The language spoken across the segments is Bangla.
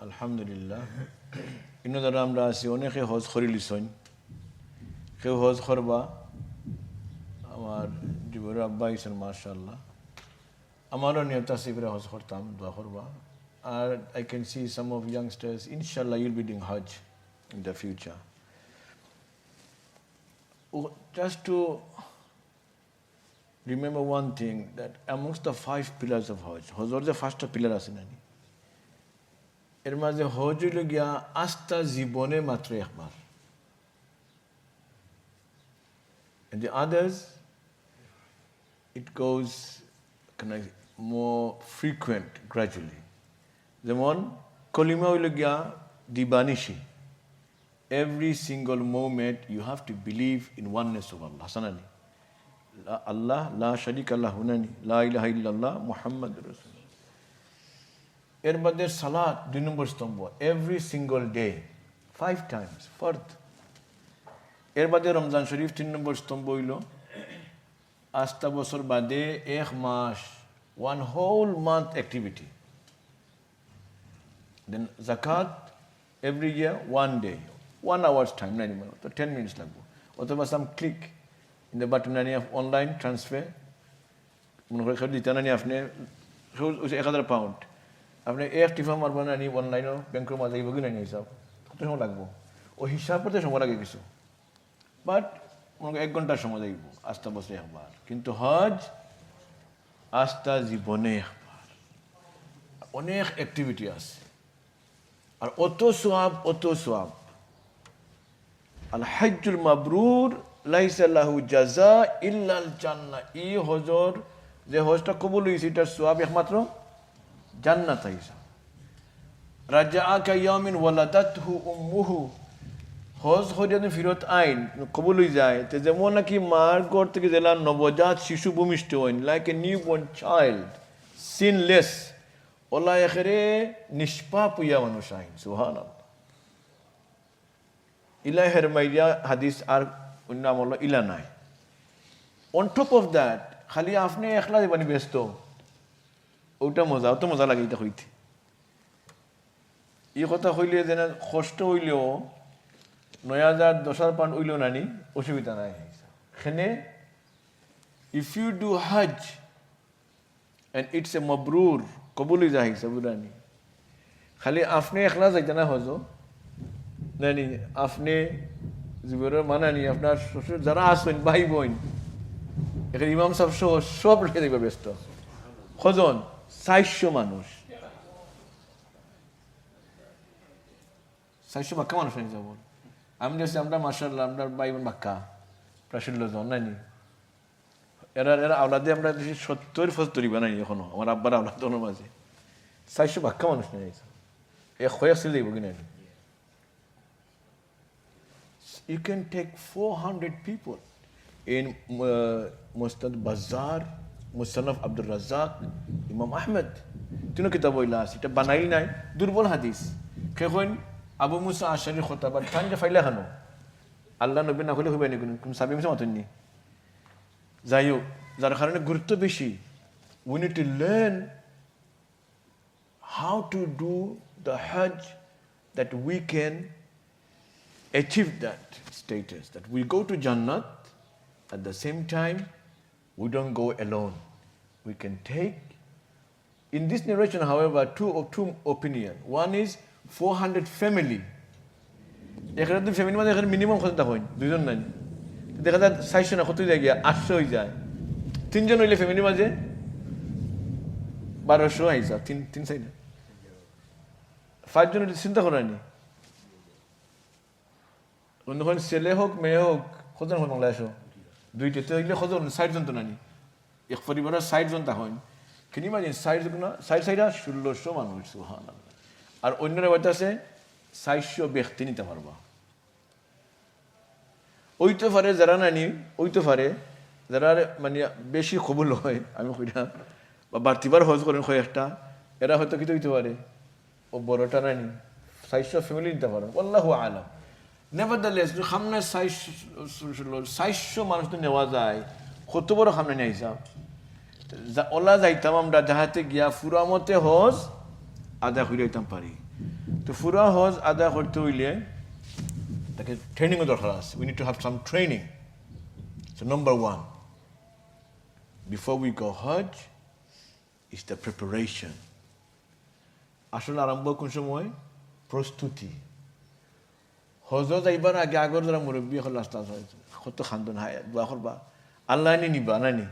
আলহামদুলিল্লাহ ইনো দ্বারা আমরা আছি অনেকে হজ করি লিছন কেউ হজ করবা আমার জীবনের আব্বা ইসেন মাশাআল্লাহ আমারও নিয়ত আছে করে হজ করতাম দোয়া করবা আর I can see some of youngsters ইনশাআল্লাহ you'll be doing Hajj in the future. Just to remember one thing, that amongst the 5 pillars of Hajj, Hajj was the first pillar asinani. এর মাঝে হজ হইল গিয়া আস্থা জীবনে মাত্র একবার, and the others it goes kind of more frequent gradually. যেমন কলিমা হইল গিয়া দিবানিশি. Every single moment you have to believe in oneness of Allah. Sanani. Allah, la sharika lahu nani, la ilaha illallah, Muhammadur Rasulullah. এর মধ্যে সালাত 2 নম্বর স্তম্ভ, every single day 5 times ফরদ। এর মধ্যে রমজান শরীফ 3 নম্বর স্তম্ভ হইল আস্থা বছর বাদে 1 মাস, 1 whole month activity. Then zakat every year 1 day, 1 hour's time, not even, so 10 minutes লাগবে, অথবা some click in the button of online transfer, মনে করে খেয়ে দিতে নানি আপনি 1000 পাউন্ড আপনি টিফা মারবেন নানি অনলাইনও ব্যাংকের মাঝে যাইব কিনা হিসাব, কত সময় লাগবো ও হিসাব করতে সময় লাগে কিছু, বাট মনে করি 1 ঘন্টার সময় যাইব আস্থা বছরে একবার। কিন্তু হজ আস্থা জীবনে একবার, অনেক অ্যাক্টিভিটি আছে আর অত সোয়াব। আল হজ্জুল মাবরুর লাইসা লাহু জাযা ইল্লাল জান্নাহ। এই হজর যে হজটা কবুল হইছে এটার সোয়াব একমাত্র জান্নাত আইসা। রাজাআকা ইয়ামিন ওয়ালাদাতহু উম্মুহু, হজ হজে ফিরত আইন কবুল হয়ে যায় তো যেমন নাকি মার ঘর থেকে জেলা নবজাত শিশু ভূমিষ্ঠ হইন, like a new born child, sinless, ওলা এখেরে নিষ্পাপ হইয়া মানুষ আইন। সুবহানাল্লাহ। ইলাহের মাইয়া হাদিস আর নাম হলো ইলা নাই। অন টপ অফ দ্যাট খালি আপনি একলা যাবানি ব্যস্ত, ওটা মজা, অত মজা লাগে এটা হইতে। এই কথা হইলে যেন কষ্ট হইলেও 9000 10,000 পাউন্ড হইলেও নানি অসুবিধা নাই। এখানে if you do hajj and it's a mabrur, কবুল হয়ে যায় সাবুরানি, খালি আপনি একলা যাইতে না হজ নানি, আপনি জীবনের মানানি আপনার শ্বশুর যারা আসবেন ভাই বোন, এখানে ইমাম সাহেব সহ সব রেখে দেখবে ব্যস্ত। কজন? 400 মানুষ, 400 বাক্কা মানুষ নাকি যাব। আমি দেখছি আমরা মাশাআল্লাহ আমরা ভাই বোন বাক্কা প্রায় 16 জন নানি। এরা আওলাদে আমরা 70-75 বানাই এখনো, আমার আব্বার আওলাদ মাঝে 400 বাক্কা মানুষ নেই, এক হয়ে আসলে যাইব কিনা। You can take 400 people in Musnad Bazzar, Musannaf Abdul Razzaq, Imam Ahmed, তিনো কিতাব হইলা আছে, এটা বানাইল নাই, দুর্বল হাদিস। কেখন আবু মুসা আশারি খতাবা টান যে ফাইলা খানো আল্লাহ নবী না হলে হইবে না, কোন সাবি মিশা মাতনি যাই হোক, যার কারণে গুরুত্ব বেশি। We need to learn how to do the Hajj that we can achieve that status, that we go to Jannat. At the same time, we don't go alone. We can take, in this narration, however, two opinion. One is 400 family. এখানে ফ্যামিলি মানে এখানে মিনিমাম কত হয়? 2 জন নাই, দেখা যায় 400 না কত যায় গিয়া 800 হয়ে যায়। 3 জন হইলে ফ্যামিলি মাঝে 1200 আইসা, 3 সাইডে 5 জন চিন্তা করেনি। অন্যখন ছেলে হোক মেয়ে হোক কজন হন বাংলাদেশ 2টা তো হইলে কজন 60 জন তো নানি, এক পরিবারের 60 জন তা হয় কিনি মাঝে 60 জন না 1600 মানুষ। সুবহানাল্লাহ। আর অন্যরা বলতেছে 400 ব্যক্তি নিতে পারবা। ওইতে পারে যারা নানি, ওইতে পারে যারা মানে বেশি কবুল হয়, আমি কইরা বা বাড়তিবার হজ করেন কয়েকটা, এরা হয়তো কিছু হইতে পারে ও বড়টা নানি 400 ফ্যামিলি নিতে পারো, আল্লাহু আলাম। নেভারদারলেস খামনা 400 মানুষ তো নেওয়া যায়, কত বড় খামনা নেই হিসাব। ওলা যাইতাম আমরা যাহাতে গিয়া ফুরামতে হজ আদা হইলে হইতাম পারি। তো পুরা হজ আদায় করতে হইলে তাকে ট্রেনিংও দরকার আছে। We need to have some training. So number 1 before we go Hajj is the preparation. আসলে আরম্ভ কোন সময়? প্রস্তুতি। হজ যাইবার আগে আগর যারা মুরব্বী হল আস্তে আস্তে কত খান্দন হায় দোয়া করবা আল্লাহ নিবা নানি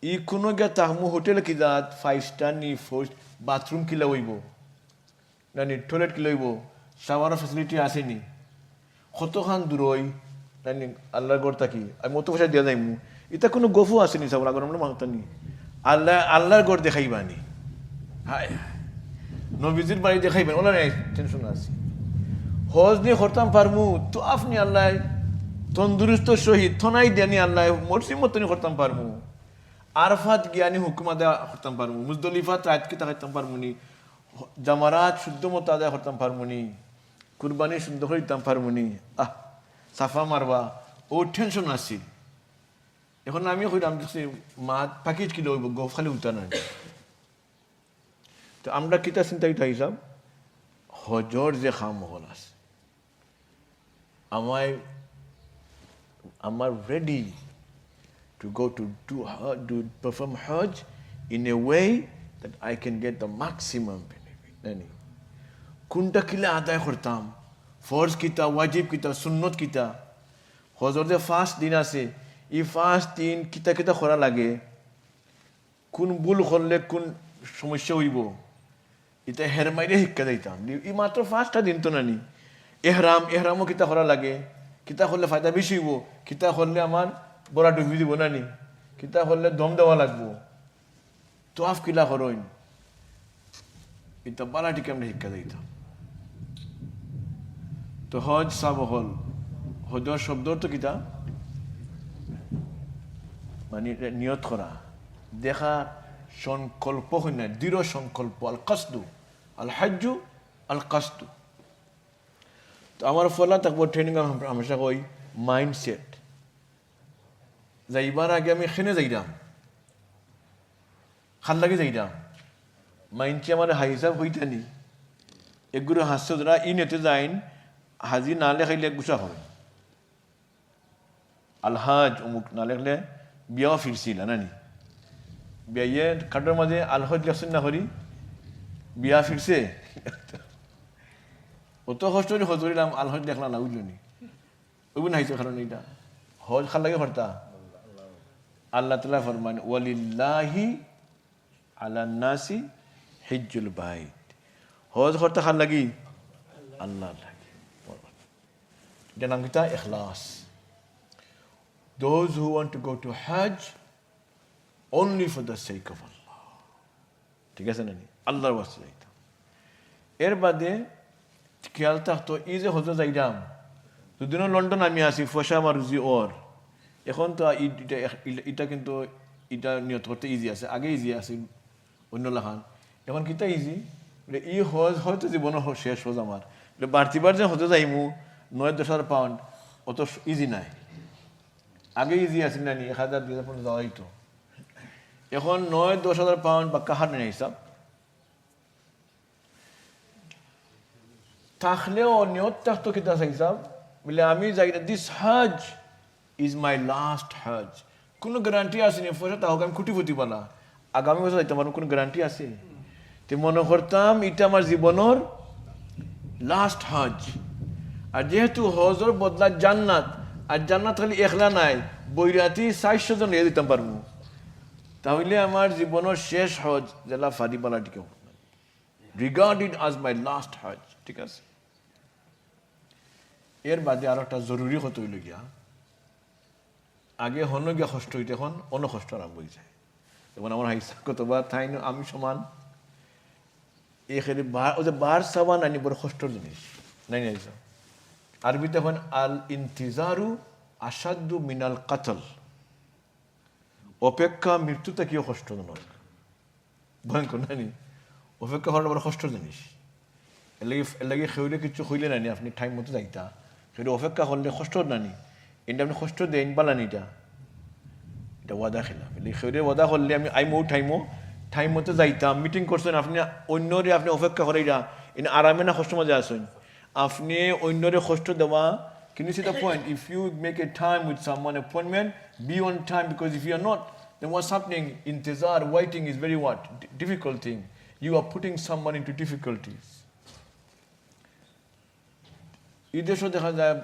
ই কোনো গিয়া তাহমু হোটেল কি যাত 5 স্টার নি 4 বাথরুম কিলা হইব নানি টয়লেট কিলা হইব শাওয়ার ফ্যাসিলিটি আসেনি কত খান দূরই নানি আল্লাহর ঘর থাকি আমি মতো পয়সা দিয়া যাইমু এটা কোনো গফু আসেনি সব আগর আমরা মানতানি আল্লাহর ঘর দেখাইবানি হায় নবীজির বাড়ি দেখাইবেন ওলা নাই টেনশন আছে হজ নিয়ে করতাম পারমু তো আপনি আল্লাহ তন্দুরুস্ত শহীদ থনাই দেনি আল্লাহ মরসিম মতনি করতাম পারমু আরফাত জ্ঞানী হুকুমা দেওয়া করতাম পারমু মুজদলিফাত রাত কি তাকাইতাম পারমুনি জামারাত শুদ্ধ মতো আদায় করতাম পারমুনি কুরবানি সুন্দর করে দিতাম পারমুনি সাফা মারবা ও টেনশন আসি এখন আমি কইলাম মা প্যাকেজ কিলো হইব গফ খালি উঠা না তো আমরা কিতা চিন্তা কিতা হিসাব হজর যে খাম হল আছে am I ready to go to perform Hajj in a way that I can get the maximum benefit? Nani? Kunta kila aday kortam, force kita, wajib kita, sunnat kita. Hajor de fast din ase, I fast din kita khora lage. Kun bul khorle kun সমস্যা হইব এটা হেরমাইরে শিক্ষা দিতাম ই মাত্র 5টা দিন তো নানি এহরামও কিতা করা লাগে কিতা করলে ফায়দা বেশি হইব কিতা করলে আমার বড়া ডুবি দিব নানি কিতা করলে দম দেওয়া লাগবো তো আফ কিলা করইন এটা বালাটিকে আমরা শিক্ষা দিতাম তো হজ সাব হল হজর শব্দ তো কিতা মানে নিয়ত করা দেখা সংকল্প হয় না দৃঢ় সংকল্প আল কাসদু আল হাজ্জু আল কাসদু তো আমার ফলা থাকবো ট্রেনিং হামেশা কই মাইন্ডসেট যাইবার আগে আমি এখানে যাইলাম খান লাগে যাইলাম মাইন্ডসে আমার হাই হিসাব হইতানি এগুলো হাস্য যারা নেতে যাইন হাজি না লেখাইলে গুছা হবে আল হাজ অমুক না লেখলে বিয়াও ফিরছিল নানি বিয়ে কাটার মাঝে আলহজ লেখছেন না করি বিয়া ফিরছে অত কষ্ট করে হজ করিলাম আলহজ দেখলাম না বুঝলি ওই না হয়েছে কারণ এইটা হজ খাল লাগে হরতা আল্লাহ তাআলা ফরমান ওয়ালিল্লাহি আলান নাসি হিজ্জুল বাইত হজ হরতা খাল লাগি আল্লাহ লাগি এটার নাম কিতা ইখলাস those who want to go to Hajj only for the sake of Allah. ঠিক আছে নানি আল্লাহর ওয়াস্তে যাইতাম এর বাদে খেয়াল থাকতো এই যে হজ যাইতাম দুদিনও লন্ডন আমি আসি ফসা আমার রুজি ওর এখন তো এটা কিন্তু এটা নিয়ত করতে ইজি আছে আগে ইজি আছে অন্য লাখান এখন কিতা ইজি ই হজ হয়তো জীবনের শেষ হজ আমার বাড়তিবার যে হজে যাইমু 9,000-10,000 পাউন্ড অত ইজি নাই আগে ইজি আছে নানি 1,000-2,000 পাউন্ড যাওয়াই তো এখন 9,000-10,000 পাউন্ড বা কাহার নেই হিসাব থাকলেও নিয়ত থাকতো কিতা আছে হিসাব বলে আমি যাই this Hajj is my last Hajj কোনো গ্যারান্টি আসেনি পয়সা তাহলে আমি খুঁটি বলা আগামী বছর যাইতে পারবো কোনো গ্যারান্টি আছে তো মনে করতাম এটা আমার জীবনের লাস্ট হজ আর যেহেতু হজর বদলা জান্নাত আর জান্নাত খালি একলা নাই বৈরাতি 400 জন লিয়ে দিতাম পারবো তাহলে আমার জীবনের শেষ হজ জেলা ফারিবালাটিকে রিগার্ডেড আজ মাই লাস্ট হজ ঠিক আছে এর বাদে আর একটা জরুরি কথা হইল গিয়া আগে হন গিয়া কষ্ট হইতে এখন অন্য কষ্ট আরম্ভ হয়ে যায় যেমন আমার হাইসা কতবার তাই আমি সমান এখানে বার সাবান আনি বড় কষ্টর জিনিস নাই নাই আরবিতে এখন আল ইন্তিজারু আসাদু মিনাল কাতল অপেক্ষা মৃত্যু থেকেও কষ্টজনক ভয়ঙ্কর নানি অপেক্ষা হওয়ার বড় কষ্টর জিনিস এর লাগে খেউলে কিছু হইলে নানি আপনি টাইম মতো যাইতা সেটা অপেক্ষা করলে কষ্ট নানি এটা আপনি কষ্ট দেন পালানি এটা ওয়াদা খেলাম খেউলে ওয়াদা করলে আমি আইমো ঠাইমো টাইম মতো যাইতাম, মিটিং করছেন আপনি অন্যরে আপনি অপেক্ষা করাইরা ইন আরামে না কষ্ট মাঝে আসেন, আপনি অন্যরে কষ্ট দেওয়া. Can you see the point? If you make a time with someone appointment, be on time, because if you are not, then what's happening? Intizar, waiting is very what? Difficult thing. You are putting someone into difficulties. এই দেশও দেখা যায়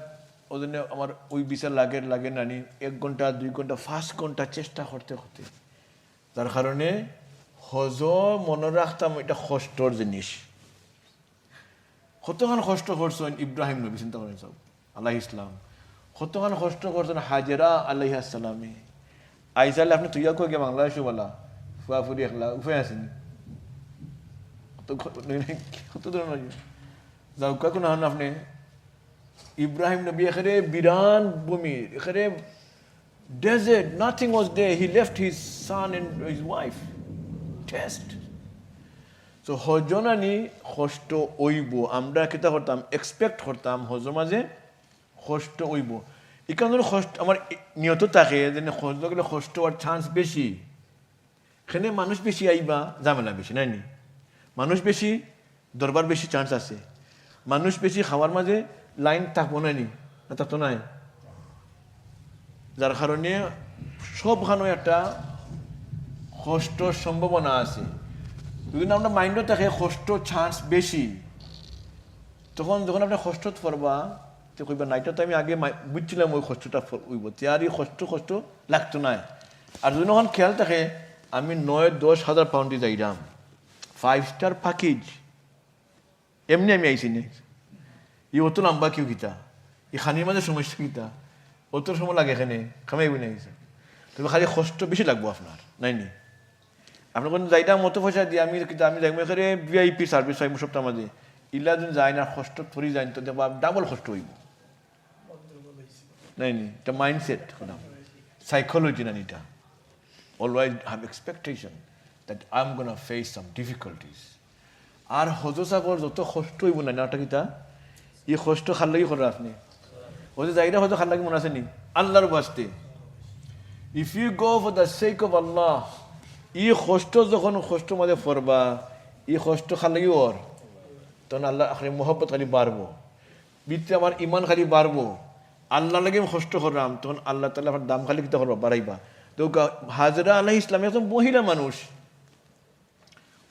ওই জন্য আমার ওই বিচার লাগে নানি 1 ঘন্টা 2 ঘন্টা 5 ঘন্টা চেষ্টা করতে করতে, যার কারণে হজ মনে রাখতাম এটা কষ্টর জিনিস. কতক্ষণ কষ্ট করছেন ইব্রাহিম নবী, চিন্তা করেন সব আল্লাহ ইসলাম, কতক্ষণ কষ্ট করছেন হাজেরা আলাইহিস সালামে. আইসালে আপনি তুইয়া কই গে বাংলাদেশে বলা ফুয়াফুরি একলা উফে আসেনি কত ধরনের যাও কাকুন আপনি ইব্রাহিম নবী এখানে বিরান ভূমি, এখানে desert, nothing was there, he left his son and his wife. Test. So হজনানি কষ্ট ওইব, আমরা কিতা করতাম এক্সপেক্ট করতাম হজর মাঝে কষ্ট ওইব. এখানে কষ্ট আমার নিয়ত থাকে যে হজ গেলে কষ্ট হওয়ার চান্স বেশি, এখানে মানুষ বেশি আইবা ঝামেলা বেশি নাই নি, মানুষ বেশি দরবার বেশি চান্স আছে, মানুষ বেশি খাওয়ার মাঝে লাইন থাকবো না নি, তা তো নাই, যার কারণে সবখানে একটা কষ্টর সম্ভাবনা আছে. যদি আমরা মাইন্ডও থাকে কষ্ট চান্স বেশি, তখন যখন আপনি কষ্ট পড়বা তো কইবা না এটা তো আমি আগে বুঝছিলাম ওই কষ্টটা হইব, আর এই কষ্ট লাগতো না. আর যদি যখন খেয়াল থাকে আমি 9-10 হাজার পাউন্ডে যাইলাম 5 স্টার প্যাকেজ, এমনি আমি আইসি নি, ই অত লম্বা কেউ গীতা, এই খানির মাঝে সমস্যা গীতা, অত সময় লাগে এখানে খামাই বই নাইছে, তবে খালি কষ্ট বেশি লাগবো আপনার নাই নি. আপনার কোনো যাইতাম মতো পয়সা দিয়ে আমি যাইব এখানে VIP সার্ভিস পাইব সপ্তাহ মাঝে, ইলা দিন যায় না কষ্ট থরি যাই তো দেখবো ডাবল কষ্ট হইব নাই নি. এটা মাইন্ডসেট, সাইকোলজি না এটা. Always have expectation that I am gonna face some difficulties. আর হজ সাফর যত কষ্ট হইব না ওটা কিতা এই কষ্ট খাল লাগি করে আপনি হজে যাইরা হয়তো খাল লাগি মনে আছে নি আল্লাহর বাস্তে. If you go for the sake of Allah, এই কষ্ট যখন কষ্ট মাঝে পড়বা, এই কষ্ট খাল লাগি ওর, তখন আল্লাহ আখরি মোহব্বত খালি বাড়বো, বিতে আমার ইমান খালি বাড়বো. আল্লাহ লাগে আমি কষ্ট করলাম, তখন আল্লাহ তাআলা আমার দাম খালি কিতা করবা বাড়াইবা. তো হাজরা আলাইহিস সালাম একজন মহিলা মানুষ,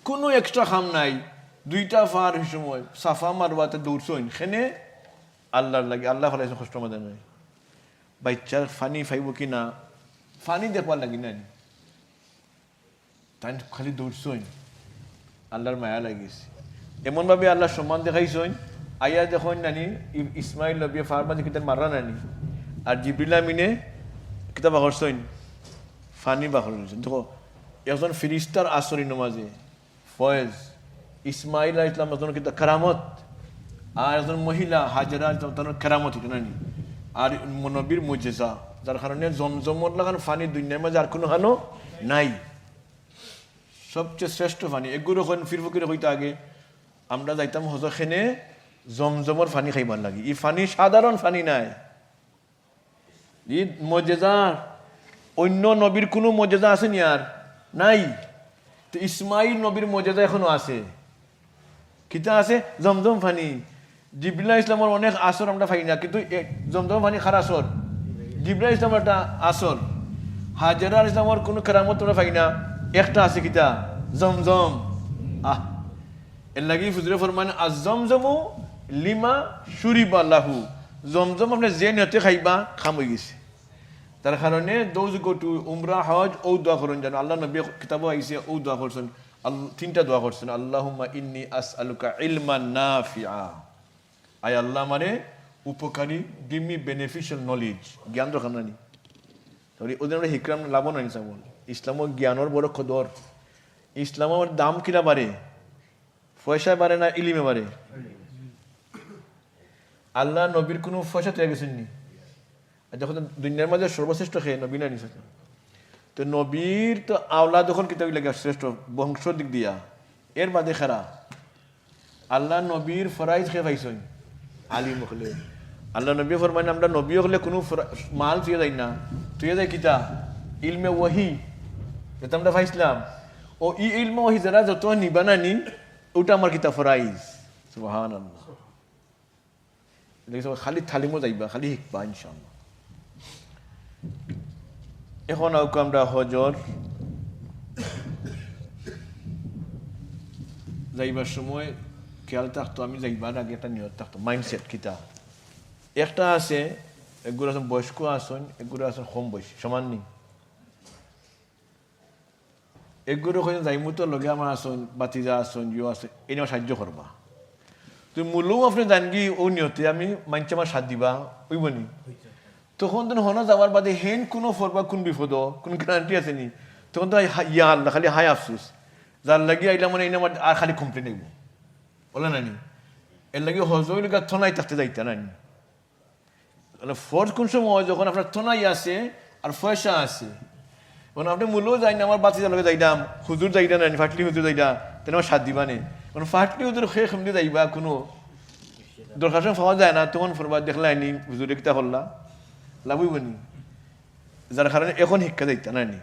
কোনো এক্সট্রা খাম নাই, 2টা ফার সময় সাফা মারওয়াতে দৌড়ছইন খেনে আল্লাহর লাগে, আল্লাহ ফলাইছে কষ্ট মাঝে নাই. বাচ্চার ফানি ফাইব কি না ফানি দেখবার লাগি না, তাই খালি দৌড়ছইন আল্লাহর মায়া লাগিয়েছে. এমনভাবে আল্লাহ সম্মান দেখাইছইন, আইয়া দেখুন নানি ইসমাইল নবী ফার্মাজি কিতাব মারা নানি, আর জিবরিল আমিনে কিতাব বাহরছইন ফানি বাহর দেখো একজন ফিরিস্তার আসরিন মাঝে ফয়েজ, ইসমাইল আলাইহিস সালাম একজন কিতাব কারামত, আর একজন মহিলা হাজরা তার কারামত এটা নানি, আর নবীর মুজিজা, যার কারণে জমজমর লাগান ফানি দুনিয়ার মাঝে আর কোনো হানো নাই, সবচেয়ে শ্রেষ্ঠ ফানি. এগুলো ফিরফকির হইতে আগে আমরা যাইতাম হজখানে জমজমর ফানি খাইবার লাগি. এই ফানি সাধারণ ফানি নাই, ই মজেজা, অন্য নবীর কোনো মজেজা আছে নি আর নাই. তো ইসমাইল নবীর মজেজা এখনো আছে, কিতা আছে জমজম ফানি. জিবরিল ইসলামের অনেক আসর আমরা পাই না, কিন্তু জমজম ফানি খার আসর, জিবরিল ইসলামের একটা আসর, হাজরা ইসলামের কোনো কেরামত আমরা পাই না, একটা আছে কিতা জমজম. এর লাগি ফুজরে ফরমান আজমজমু লিমা শুরিবা লাহু, জমজম আপনি যে নিয়তে খাইবা খাম হয়ে গেছে. তার কারণে দোজ গো টু উমরা হজ ও দোয়া করুন, যেন আল্লাহ নবী কিতাবও আইসে ও দোয়া করছেন, 3টা দোয়া করছেন, আল্লাহুম্মা ইন্নী আসআলুকা ইলমান নাফিআ, আয় আল্লাহ মানে উপকারী, গিভ মি বেনিফিশিয়াল নলেজ, জ্ঞান দরকার নানি. তাহলে ওদের আমরা হিকরাম লাভ নাই সামল. ইসলাম জ্ঞানের বড় কদর. ইসলাম আমার দাম কিনা বাড়ে, পয়সায় বাড়ে না ইলিমে বাড়ে. আল্লাহ নবীর কোনো পয়সা তৈরি গেছেন নি, যখন দুনিয়ার মাঝে সর্বশ্রেষ্ঠ খেয়ে নবী না নিছে, তো নবীর তো আওলা যখন কিতাব লাগে শ্রেষ্ঠ বংশ দিক দিয়া, এর বাদে খারা আল্লাহ নবীর ফরাইজ খেয়ে পাইছেন আলিম হলে. আল্লাহ নবী ফরমান আমরা নবী হলে কোনো মাল তুই যাই না, তুই যাই কিতা ইলমে ওয়াহি, এটা আমরা পাইছিলাম. ও ইলম ও হিজরা যত নিবানানি ওটা আমার কিতা ফরাইজ সুবহানাল্লাহ দেখো খালি তালিমও যাইবা খালি শিখবা ইনশাআল্লাহ এখন আমরা হজর যাইবার সময় খেয়াল থাকতো আমি যাইবার আগে একটা নিয়ত থাকতো মাইন্ডসেট কিতা একটা আছে এগুলো আছেন বয়স্ক আসন এগুলো আছেন কম বয়স সমান নেই এগুলো হয়ে যাইমতো লগে আমার আসন বাতিজা আসন ইয়ে আসন এই আমার সাহায্য করবা তুই মূল্যও আপনি জানগি ও নিয়তে আমি মানছি আমার সাথ দিবা ওই বনি তখন তো হন যাওয়ার বাদে হেন কোনো ফরবা কোন বিপদ কোন গ্যারান্টি আছে নি তখন তো ইয়া আল্লাহ খালি হাই আফসোস যার লাগি আইলাম মানে এই আমার আর খালি কমপ্লেন নেব বলে নানি এর লাগে হজর লগা থনাই থাকতে যাইতে নানি ফোর্স কোন সময় যখন আপনার থনাই আছে আর পয়সা আছে এখন আপনি মূল্যও যাই না আমার বাচ্চা লগে যাইতাম হুজুর যাইতা নানি ফাটলি হুজুর যাইতা তেন আমার সাথ দিবা নে কারণ ফাটলি হুজুর খেয়ে খেমতে যাইবা কোনো দরকার পাওয়া যায় না তখন ফরবা দেখলাই নি হুজুরে কিতা করলা লাভই বনি যার কারণে এখন শিক্ষা যাইতা নানি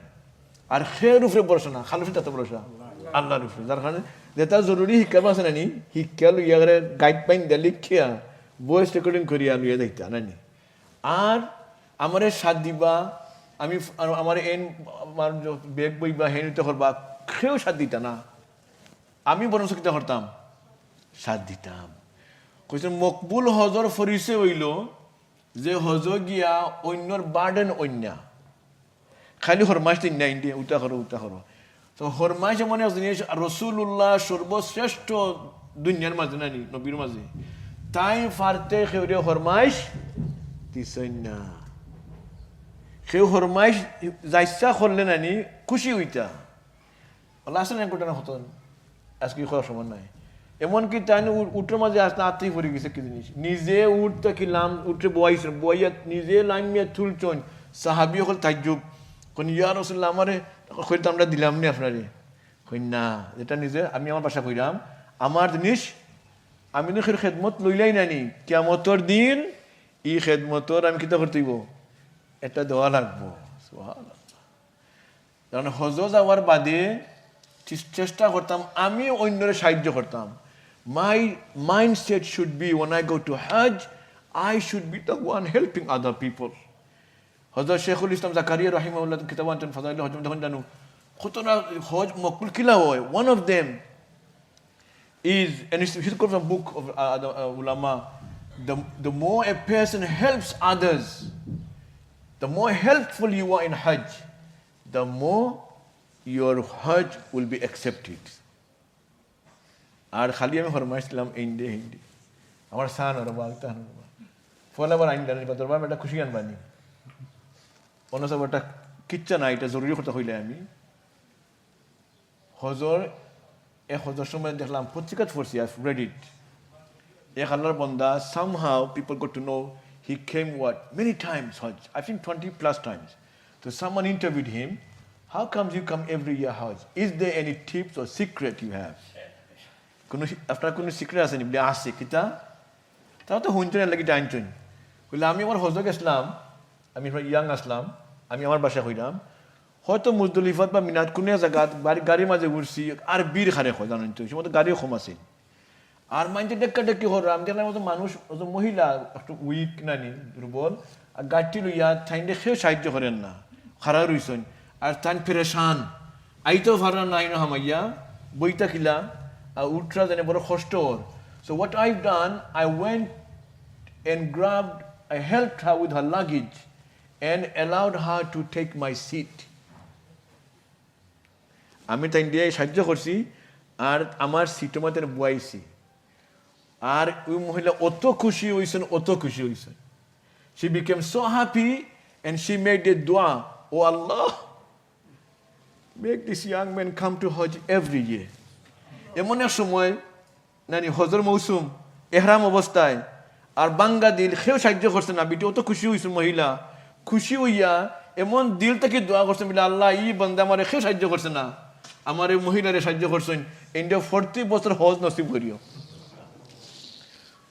আর খেয়ের উপরে ভরসা না খালুফে তাতে ভরসা আল্লাহর উপরে যার কারণে যেটা জরুরি শিক্ষা আছে নানি শিক্ষা লইয়া করে গাইড পাইন দিয়ে লিখিয়া ভয়েস রেকর্ডিং করিয়া লইয়া যাইতা নানি আর আমার সাথ দিবা আমি আমার এন আমার বেগ বইবা হেনিতে করবা খেয়েও সাথ দিতা না আমি বরঞ্চ কিতা করতাম সাথ দিতাম কইছেন মকবুল হজর ফরিসে হইল যে হজ গিয়া অন্যর বার্ডেন অন্যা খালি হরমাস দিন না ইন্ডিয়া উঠা করো তো হরমাস মানে জিনিস রসুল্লাহ সর্বশ্রেষ্ঠ দুনিয়ার মাঝে নানি নবীর মাঝে তাই ফারতে খেয়ে হরমাস দিছেন না সেও হরমাইশ যাইসা করলে নানি খুশি হইতা আসেন একটা হতন আজকে খাওয়ার সময় নাই এমনকি তাই উঠের মাঝে আসতে আত্মীয় পড়ে গেছে কি জিনিস নিজে উঠতে কি লাম উঠে বয়াইছেন বইয়া নিজে লামিয়া তুলছেন সাহাবি হল তাজ্জুব কোন ইয়া রাসূলুল্লাহ আমারে কইতে আমরা দিলাম নি আপনারে কই না এটা নিজে আমি আমার বাসা কইরাম আমার জিনিস আমি তো খেদমত লইলাই নানি কিয়ামতের দিন ই খেদমতর আমি কিতা করতে হইব এটা দেওয়া লাগবো সুবহানাল্লাহ কারণ হজ যাওয়ার বাদে চেষ্টা করতাম আমি অন্যরে সাহায্য করতাম my mindset should be when I go to Hajj I should be the one helping other people হযরত শেখুল ইসলাম জাকারিয়া রাহিমাহুল্লাহ কিতাব আনতেন ফাজাইল হজ যখন জানো কতটা হজ মকবুল কিলা হয় one of them is and he's got a book of the ulama the more a person helps others the more helpful you are in Hajj, the more your Hajj will be accepted. আর খালি আমি ফরমাইছিলাম ইন্ডে হিন্দি আমার সান আর বাগতা ফলে আবার আইন জানি বা দরবার এটা খুশি আনবানি অন্য সব একটা কিচ্ছা না এটা জরুরি কথা হইলে আমি হজর এক হজর সময় দেখলাম পত্রিকাত পড়ছি আই read it এক আল্লাহর বান্দা somehow people got to know he came many times Hajj I think 20 plus times so someone interviewed him how comes you come every year Hajj is there any tips or secret you have আপনার কোনো সিক্রেট আছে নি বলে আসছে কিতা তাও তো হুঁচন লাগি টাইনচন বলে আমি আমার হজ গেছিলাম আমি ইয়াং আসলাম আমি আমার বাসা হইলাম হয়তো মুজদলিফাত বা মিনাত কোনো জায়গা গাড়ির মাঝে ঘুরছি আর বীর খারে হয় জানেন তো সে মতো গাড়িও কম আছে আর মাইন্ডে ডেক্কা ডেক্কি হর আমি দেখলাম মতো মানুষ মহিলা একটু উইক নানি দুর্বল আর গাড়িটি লইয়া ঠাইন্ডে খেয়েও সাহায্য করেন না খারা রইছেন আর তাই পেরেশান আইতেও ফারান নাই না হামাইয়া বইটা কিলা ultra than a hostor. So what I've done, I went and grabbed, I helped her with her luggage and allowed her to take my seat. আমি তাই দিয়ে সাহায্য করছি আর আমার সিটের মধ্যে বয়াইছি আর ওই মহিলা অত খুশি হইছেন she became so happy and she made a dua oh Allah make this young man come to Hajj every year এমন এক সময় নানি হজর মৌসুম এহরাম অবস্থায় আর বাঙ্গা দিল সেও সাহায্য করছে না বিটি অত খুশি হয়েছে মহিলা খুশি হইয়া এমন দিল থেকে দোয়া করছেন বলে আল্লাহ ই বান্দা আমার সেও সাহায্য করছে না আমার এই মহিলারে সাহায্য করছেন ইন্ডিয়া 40 বছর হজ নসিব করিও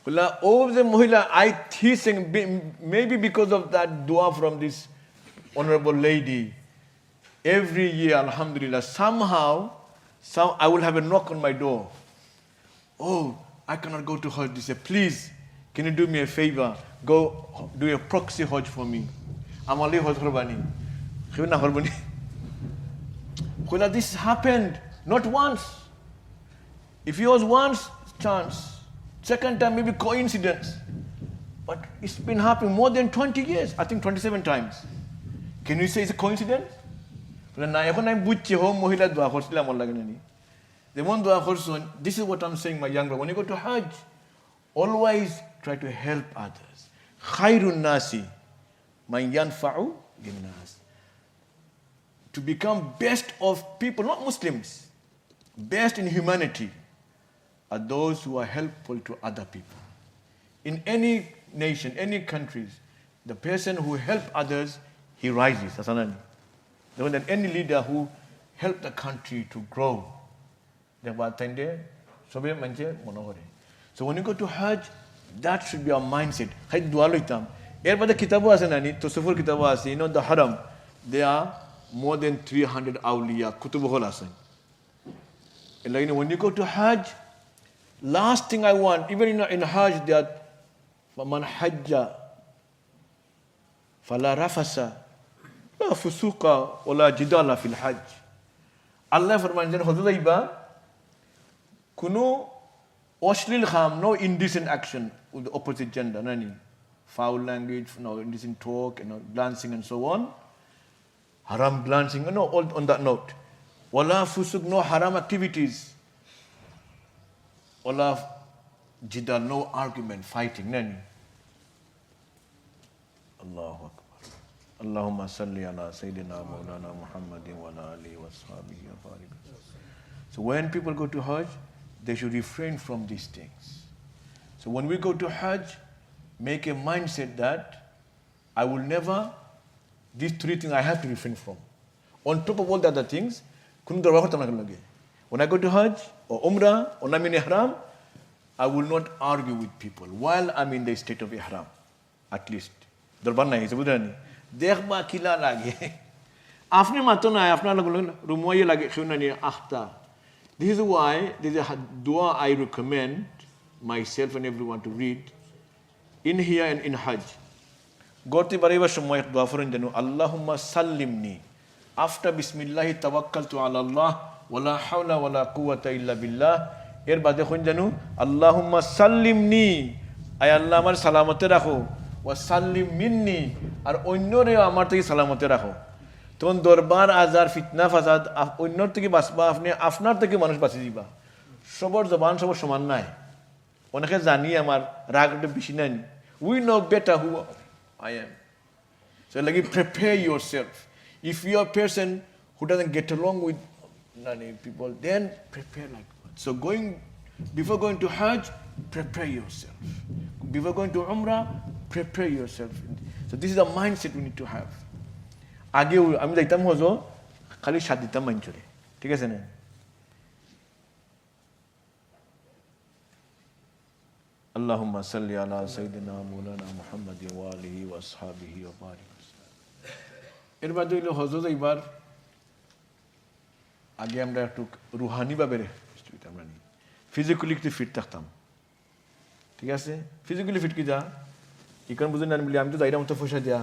বললা ও যে মহিলা I think maybe because of that দোয়া from this honourable lady every year alhamdulillah somehow So I will have a knock on my door. Oh, I cannot go to Hajj. They say, please, can you do me a favor? Go do a proxy Hajj for me. I'm only Hajj Qurbani. When this happened, not once. If it was once, chance. Second time, maybe coincidence. But it's been happening more than 20 years. I think 27 times. Can you say it's a coincidence? This is what I'm saying, my young brother. When you go to Hajj, always try to help others. Khairun nasi man yanfa'u linnas. To become best of people, not Muslims, best in humanity, are those who are helpful to other people. In any nation, any countries, the person who helps others, he rises. There wasn't any leader who helped the country to grow. So when you go to Hajj, that should be our mindset. You know, the Haram, there are more than 300 awliya, kutubuhul asan. And when you go to Hajj, last thing I want, even in Hajj, that فَمَنْ حَجَّ فَلَا رَفَسَ لَا فُسُوقَ وَلَا جِدَالَ فِي الْحَجِّ. Allah فرمانجان حضور kuno অশ্লীল kham, no indecent action with the opposite gender, nani, foul language, no indecent talk, glancing and so on, haram glancing, no, all on that note. Wala fusuk, no haram activities. Wala jidal, no argument, fighting, nani. Allahu Akbar. Allahumma salli ala Sayyidina Mawlana Muhammadin wa ala alihi wa sahbihi wa barik. So when people go to Hajj, they should refrain from these things. So when we go to Hajj, make a mindset that I will never, these three things I have to refrain from. On top of all the other things, when I go to Hajj or Umrah or I'm in Ihram, I will not argue with people while I'm in the state of Ihram, at least. Darbar nahi, sabudra nahi. Dekhba kila lage. Afne mato na hai, afna rumoye lage, khuna ni akhta. This is why there is a dua I recommend myself and everyone to read in here and in Hajj. Gorti bariba shumma dua furin janu. Allahumma sallimni. After Bismillahi tawakkaltu ala Allah, wala hawla wala quwwata illa billah. এর বাদে কোন জানো আল্লাহুম্মা সাল্লিমনি আয় আল্লাহ আমার সালামতে রাখো ওয়া সাল্লিম মিন্নি আর অন্যরে আমার থেকে সালামতে রাখো তখন দরবার আজার ফিতনা ফাসাদ অন্যর থেকে বাঁচবা আপনি আপনার থেকে মানুষ বাঁচি দিবা সবার জবান সবার সমান নাই অনেকে জানি আমার রাগটা বেশি নাই we know better who I am so like prepare yourself if you are a person who doesn't get along with people then prepare like so before going to Hajj, prepare yourself. Before going to Umrah, prepare yourself. So this is a mindset we need to have. আগে আমি যাইতাম হজ খালি সাত দিতাম মাঞ্চরে ঠিক আছে না আল্লাহুম্মা সাল্লি আলা সাইয়্যিদিনা মাওলানা মুহাম্মাদি ওয়া আলিহি ওয়া আসহাবিহি ওয়া বারিক এর বাদে হইল হজ যাইবার আগে আমরা একটু রুহানি ভাবে আমরা নি ফিজিক্যালি একটু ফিট থাকতাম ঠিক আছে ফিজিক্যালি ফিট কি যা ইকান বুঝুন না বলি আমি তো যাইরাম তো পয়সা দিয়া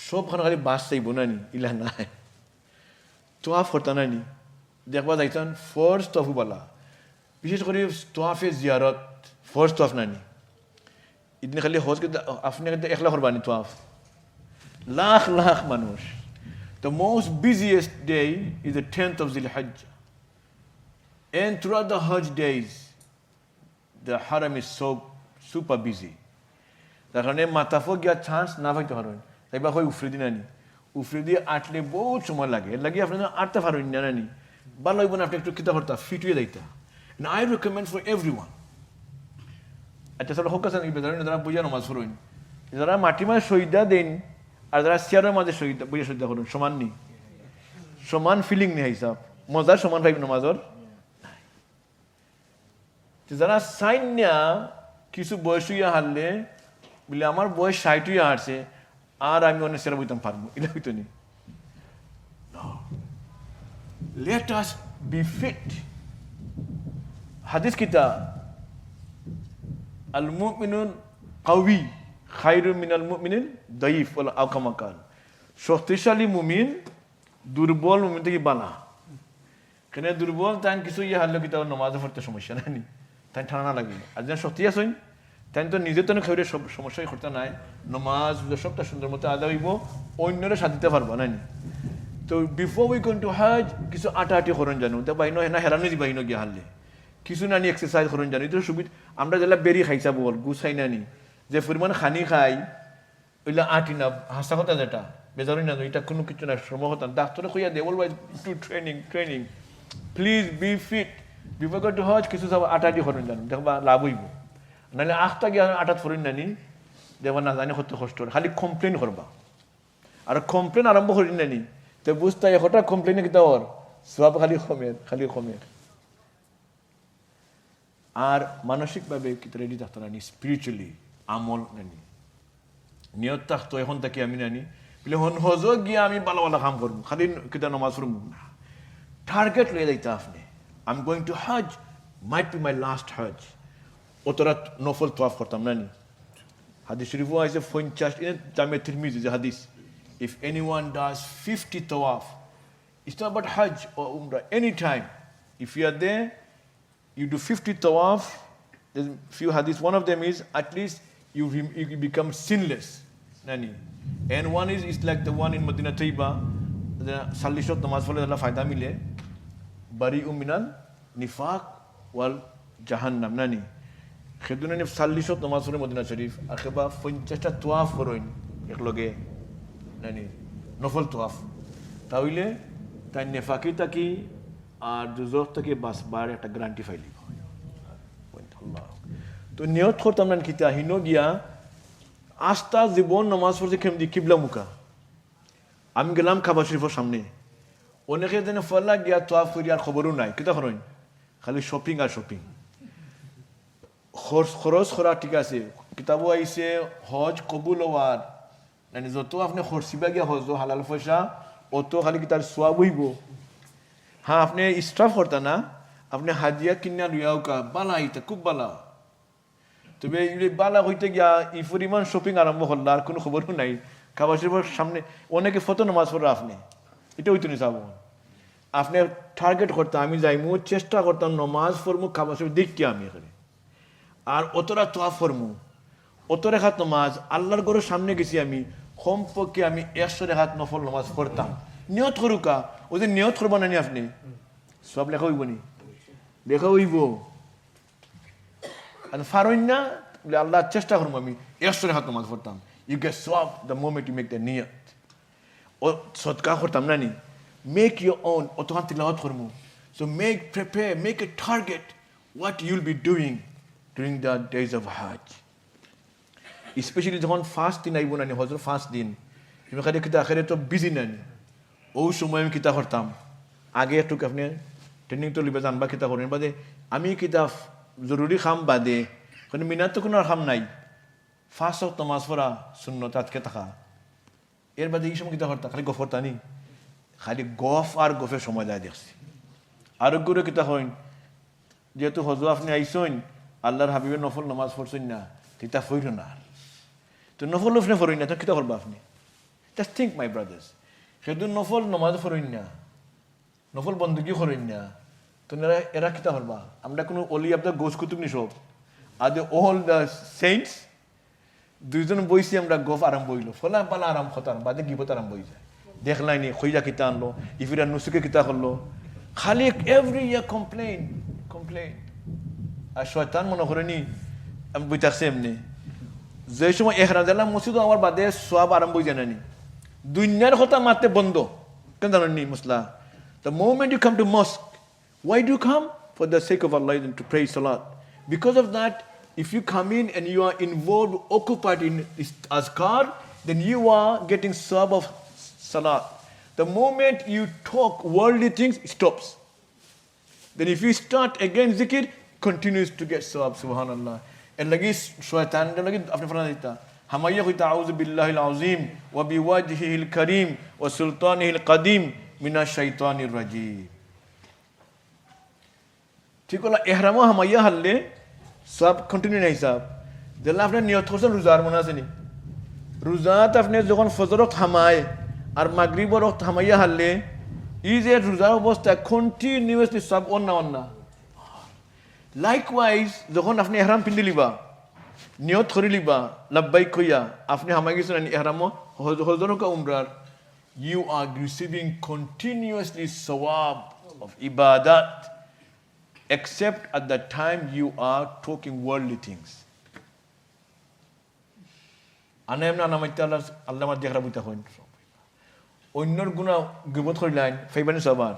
সবখানে খালি বাস চাইব না নি ইলা নাই তোয়াফ করতা না নি দেখবা যাইতাম ফার্স্ট তফ বালা বিশেষ করে তোয়াফে জিয়ারত ফার্স্ট তফ না নি ইদনে খালি হজ কে আপনি একলা করবানি তোয়াফ লাখ লাখ মানুষ the most busiest day is the 10th of Zil Hajj. And throughout the Hajj days, the Haram is so super busy. The Haram matafo gya chance na bhai to haron. Tai ba khoi ufridi nani. Ufridi atle bahut সময় লাগে এর লাগি আপনারা আটটা পারেন না নানি ভালো হইব না আপনি একটু কিতা করতা ফিট হয়ে যাইতা and I recommend for everyone আচ্ছা সব হোক কাছে ইবাদত যারা বুঝা নামাজ পড়েন যারা মাটি মাঝে শহীদা দেন আর যারা সিয়ারের মাঝে শহীদা বুঝা শহীদা করুন সমান নি সমান ফিলিং নেই হিসাব মজা সমান ভাই নামাজর যারা সাইন না কিছু বয়স হইয়া হারলে বলে আমার বয়স 60 হইয়া হারছে আর আমি অনেক সেরা বইতাম পারবো এটা হইতো নি let us be fit হাদিস কিতা আল মুমিনুন কাউই খায়রুম মিনাল মুমিনিন দাইফ ওয়াল আকামাকাল। শক্তিশালী মুমিন দুর্বল মুমিন থেকে বালা। কেন দুর্বল তাই কিছু ইয়ে হারলে কিতা নমাজে পড়তে সমস্যা নাই, তাই ঠান্ডা লাগবে। আর যেন শক্তি আসেন তাই তো নিজে তো খাইলে সব সমস্যাই করতে নাই, নমাজ সবটা সুন্দর মতো আদা হইব, অন্যরা সাথ দিতে পারবো না। তো before we going to Hajj কিছু আটি করেন জানো, তা বাইনো না হেরানো যে বাইনো গিয়ে হারলে কিছু নানি এক্সারসাইজ করেন জানি। তো সুবিধা আমরা যেটা বেরি খাইছা বল গুছাই নানি যে পরিমাণ খানি খাই ওইলা আটি না হাসা কথা যেটা বেজারি না, এটা কোনো কিছু না সময় হতাম ডাক্তারে কইয়া দে always to training please be fit before going to Hajj কিছু সব আটি করেন জানো, দেখবা লাভ হইব। নাহলে আখটা গিয়ে আটাত ফরিন নানি দেখবা না জানি কত কষ্ট খালি কমপ্লেন করবা। আর কমপ্লেন আরম্ভ করিন নানি তো বুঝতে হঠাৎ কমপ্লেনে কিতা ওর সব খালি কমের। আর মানসিকভাবে কিতা রেডি থাকতো নানি, স্পিরিচুয়ালি আমল নানি নিয়ত থাকতো এখন তাকে আমি নানি বলে হজ গিয়ে আমি ভালো ভালো কাম করবো, খালি কিতা নমাজ পড়বো না। টার্গেট লয়ে যাইতে আপনি I am going to Hajj, might be my last Hajj. অতরা নফল তোয়াফ করতাম নানি। হাদিস শরীফও আছে 50 জামে তিরমিজি যে হাদিস, if anyone does 50 tawaf, it's not about Hajj or Umrah, anytime. If you are there, you do 50 tawaf, there's few hadiths, one of them is at least you become sinless. Nani. And one is like the one in Medina Tayyiba, the Salishot namaz fale Allah fayda mile, bari'un minal nifaq wal jahannam. Nani. Kheduna ne Salishot namaz fale Medina Sharif, akheba 50টা tawaf করেন একলগে নানি নফল তোয়াফ, তাহলে তাই নেফাকি থাকি আর দুজখ থেকে বাস বার একটা গ্যারান্টি ফাইলি। তো নিয়ত করতাম না কিতা হিন গিয়া আস্থা জীবন নমাজ পড়ছে কেমদি কিবলা মুখা। আমি গেলাম কাবা শরীফের সামনে, অনেকে যেন ফল্লা গিয়া তোয়াফ করি আর খবরও নাই কিতা করেন, খালি শপিং আর শপিং। খরচ করা ঠিক আছে, কিতাবও আইছে হজ কবুল হওয়ার মানে যত আপনি খরচিবা গিয়া হজ হালাল পয়সা অত খালি কি তার সোয়াব হইব। হ্যাঁ আপনি স্টাফ করতা না, আপনি হাজিয়া কিনা লুয়াও কা বালা ইতা খুব বালা। তবে বালা হইতে গিয়া ই পরিমাণ শপিং আরম্ভ করল আর কোনো খবরও নাই। কাবা শরীফের সামনে অনেকে ফটো নামাজ পড়ে আপনি এটা হইতো নি চাবো। আপনি টার্গেট করতাম আমি যাইমু চেষ্টা করতাম নমাজ পড়মু কাবা শরীফ দেখতে আমি এখানে, আর অতরা তোয়াফ পড়মু অত রেখাত নমাজ আল্লাহর ঘরের সামনে গেছি আমি কমপক্ষে আমি 100 রেখাত নফল নামাজ পড়তাম। নিয়ত করুকা ওই যে নিয়ত করবো না নি আপনি সব লেখা হইব নি, লেখা হইব ফারইন না বলে আল্লাহ চেষ্টা করবো আমি 100 রেখাত নামাজ পড়তাম। ইউ গেট সব the moment you make the নিয়ত। ও সদকা করতাম না নি, মেক ইউর ওন অতখান তিলাওয়াত করবো। So prepare make a target what you'll be doing during the days of Hajj. Specially যখন ফার্স্ট দিন আইব নানি হজর ফার্স্ট দিন এখানে কিতা আখেরে তো বিজি নানি, ওই সময় আমি কিতা করতাম আগে একটু আপনি ট্রেনিং তো লিবে জানবা কিতা করেন বাদে আমি কিতা জরুরি খাম বাদে কারণ মিনার তো কোনো খাম নাই, ফার্স্ট হোক নামাজ পড়া শূন্য তাতকে থাকা এর বাদে এই সময় কিতা করতাম খালি গফর টানি, খালি গফ আর গফের সময় যায় দেখছি। আরোগ্যরে কিতা হইন যেহেতু হজ আপনি আইসইন আল্লাহর হাবিবের নফল নামাজ পড়ছেন না তিতা ফইর না, তো নফল আপনি ফরইন না তো কিতা করবা আপনি। জাস্ট থিঙ্ক মাই ব্রাদার্স, সেদিন নফল নমাজ ফরইন না নফল বন্দুকি ফরইন না তো এরা কিতা করবা। আমরা কোনো অলি আপনার গোস কুতুব নি সব আর অল দ্য সেন্টস দুইজন বইছি আমরা গফ আরম্ভ হইল ফলা পালা আরাম খতাম বাদে গিবত আরম্ভ হয়ে যায়। দেখলাইনি খইজা কিতা আনলো ইফিরা নুসুকে কিতা করলো, খালি এভরি ইয়ার কমপ্লেন আর শয়তান মনে করেনি আমি বই থাকছি এমনি যে সময় এহরাম দিলাম মসজিদও আমার বাদে সব আরম্ভ হয়ে জানানি দুনিয়ার কথা মারতে বন্ধ কেন জানেননি মুসলা। The moment you come to mosque, why do you come? For the sake of Allah to pray salat. Because of that, if you come in and you are involved, occupied in azkar, then you are getting sawab of salat. The moment you talk worldly things, it stops. Then if you start again zikr, continues to get sawab, subhanallah. And lagi shaitan lagi apne farna deta hamaya koi ta'awuz billahi al-azim wa biwajhihi al-karim wa sultanihi al-qadim minash shaitanir rajim. ঠিক হলো এহরামও হামাইয়া হারলে সব কন্টিনিউ নাই সাহেব দিলে আপনি নিয়ত করছেন রোজার মনে আছে নি রোজাত আপনি যখন ফজরত হামায় আর মাগরিবর হামাইয়া হারলে ই যে রোজার অবস্থায় কন্টিনিউয়াসলি সব অন্য লাইকওয়াইজ যখন আপনি এহরাম পিন্ধি লিবা নিয়ত করে লিবা লাব্বাইক কইয়া আপনি হামাই গেছেন এহরামও হজরকা উমরার you are receiving continuously sawab of ibadat except at the time you are talking worldly things. Anayam na namay Allah Allah ma dikhra buta hoin. Onnor guna gibot khorilain faibani sabar.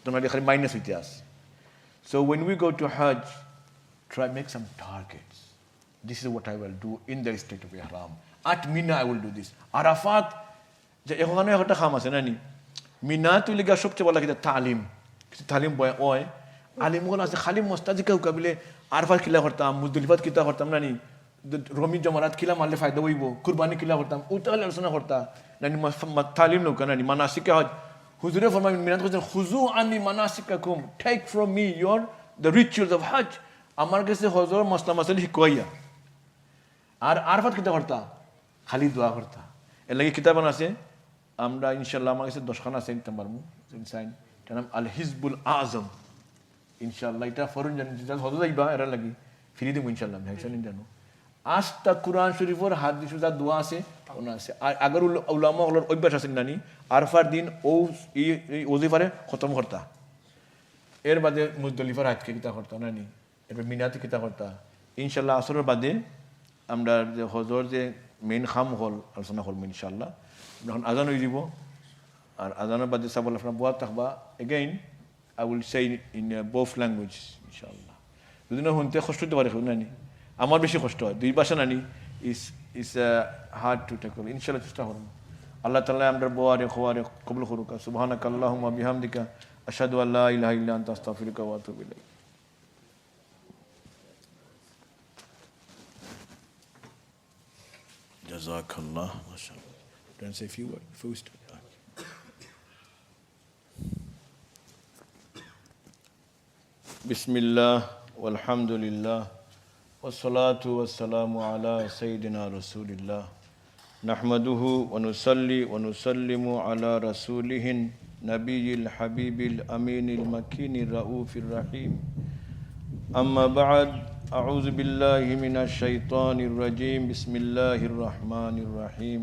Tona dikhri minus itias. So when we go to Hajj, try make some targets. This is what I will do in the state of Ihram. At Mina I will do this. Arafat যে এখানে একটা খাম আছে নানি মিনা তুই লিগা সবচেয়ে বলা কিতা তালিম তালিম বয় ওয় আলিমগুলো আছে খালি মোস্তাজি কেউ কাবিলে আরফাত কিলা করতাম মুজদলিফাত কিতা করতাম নানি রমি জমারাত কিলা মারলে ফায়দা হইব কুরবানি কিলা করতাম ওটা আলোচনা করতা নানি তালিম নৌকা নানি মানাসিকা হজ হুজুরে ফরমাই মিনাত কইছেন খুজু আনি মানাসিকাকুম take from me your the rituals of Hajj আমার কাছে হজর মসলা মাসালি শিখাইয়া আর আরফাত কিতা করতা খালি দোয়া করতা এর লাগি কিতাব আছে আমরা ইনশাআল্লাহ আমার কাছে 10 খানা আছে নিতে পারবো ইনসাইন এটার নাম আল হিজবুল আজম ইনশাআল্লাহ এটা ফরন জানি যেটা হতে যাইবা এর লাগি ফ্রি দেব ইনশাআল্লাহ হাইসান জানো আজটা কুরআন শরীফের হাদিস যা দোয়া আছে ওনা আছে আর আগর উলামা হলোর অভ্যাস আছে নানি আরফার দিন ও এই ওজিফারে খতম করতা এর বাদে মুজদলিফার হাজকে কিতা করতা নানি এরপর মিনাতে কিতা করতা ইনশাআল্লাহ আসরের বাদে আমরা যে হজর যে মেইন খাম হল আলোচনা করব ইনশাআল্লাহ যখন আজান হয়ে যাব আর আজানের বাদে সাবল আপনার বোয়া থাকবা again I will say in both language ইনশাআল্লাহ যদি না শুনতে কষ্ট হতে পারে নানি আমার বেশি কষ্ট হয় দুই ভাষা নানি ইস হার্ড টু টেকল ইনশাআল্লাহ চেষ্টা করব আল্লাহ তাআলা আমাদের বোয়ারে খোয়ারে কবুল করুক সুবহানাক আল্লাহুম্মা বিহামদিকা আশহাদু আল্লা ইলাহা ইল্লা আনতা আস্তাগফিরুকা ওয়া আতুবু ইলাইক জাযাকাল্লাহ মাশাআল্লাহ Don't say a few words before we start. Bismillah, walhamdulillah, wassalatu wassalamu ala Sayyidina Rasulillah. Nahmaduhu wa nusalli wa nusallimu ala rasulihin nabiyil habibil aminil makinir raufir rahim. Amma ba'd, a'udhu billahi minash shaitanir rajim. Bismillahir rahmanir rahim.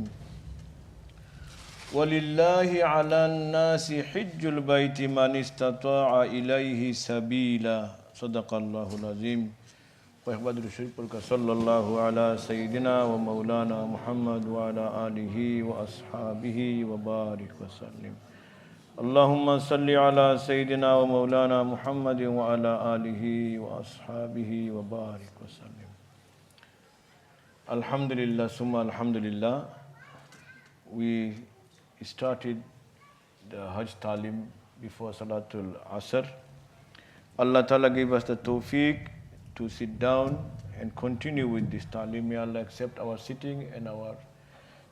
ولله على الناس حج البيت من استطاع إليه سبيلا صدق الله العظيم وإخبار الشريف صلى الله على سيدنا ومولانا محمد وعلى آله وأصحابه وبارك وسلم اللهم صل على سيدنا ومولانا محمد وعلى آله وأصحابه وبارك وسلم الحمد لله ثم الحمد لله. We started the Hajj Talim before Salatul Asr. Allah Ta'ala gave us the tawfiq to sit down and continue with this Talim. May Allah accept our sitting and our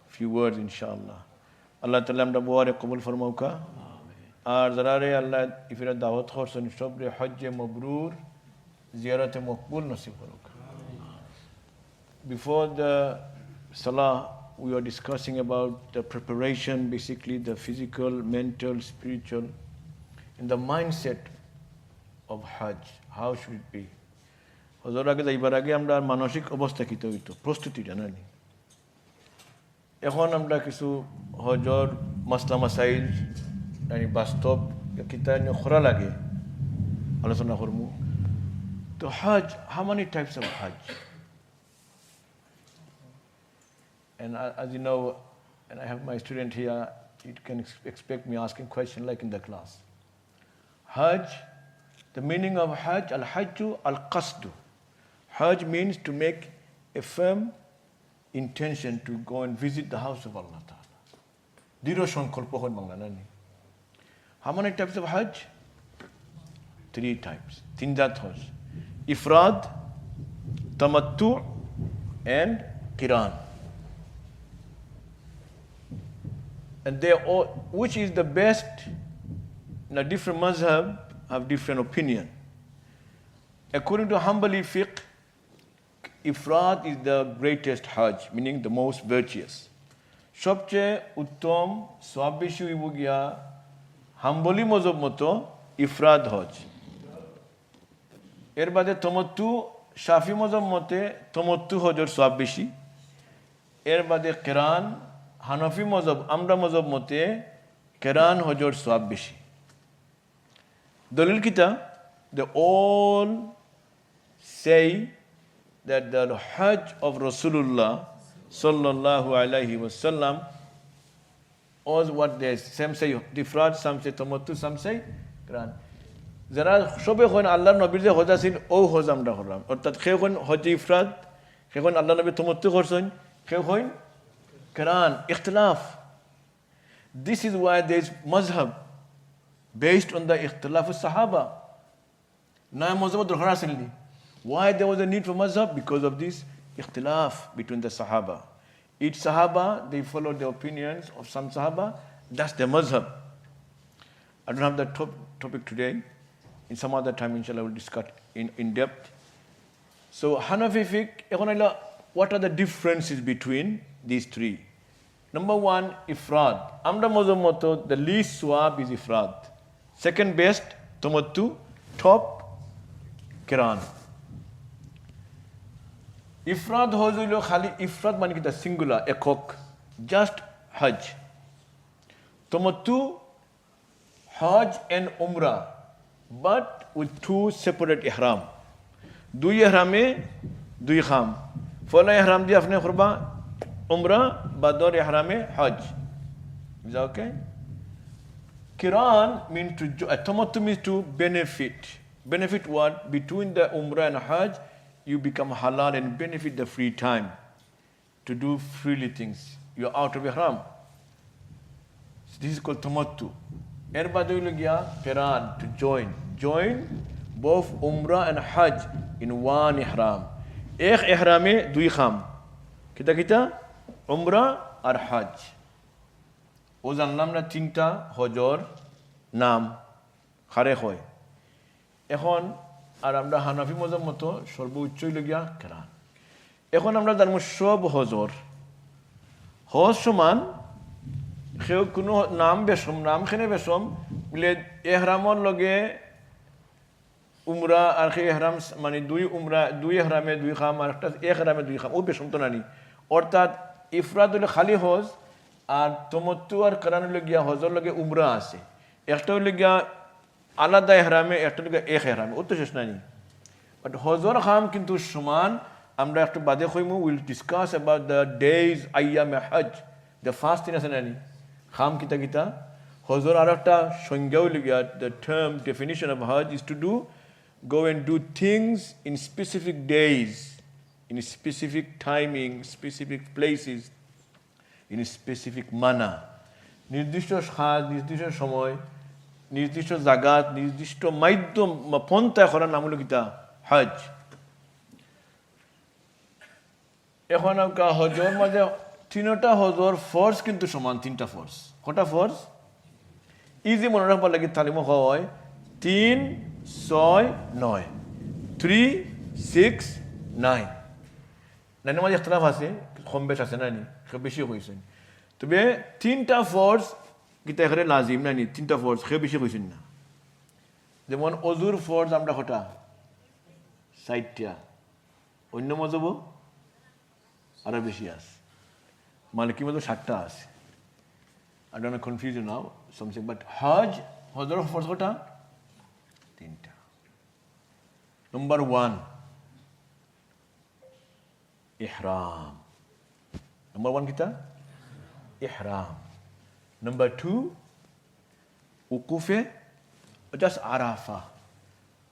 few words, inshallah. Allah Ta'ala amda boare qabul farmauka. Ar zarare Allah ifira dawat khorsan shobre Hajj mabrur ziyarat maqbul nasib karuka. Before the Salah, we are discussing about the preparation, basically the physical, mental, spiritual, and the mindset of Hajj. How should it be? হজর আগে যাইবার আগে আমরা মানসিক অবস্থা কিতে হইতো প্রস্তুতি জানানি এখন আমরা কিছু হজর মাসলা মাসাইল মানে বাস্তব কিতা খরা লাগে আলোচনা করবো তো Hajj, how many types of Hajj? And as you know, and I have my student here, you can expect me asking questions like in the class. Hajj, the meaning of Hajj, al-Hajju al-Qasdu. Hajj means to make a firm intention to go and visit the house of Allah Ta'ala. Diro sankalpa hoy manganani. How many types of Hajj? 3 types. Tinjat Hajj. Ifrad, Tamattu, and Qiran. And they all, which is the best? In a different mazhab have different opinion. According to Hanbali fiqh, ifrad is the greatest hajj, meaning the most virtuous. সবচেয়ে উত্তম সওয়াব বেশি হইব গিয়া হাম্বলি মজহব মতো ইফরাদ হজ। এর বাদে তমত্তু শাফি মজহব মতে তমত্তু হজর সওয়াব বেশি। এর বাদে কেরান হানফি মজহব আমরা মজহব মতে কেরান হজর সওয়াব বেশি। দলিল কিতা? They all say that the Hajj of Rasulullah sallallahu alaihi wasallam was what they some say ifrad, some say tamattu, some say qiran. যারা সবে কোন আল্লাহর নবীর যে হজ আছিল ও হজ আমরা করলাম, অর্থাৎ কেউ কোন হজ ইফরাদ, কেউ কোন আল্লাহ নবী তামাত্তু করছেন, কেউ কোন qiran, ইখতিলাফ। This is why there is mazhab based on the ikhtilaf of Sahaba. না মজহব দরকার আসেনি। Why there was a need for mazhab? Because of this ikhtilaf between the Sahaba. Each Sahaba, they followed the opinions of some Sahaba. That's the mazhab. I don't have that topic today. In some other time, inshallah, I will discuss in depth. So Hanafi fiqh, what are the differences between these three? Number one, ifrad. Amra mazhab moto, the least swab is ifrad. Second best, tamattu. Top, qiran. Ifrad হজ হইল খালি ইফরাদ মানে কিতা সিঙ্গুলার একক, জাস্ট হজ। তামাত্তু হজ এন্ড উমরা বাট উইথ টু সেপারেট ইহরাম। দুই ইহরামে দুই খাম। ফলা ইহরাম দিয়ে আপনি করবা উমরা বা দর ইহরামে হজ। Is that okay? Qiran means to tamattu means to benefit. Benefit what? Between the umrah and hajj, you become halal and benefit the free time to do freely things. You are out of ihram. So this is called tamattu. এর বাদে হইল গিয়া qiran, to join both umrah and hajj in one ihram. এক ইহরামে দুই খাম, কিতা উমরা আর হজ। ও জানলাম না তিনটা হজর নাম খারে হয়। এখন আর আমরা হানাফি মজহব মতো সর্বোচ্চ হইল গিয়া কেরান। এখন আমরা জানবো সব হজর হজ সমান, সেও কোনো নাম বেশম নামখানে বেশম বলে এহরামর লগে উমরা আর সেই এহরাম মানে দুই উমরা দুই এহরামে দুই খাম আর একটা এহরামে দুই খাম, ও বেশম তো নানি। অর্থাৎ ইফরাদ হইলে খালি হজ আর তমত্তু আর কেরান হইলে গিয়া হজর লগে উমরা আছে। একটা হইলে গিয়া আলাদা এহরামে, একটা হইলে এক এহরামে, ও তো শেষ নানি। বাট হজর খাম কিন্তু সমান। আমরা একটু বাদে কইমু, will discuss about the days আইয়ামে হজ, দ্য ফার্স্ট দিন আছে নানি খাম কিতা কিতা। হজর আর একটা সংজ্ঞা হইলে গিয়া, the term definition of hajj is to do go and do things in specific days, in specific timing, specific places, in a specific manner. নির্দিষ্ট সাজ, নির্দিষ্ট সময়, নির্দিষ্ট জায়গা, নির্দিষ্ট মাধ্যম পন্থা করার নাম হলো কিতা হজ। এখন হজর মাঝে তিনটা হজর ফর্জ কিন্তু সমান, তিনটা ফর্জ। কটা ফর্জ? ইজি মনে রাখবার লাগে তালিম হয় 3, 6, 9, 3, 6, 9। নাইনের মাঝে ইখতিলাফ আছে, কম বেশ আছে নানি, সব বেশি হয়েছেন। তবে তিনটা ফর্জ কিতা এখানে লাজিম নানি, তিনটা ফর্জ সে বেশি হয়েছেন না। যেমন অজুর ফর্জ আমরা কটা? 60টা। অন্য মজহব আরো বেশি আছে, মালিকি মজহব 60টা আছে। I don't want to confuse you now, something, but Hodge Hajar forge কটা? 3টা। Number 1, ihram. Number 1 kita ihram. Number 2, wuqufe, just Arafah.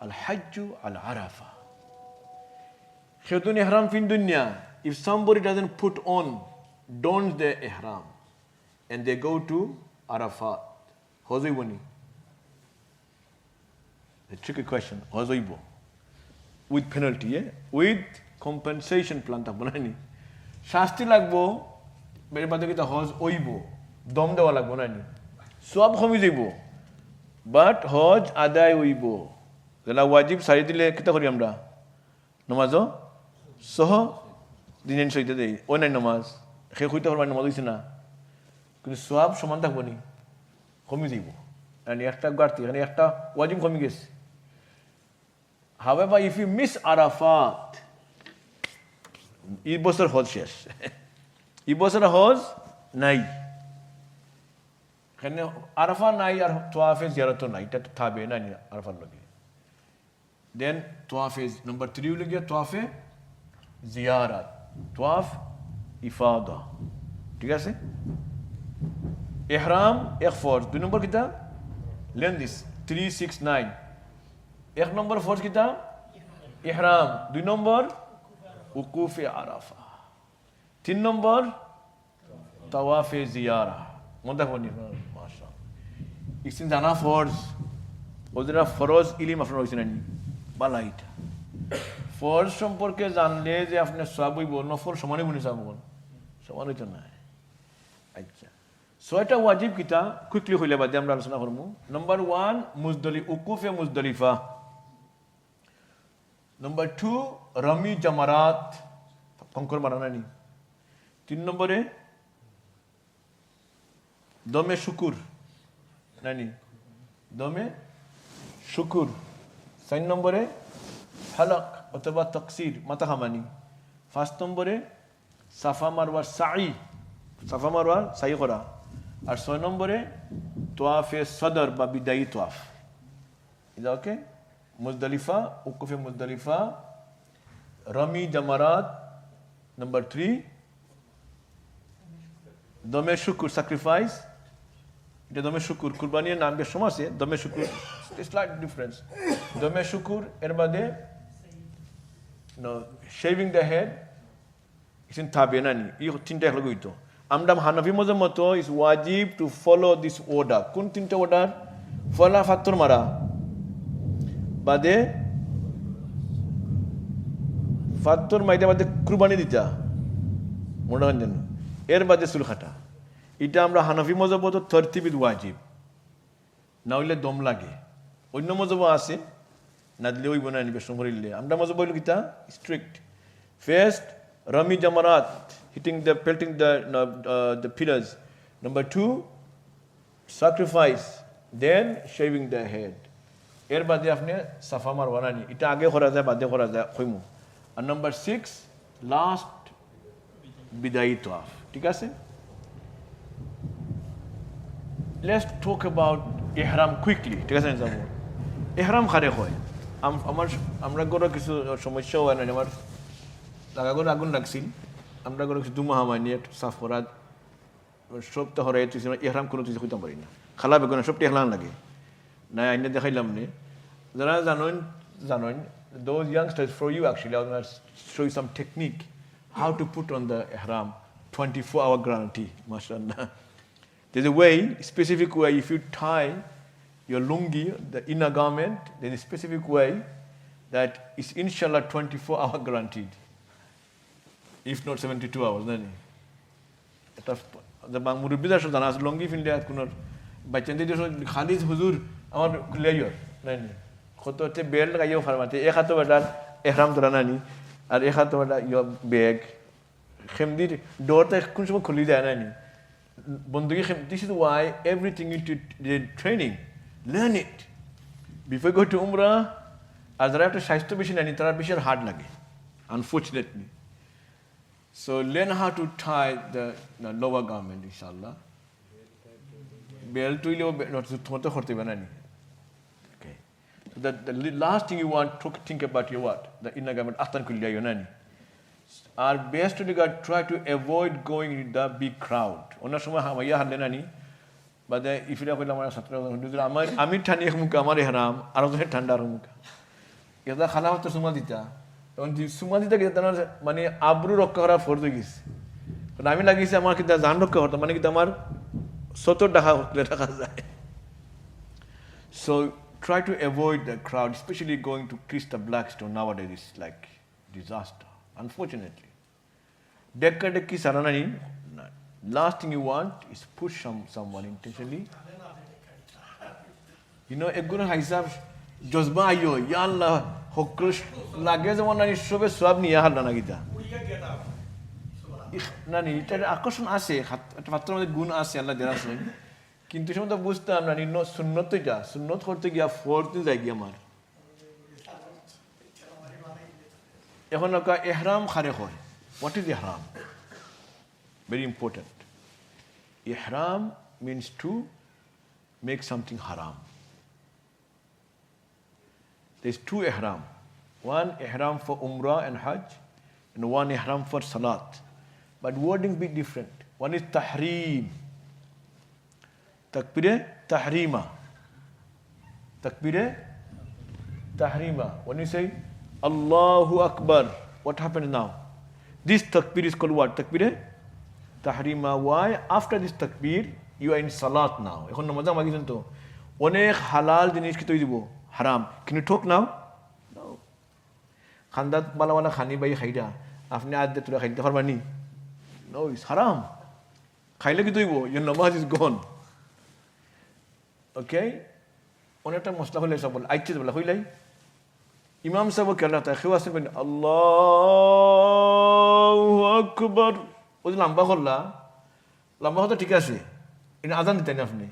Al-Hajj al-Arafah. Khidun ihram fi dunya. If somebody doesn't put on, dons their ihram, and they go to Arafat, hozoiboni. A tricky question. Hozoibo. With penalty, with compensation plan থাকবো নানি, শাস্তি লাগবো, বের বাদে কিতা হজ ওইব, দম দেওয়া লাগবো নানি, সব কমি যাইব, বাট হজ আদায় হইব। যেটা ওয়াজিব সারি দিলে কিতা করি আমরা নামাজও সহ দিনের সইতে দেই ওই নাই নামাজ সে হইতে পারবার নামাজ হইছে না কিন্তু সব সমান থাকবো নি কমে যাইব একটা গাড়তি এখানে একটা ওয়াজিব কমে গেছে However, if you miss Arafat, এই বছর হজ শেষ এই বছর হজ নাই এখানে আরাফা নাই আর তোয়াফে জিয়ারত নাই এটা তো থাকবে না আরাফার লগে দেন তোয়াফে নাম্বার 3 হলো গিয়া তোয়াফে জিয়ারাত তোয়াফ ইফাদা ঠিক আছে ইহরাম এক ফরজ 2 নম্বর কিতা learn this 369 এক নম্বর ফরজ কিতা ইহরাম 2 নম্বর উকুফে আরাফা 3 নম্বর তাওয়াফে জিয়ারা মনে রাখবেন মাশাআল্লাহ ইসিন জানা ফরজ ওদেরা ফরজ ইলম আপনার হইছে না বালাইটা ফরজ সম্পর্কে জানলে যে আপনি সওয়াব হইব নফল সমানই বনি যাব সমান হইতো না আচ্ছা ছয়টা ওয়াজিব কিতা কুইকলি হইলে বাদে আমরা আলোচনা করব নাম্বার 1 মুজদলি উকুফে মুজদলিফা নাম্বার 2 রমি জামারাত কঙ্কর মারানা নি 3 নম্বরে দমে শুকুর নানি দমে শুকুর 4 নম্বরে হালাক অথবা তাকসির মাথা খামানি 5 নম্বরে সাফা মারওয়া সাই করা আর 6 নম্বরে তোয়াফে সদর বা বিদায়ী তোয়াফ এটা ওকে মুজদলিফা উকুফে মুজদলিফা রমি জামারাত নাম্বার 3 দমে শুকুর স্যাক্রিফাইস এটা দমে শুকুর কুরবানির নাম বেশ সময় আছে দমে শুকুর স্লাইট ডিফারেন্স দমে শুকুর এর বাদে শেভিং দ্য হেড ইসিন থাকবে না নি এই তিনটা একলগে হইতো আমরা হানাফি মজা মতো ইস ওয়াজিব টু ফলো দিস অর্ডার কোন তিনটা অর্ডার ফলা ফাত্তর মারা বাদে ফাত্তর মাইতে বাদে কুরবানি দিতা মনে হয় জানো এর বাদে চুল খাটা এটা আমরা হানাফি মজব তো তরতিবিদ ওয়াজিব না হইলে দম লাগে অন্য মজব আছে না দিলে ওই বোনা নিবে সমরিলে আমরা মজব হইল কিতা স্ট্রিক্ট ফার্স্ট রমি জামারাত hitting the pillars number 2 sacrifice then shaving the head এর বাদে আপনি সাফা মারওয়া নি এটা আগে করা যায় বাদে করা যায় কইমু আর নাম্বার 6 লাস্ট বিদায়ী তোয়াফ ঠিক আছে let's talk about ihram quickly ঠিক আছে যাব ihram খারে হয় আমরা গরো কিছু সমস্যা হয় না আমার লাগা গরো আগুন লাগছিল আমরা গরো কিছু দুমাহা মাইনি সাফ করা সপ্তাহ হরে তুই ihram কোনো তুই কইতাম পারি না খালা বেগুনা সবটি ihram লাগে না আইনে দেখাইলাম নে যারা জানেন those youngsters for you actually I'm going to show you some technique how to put on the ihram 24-hour guarantee mashallah there's a way specific way if you tie your lungi the inner garment there's a specific way that is inshallah 24-hour guaranteed if not 72 hours then এটা the মুরব্বিদের সাথে জানা আছে লুঙ্গি ফিনলে কোন বাচ্চাদের খালি হুজুর আমার ক্লিয়ার নাই কত হচ্ছে বেল্ট গাইও ফারমাতে এক হাতে বেটার ihram ধরা নানি আর এক হাতে বেটা ইয়র ব্যাগ খেমদির ডোরটা কোন সময় খুলি যায় নানি বন্ধুকে this is why everything you did training learn it before you go to umrah আর যারা একটা স্বাস্থ্য বেশি নানি তারা বেশি হার্ড লাগে unfortunately so learn how to tie the lower garment inshallah belt হইলেও তোমার তো করতে হবে নানি okay so the last thing you want to think about your what the inner garment আস্তান খুলিয়া নানি আর best to try to avoid going in the big crowd অন্য সময় হামাইয়া হারলে নানি বাদে ইফিরা কইলাম আমার ছাত্র আমি ঠান্ডা মুখ আমার ihram আর ওদের ঠান্ডা মুখ এটা খালা হতো সুমা দিতা তখন সুমা দিতা কি তার মানে আবরু রক্ষা করা ফরজ গিস কারণ আমি লাগিয়েছি আমার কি জান রক্ষা করতে মানে কি আমার 70 টাকা হলে টাকা যায় so try to avoid the crowd especially going to kiss the Blackstone nowadays is like disaster unfortunately dekki saranani last thing you want is push someone intentionally you know ek guna hisab জজবা আইও ইয়া আল্লাহ হকরস লাগে যেমন নানি সবে সব নিয়ে হাল্লা না গীতা নানি এটার আকর্ষণ আছে একটা পাত্রের মধ্যে গুণ আছে আল্লাহ দেওয়া আছে কিন্তু সে মতো বুঝতাম নানি সুন্নত তো যা সুন্নত করতে গিয়া ফোর্থ যাই গিয়ে আমার এখন ওকা এহরাম খারে হয় হোয়াট ইজ এহরাম very important ihram means to make something haram there's two ihram one ihram for umrah and hajj and one ihram for salat but wording be different one is tahrim takbir tahrima when you say Allahu Akbar what happens now this takbir is called what takbir tahrima why after this takbir you are in salat now এখন মজা মাগিছেন তো অনেক হালাল জিনিস কি তৈ দিব হারাম can you talk now no খান্দাত বালা খানি বাই খাইরা আপনি আদ তুলা খাইতে পারবানি no it's haram খাইলে কি তৈব your namaz is gone okay অনেকটা মশলা হলে সব বল আইতে বলা হইলাই ইমাম সাহেব কেলা তা খেওয়াছে বলেন আল্লাহু আকবার ওই লম্বা করলা লম্বা হতো ঠিক আছে এটা আজান দিতেন আপনি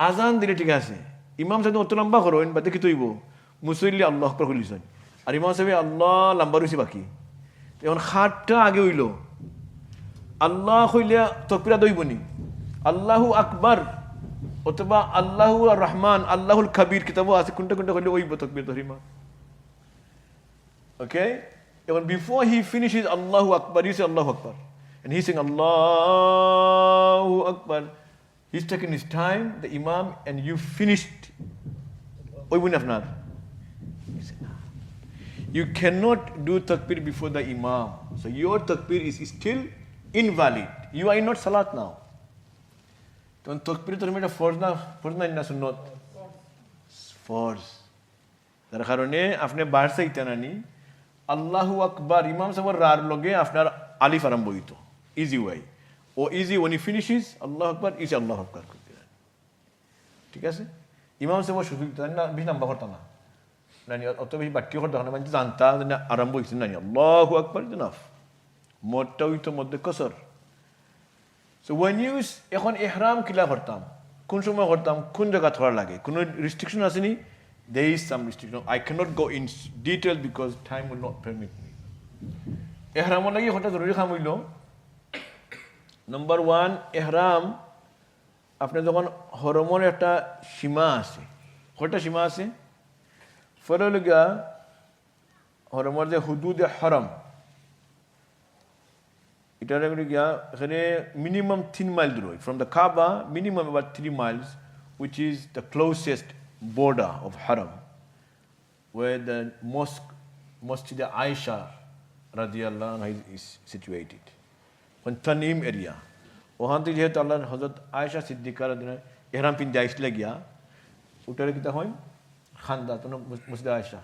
আজান দিলে ঠিক আছে ইমাম সাহেব অত লম্বা করেন বা দেখি তৈব মুসল্লি আল্লাহ আকবার কইলিছেন আর ইমাম সাহেব আল্লাহ লম্বা রইছে বাকি এখন খাটটা আগে হইল আল্লাহ কইলে তাকবীরা দইবনি আল্লাহু আকবার অথবা আল্লাহু আর রহমান আল্লাহুল কবির কিতাব আছে কোনটা কোনটা কইলে ওই তাকবীর তাহরিমা okay even before he finishes Allahu Akbar you say Allahu Akbar and he's saying Allahu Akbar he's taking his time the imam and you finished ওই বুন আপনার you cannot do takbir before the imam so your takbir is still invalid you are not salat now তখন তাকবীর তো এটা ফরজ না সুন্নত ফরজ তার কারণে আপনি বাড়ছে ইতানানি আল্লাহু আকবার ইমাম সাহেবের রার লগে আপনার আলিফ আরম্ভ হইত ইজি ওয়াই ও ইজি when he finishes আল্লাহু আকবার ইজ আল্লাহু আকবার করতে ঠিক আছে ইমাম সাহেব সুযোগ না বেশি নাম্বার করতে না নানি অত বেশি বাক্য করতে না মানে জানতা না আরম্ভ হইছে নানি আল্লাহু আকবার ইনাফ মোটটা হইতো মধ্যে কসর so when you এখন ইহরাম কিলা করতাম কোন সময় করতাম কোন জায়গা ধরা লাগে কোন রেস্ট্রিকশন আছে নি there is some restriction I cannot go in detail because time will not permit me ইহরাম লাগি হঠাৎ জরুরি কাম হইল নাম্বার 1 ইহরাম আপনি যখন হরমর একটা সীমা আছে কয়টা সীমা আছে ফরলগা হরমর যে হুদুদে হারাম এটা রেগুলি গিয়া এখানে minimum 3 miles দূর from the Kaaba minimum about 3 miles which is the closest border of haram where the Masjid Aisha radiyallahu anha is situated on Tanim area ওখান থেকে যেহেতু আল্লাহর হযরত আয়েশা সিদ্দিকা রাদিয়াল্লাহু আনহা ইহরাম পিন যাইছিল গিয়া উটারে কিতা হয় খান্দা তো মসজিদ আয়েশা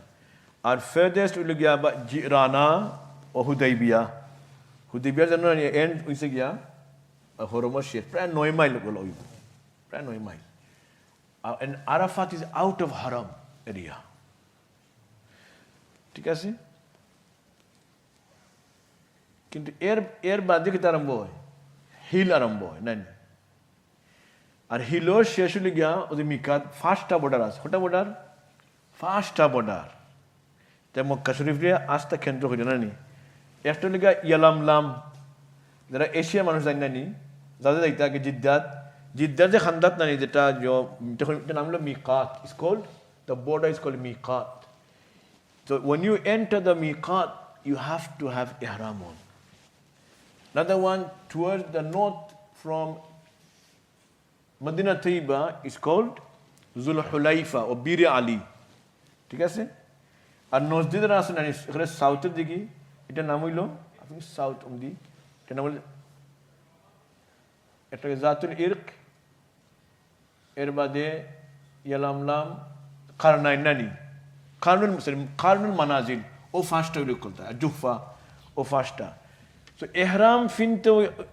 আর ফারদেস্ট উইল গিয়া বা জিরানা ও হুদাইবিয়ার জন্য এন্ড হইছে গিয়া হরমর শের প্রায় 9 মাইল বলা হইব প্রায় 9 mile and Arafat is out of haram area ঠিক আছে কিন্তু এর বাদে কি আরম্ভ হয় হিল আরম্ভ হয় না আর হিলর শেষ হলে গিয়া ওই মিকাত ফার্স্টটা বর্ডার আছে ওটা বর্ডার ফার্স্টটা বর্ডার তাই মক্কা শরীফে আস্থা কেন্দ্র হইল না নি একটা হলে গিয়া ইয়ালামলাম যারা এশিয়া মানুষ জানি না নি যাদের যাইতে আগে জিদ্দার যে খান্দাত নানি যেটা নাম হলো মিকাত is called the border is called miqat so when you enter the miqat you have to have ihram on another one towards the north from Medina Tayyiba is called Zul Hulaifa or Bir Ali ঠিক আছে আর নজদিদের আছে নানি এখানে সাউথের দিকে এটা নাম হইল আপনি সাউথ অমদি এটা নাম হইল একটা জাতুল ইরক এর বাদে ইয়ালামলাম কারনাইন নানি কারনুল মানাজিল ও ফার্স্টটা উল্লেখ করতে আর জুফা ও ফার্স্টটা তো এহরাম ফিনতে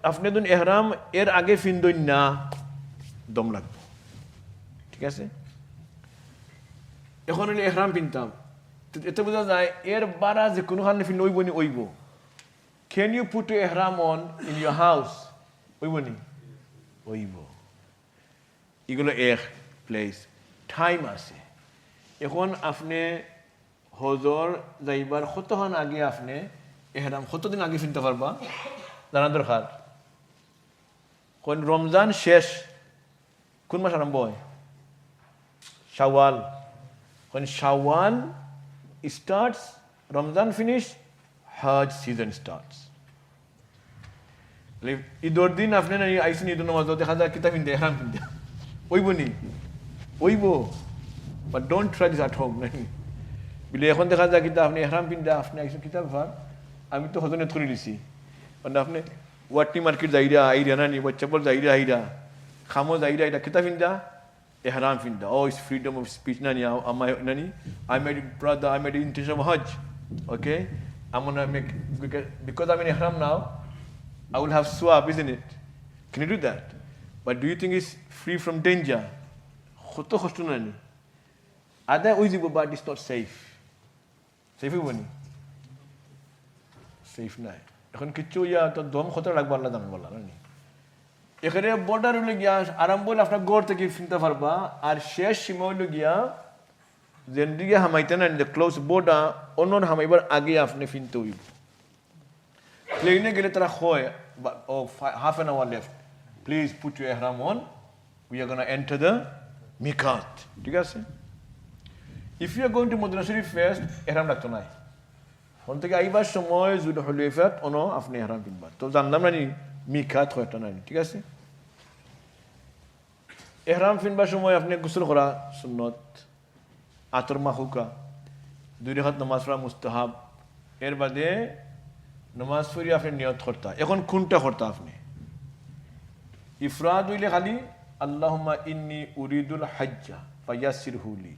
আপনি ধরুন এহরাম এর আগে ফিনদইন না দম লাগবে ঠিক আছে এখন হলে এহরাম পিনতাম, এতে বোঝা যায় এর বারা যে কোনো কারণে ফিন ওইব নি ওইব। ক্যান ইউ পুট এহরাম অন ইন ইউর হাউস? ওইব নি ওইব। এগুলো এক প্লেস, টাইম আছে। এখন আপনি হজর যাইবার কতক্ষণ আগে আপনি এহরাম কতদিন আগে ফিনতে পারবা জানা দরকার। কোন রমজান শেষ কোন মাস আরম্ভ হয়? শাওয়াল। কোন শাওয়াল starts, Ramadan finish, Hajj season starts. ঈদর দিন আপনি আইসেন ঈদ নামাজ দেখা যায় কিতাব কিনতে এহরাম কিনতে ওইব নি ওইব, but don't try this at home নাকি বলে এখন দেখা যায় কিতাব আপনি এহরাম কিনতে আপনি আইসেন কিতাব ভার আমি তো হজনে করে দিছি মানে আপনি ওয়াটনি মার্কেট যাইরা আইরা নানি বাচ্চাপল যাইরা আইরা খামো যাইরা আইরা কিতাব কিনতে ihram finda. Oh, it's freedom of speech. Nani, I made brother, I made intention of Hajj. Okay? I'm gonna make, because I'm in ihram now, I will have swab, isn't it? Can you do that? But do you think it's free from danger? Khoto khosto nani. Ada uizibo, but it's not safe. Safe bani? Safe nai. Ekhon kichu ya to dom khoto lagba Allah dam bola nani. এখানে বর্ডার হলে গিয়া আরাম বলে আপনার গড় থেকে ফিনতে পারবা, আর শেষ সীমা হইল গিয়া যেন দিকে হামাইতে না ক্লোজ বর্ডার অন্য হামাইবার আগে আপনি ফিনতে হইব। প্লেনে গেলে তারা হয় ও half an hour left, please put your ইহরাম on, we are gonna enter the মিকাত। ঠিক আছে? If you are going to Medina শরীফ ফার্স্ট, ইহরাম রাখতো নাই। ওখান থেকে আইবার সময় যদি হুলাইফাত অনো আপনি ইহরাম কিনবা। তো জানলাম না নি মিকাত হয়তো নাই। ঠিক আছে? এহরাম ফিনবার সময় আপনি গোসল করা সুন্নত, আতর মাহুকা, 2 রাকাত নামাজ পড়া মুস্তাহাব। এর বাদে নামাজ পড়ি আপনি নিয়ত করতা। এখন কোনটা করতা আপনি? ইফরাদ হইলে খালি আল্লাহুম্মা ইন্নী উরিদুল হাজ্জা ফায়াসসিরহু লি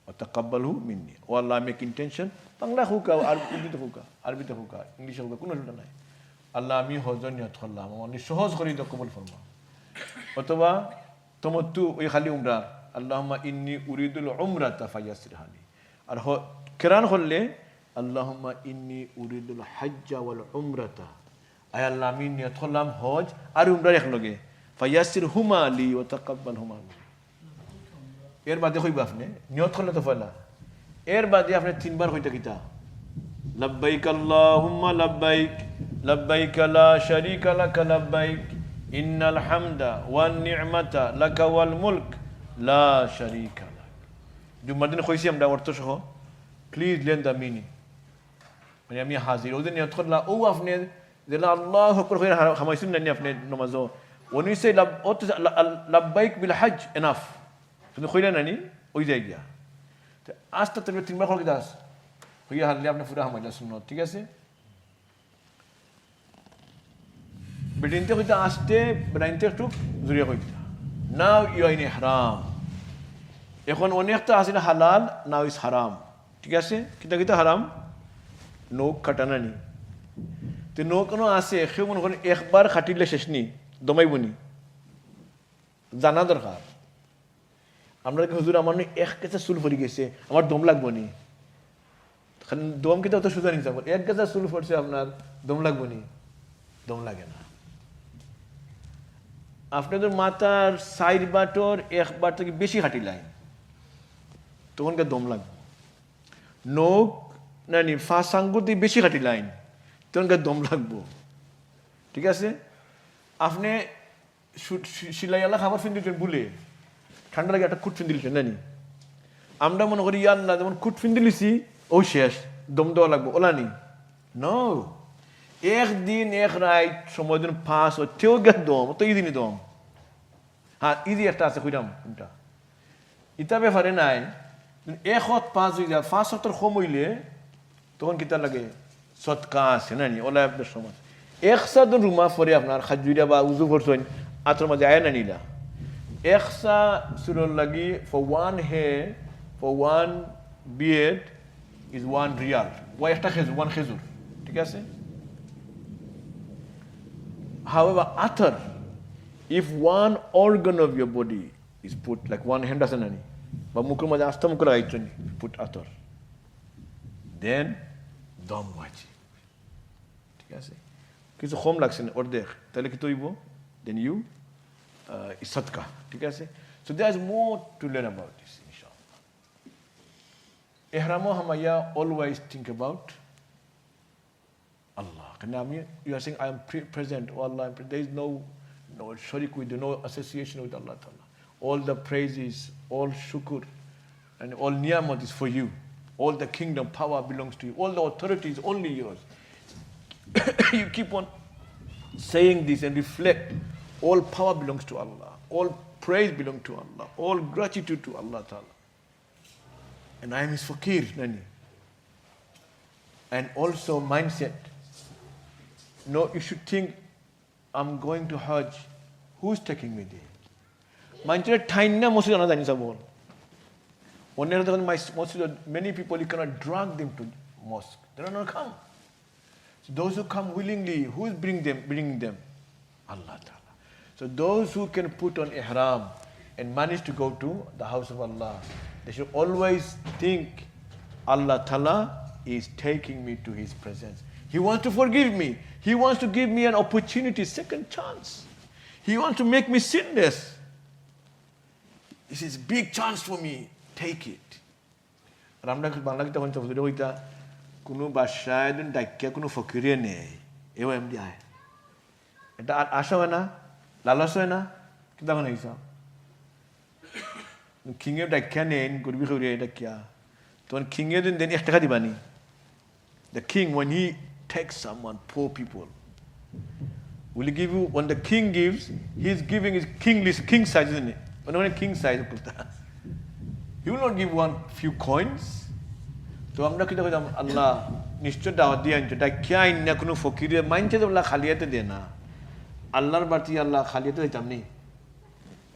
ওয়া তাকাব্বালহু মিন্নি। ও আল্লাহ মেক ইন্টেনশন, বাংলা হুকা আর আরবিতে হুকা ইংলিশে হুকা কোনো ঝুটা নাই। আল্লাহ আমি হজ নিয়ত করলাম, আমি সহজ করি তো কবুল ফরমা। অথবা তমত্তু ওই খালি উমরা, আল্লাহুম্মা ইন্নী উরিদুল উমরাতা ফায়াসসিরহা লি। আর কিরান করলে আল্লাহুম্মা ইন্নী উরিদুল হাজ্জা ওয়াল উমরাতা, আয় আল্লাহ আমি নিয়ত করলাম হজ আর উমরা একলগে, ফায়াসসিরহুমা লি ওয়া তাকাব্বালহুমা লি। এর বাদে কইবা আপনি নিয়ত করলে তো ফলা। এর বাদে আপনি 3 বার কইতা কিতা লব্বাইক আল্লাহুম্মা লব্বাইক লব্বাইক লা শারীকা লাক লব্বাইক ইন্নাল হামদা ওয়ান নি'মাতা লাকা ওয়াল মুলক লা শারীকা লাক। জুম্মার দিন কইছি আমরা অর্থ সহ, প্লিজ লেন দ্য মিনিং। মানে আমি হাজির ওদের নিয়ত করলা ও আপনি যেন আল্লাহু আকবার কইরা হামাইছেন না আপনি নামাজও উনি সে লব্বাইক বিল হজ এনাফ তুমি কইলা নানি ওই যাই গিয়া আস্তে তুমি 3 বার কইতা দাস হইয়া হারলে আপনি পুরা হামাইলা সুন্নত। ঠিক আছে? বেডিনতে কইতা আস্তে বেড়াইতে একটু জুড়িয়া কইতা নাও ইউ আইন ইহরাম। এখন অনেকটা আছে না হালাল, নাও ইজ হারাম। ঠিক আছে? কিতা কিতা হারাম? নখ কাটানা নি। তো নখ কোনো আছে কেউ মনে করেন একবার খাটিলে শেষ নি, দমাইবনি, জানা দরকার। আমরা কি হুজুর আমার এক কেঁচা চুল পড়ে গেছে আমার দম লাগবো নি, দম কিতা অত সোজা নিতে পারবো। 1 কেঁচা চুল পড়ছে আপনার দম লাগবো নি, দম লাগে না। আপনাদের মাথার সাইড বাটর একবার থেকে বেশি হাঁটিলাইন তখনকার দম লাগবে। নখ নানি ফাঁস আঙ্গুর দিয়ে বেশি হাঁটিলাইন তখনকার দম লাগবো। ঠিক আছে? আপনি সিলাইয়ালা খাবার ফিন দিচ্ছেন ভুলে, ঠান্ডা লাগে একটা খুট ফিন দিলেছেন নানি। আমরা মনে করি ইয়ার না যেমন খুট ফিন দিলিছি ও শেষ, দম দেওয়া লাগবো ওলা নি। নো, একদিন এক রাইট সময় দিন ফাঁস হচ্ছেও গে দম, তো এই দিনই দম। হ্যাঁ ইজি একটা আছে কইরাম কোনটা ইটা ব্যাপারে নাই। 1 হাত 5 হয়ে যায়, 5 হাতের কম হইলে তখন কিতা লাগে সৎকা আছে নানি ওলা আপনার সমাজ। 1 দিন রুমা পরে আপনার খাজুরা বা উজু করছেন আতর মাঝে আয় না নিলা 1 সুরর লাগি for 1 hair for 1 beard is 1 Real, ওই একটা খেজুর 1 খেজুর। ঠিক আছে? However, if 1 organ of your body is put, like 1 hand doesn't any, বা মুখের মধ্যে আস্তে মুখে লাগাইছেন পুট আতর, দেন দম ওয়াজি, ঠিক আছে? কিছু কম লাগছে অর্ধেক, তাহলে কি তৈব? দেন ইউ সদকা, ঠিক আছে? So there is more to learn about this, ইনশাআল্লাহ। ইহরামও হামাইয়া always think about Allah. You are saying, I am present, oh Allah, there is no sharik with you, no association with Allah Ta'ala. All the praises, all shukr, and all niyamat is for you. All the kingdom, power belongs to you. All the authority is only yours. You keep on saying this and reflect. All power belongs to Allah. All praise belongs to Allah. All gratitude to Allah Ta'ala. And I am his fakir, Nani. And also mindset. No, you should think, I'm going to Hajj. Who's taking me there? Mindset tiny mosque ana jani sabol. Onera the mosque, many people you cannot drag them to mosque. They don't come. So those who come willingly, who is bringing them? Allah Ta'ala. So those who can put on ihram and manage to go to the house of Allah, they should always think Allah Ta'ala is taking me to his presence. He wants to forgive me. He wants to give me an opportunity, second chance. He wants to make me sinless. This is a big chance for me. Take it. Ramda Bangla kita konca fudure hoita kuno bashay dun dakya kuno fakire nei. Ewa emdi ay. Eta asha hoy na, lalas hoy na, kita kona isa. Kinge dakya nei gurbi khore dakya. Ton kinge dun den 1 taka dibani. The king, when he takes someone, poor people, will he give you, when the king gives, he's giving his king size, isn't it? When king size, he will not give one few coins. So আমরা কি দেখো আল্লাহ নিশ্চয় দাওয়াত দিয়ে আনছো, তাই কে না কোনো ফকিরে মাইনছে তো আল্লাহ খালিয়াতে দেয় না, আল্লাহর বাতি আল্লাহ খালিয়াতে দিতাম নি।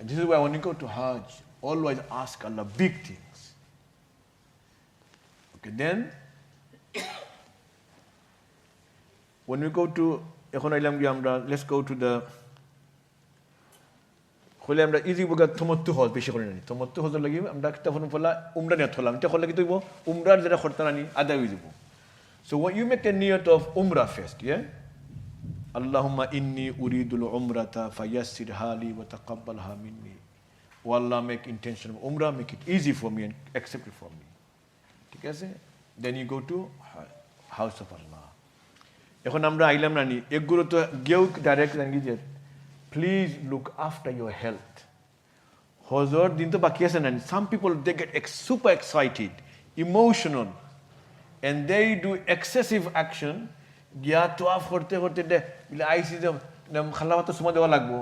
This is why when you go to Hajj, always ask Allah big things. Okay, then when we go to এখন আইলাম গিয়ে আমরা, let's go to the হলে আমরা ইজি বগা তমত্তু হজ বেশি করে নিই। তমত্তু হজের লাগি আমরা একটা ফোন ফলা উমরা নিয়ত হলাম, এটা হলে কি তৈব উমরার যেটা খরতানা নি আদায় হয়ে যাব। So when you make a niyat of umrah first, yeah, Allahumma inni uridul umrata fayassirha li wa taqabbalha minni. Oh Allah, make intention of umrah, make it easy for me and accept it for me. ঠিক আছে? Then you go to house of Allah. এখন আমরা আইলাম না নি এগুলো তো গেও ডাইরেক্ট জানি যে please look after your health. হজর দিন তো বাকি আছে না, some people they get super excited, emotional, and they do excessive action. গিয়া তো আফ করতে করতে বলে আইসি যে খালা তো সুমা দেওয়া লাগবো,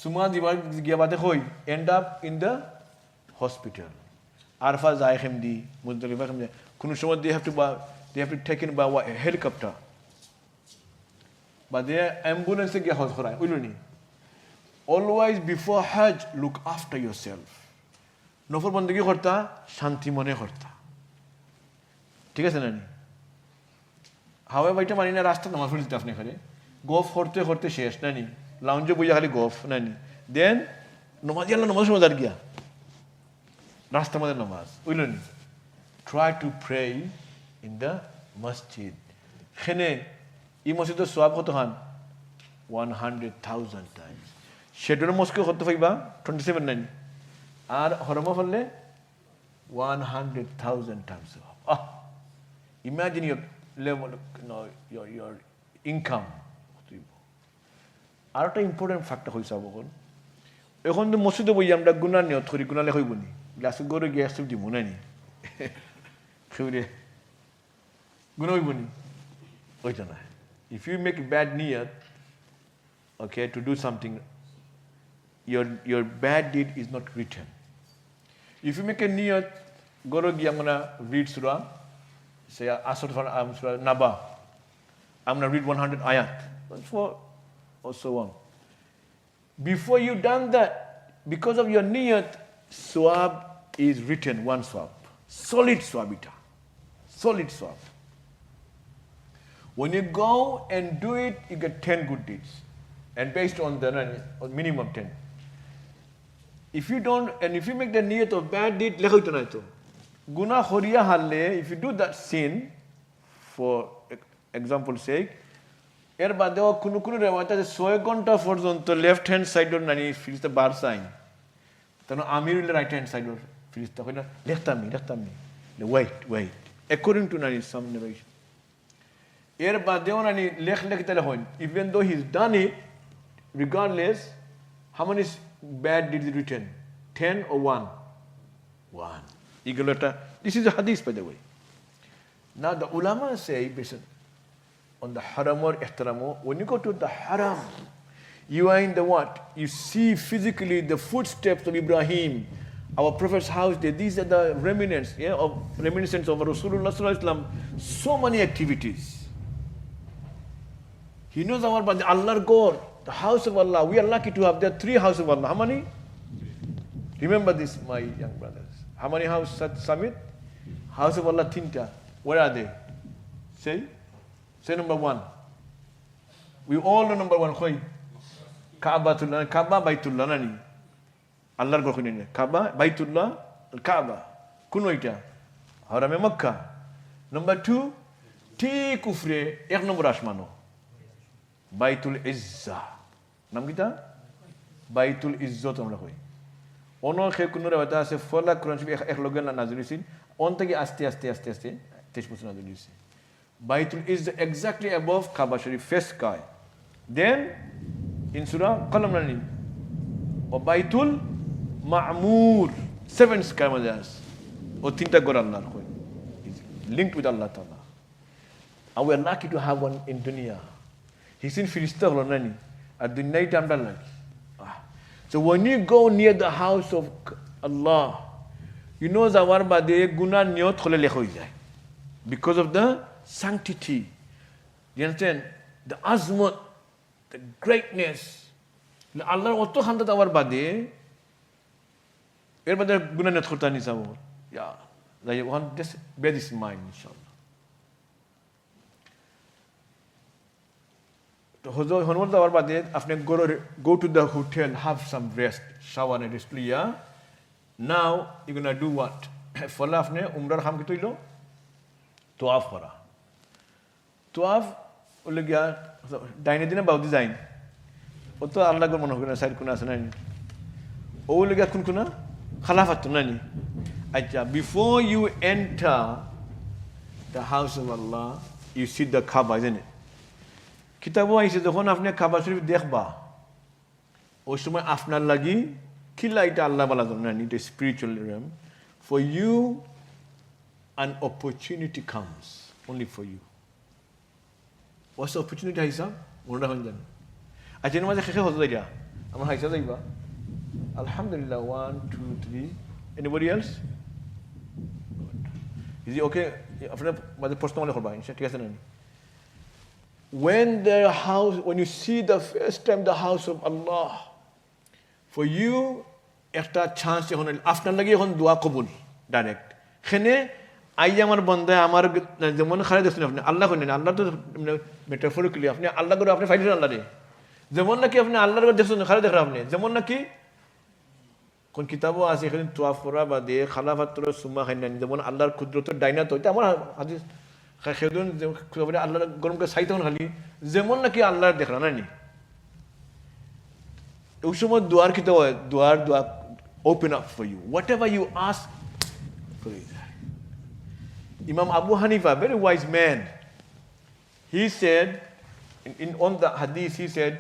সুমা দিবার গিয়া বাদে কই end up in the hospital. আরফা যায় খেমদি মুজদালিফা খেমদি, কোনো সময় they have to taken by helicopter বা দে অ্যাম্বুলেন্সে গিয়ে হজ করায়, বুঝলো নি? Always before Hajj, look after yourself. নফল বন্দী করতা শান্তি মনে করতা, ঠিক আছে না নি? হাওয়া বাইটা মানি না রাস্তা নামাজ পড়ে দিতে আপনি খালি গফ করতে করতে শেষ না নি, লাউঞ্জে বইয়া খালি গফ না নি, দেন নমাজ আল্লাহ নমাজ মজার গিয়া রাস্তা মধ্যে নমাজ, বুঝলো নি? Try to pray in the masjid. এখানে এই মসজিদের সওয়াব কত খান? 100,000 times. শেডুল মস্কে করতে পাইবা 27 নাইন, আর হরমা ফললে 100,000 times. Imagine your level, your income. আর একটা ইম্পর্টেন্ট ফ্যাক্টর হয়েছে এখন, এখন তো মসজিদে বই আমরা গুণা নিয়ত করি, গুণা লেখ হইব নি, গ্লাসে গরু গ্যাস দিব না নি, গুণা হইব নি, ওইটা না। If you make bad niyat, okay, to do something, your bad deed is not written. If you make a niyat, Gorogi, I'm gonna read surah, say surah Naba, I'm gonna read 100 ayat, or so on. Before you done that, because of your niyat, swab is written, one swab, solid swabita, solid swab. When you go and do it, you get 10 good deeds. And based on the minimum 10. if you don't, and if you make the niyat of bad deed, lekha hoito na to. Guna khoriya halle, if you do that sin, for example sake, এর বাদেও কোনো কোনো রেওয়ায়ত আছে 6 ঘন্টা পর্যন্ত লেফট হ্যান্ড সাইডের নানি ফিরিস্তা বার সাইন তখন আমিরুল রাইট হ্যান্ড সাইডের ফিরিস্তা হয় না লেখতামি ওয়েট অ্যাকর্ডিং টু নানি সাম নেভেশন এর বাদেও নানি লেখতে তাহলে হয় even though he is done it regardless how many bad deed he written 10 or 1 এগুলো একটা this is a hadith by the way now the উলামা say on the haram or ihtaramo, when you go to the haram, you are in the what? You see physically the footsteps of Ibrahim, our Prophet's house. These are the reminiscence of Rasulullah sallallahu alaihi wasallam. So many activities. He knows our but Allah's God, the house of Allah. We are lucky to have there 3 houses of Allah. How many? Remember this, my young brothers. How many houses at Summit? House of Allah, Tinta. Where are they? Say number 1. We all know number 1. Khoy. Kaaba Baitullah nani. Allah go khune. Kaaba Baitullah Kaaba. Kuno ita. Harame Makkah. Number 2. Ti kufre ek number asmano. Baitul Izza. Nam kita? Baitul Izzat amra khoy. Ono khe kuno rawata ase fola Quran shif ek logan la nazilisin. On tagi aste 30% nazilisin. Baitul is exactly above Kaaba Sharif, first sky. Then in Surah Qalam nani, or Baitul Ma'mur, 7th sky majas, or tinta gor Allah khoi, is linked with Allah Ta'ala. And we are lucky to have one in dunya. He's in Firista holo nani, at the night amda lagi. So when you go near the house of Allah, you know zawar bade guna niyot khole lekho jay, because of the sanctity. You understand? The azmat, the greatness. Allah oto khanda tawar bade. Er bade guna net khota ni sabo. Yeah. Like you want this, bear this in mind, inshallah. To honor tawar bade, afne go to the hotel, have some rest, shower and rest. Yeah. Now you're gonna do what? Fala afne umrah ham kito ilo? Tawaf kora. Tawaf ulle gya daine dine baudi zain o to Allah gor mone hogna side kuna asana o ulle gya kun kuna khalafat nani acha before you enter the house of Allah you see the Kaaba, isn't it? Kitabo aise jokhon apni Kaaba sharif dekhba oi shomoy apnar lagi kila eta Allah bala nani the spiritual realm for you an opportunity comes only for you. What's the opportunity Haisa? Mona Hanjan. I didn't want to hear what they are. I'm Haisa Daiva. Alhamdulillah, 1, 2, 3. Anybody else? Good. Is it okay? When you see the first time the house of Allah, for you, একটা chance after lagi এখন dua কবুল direct. Khene আই আমার বন্ধে আমার যেমন খারাপ দেখছেন আপনি আল্লাহ করেন আল্লাহ তো মেটাফরিক্যালি আপনি আল্লাহ করে আপনি ফাইলেন আল্লাহ রে যেমন নাকি আপনি আল্লাহর করে দেখছেন খারাপ দেখেন আপনি যেমন নাকি কোন কিতাবও আছে এখানে তোয়াফ করা বা দিয়ে খালাফাতর সুমা খাইনানি যেমন আল্লাহর কুদরতের ডাইনাত হইতে আমার হাদিস খেদুন আল্লাহর গরম করে সাইতে খালি যেমন নাকি আল্লাহর দেখরা নানি ওই সময় দুয়ার কিতাব হয় দুয়ার open up for you whatever you ask for it Imam Abu Hanifa, very wise man, he said, on the hadith, he said,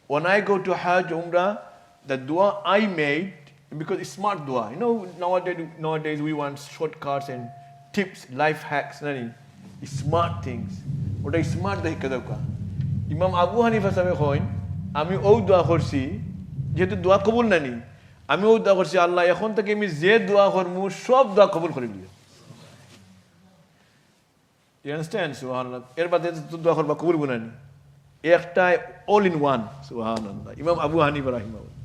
when I go to Hajj, Umrah, the dua I made, because it's smart dua. You know, nowadays we want shortcuts and tips, life hacks, smart things. What is smart? Imam Abu Hanifa sabe khoin, ami o dua korsi, jehetu dua kabul nani, ami o dua korsi Allah, ekhon theke ami je dua kormu, sob dua kabul kore diyo. You understand? Subhanallah. Erbade to dua korba kabul gunani. Ekta all in one. Subhanallah. Imam Abu Hanifa rahimahullah.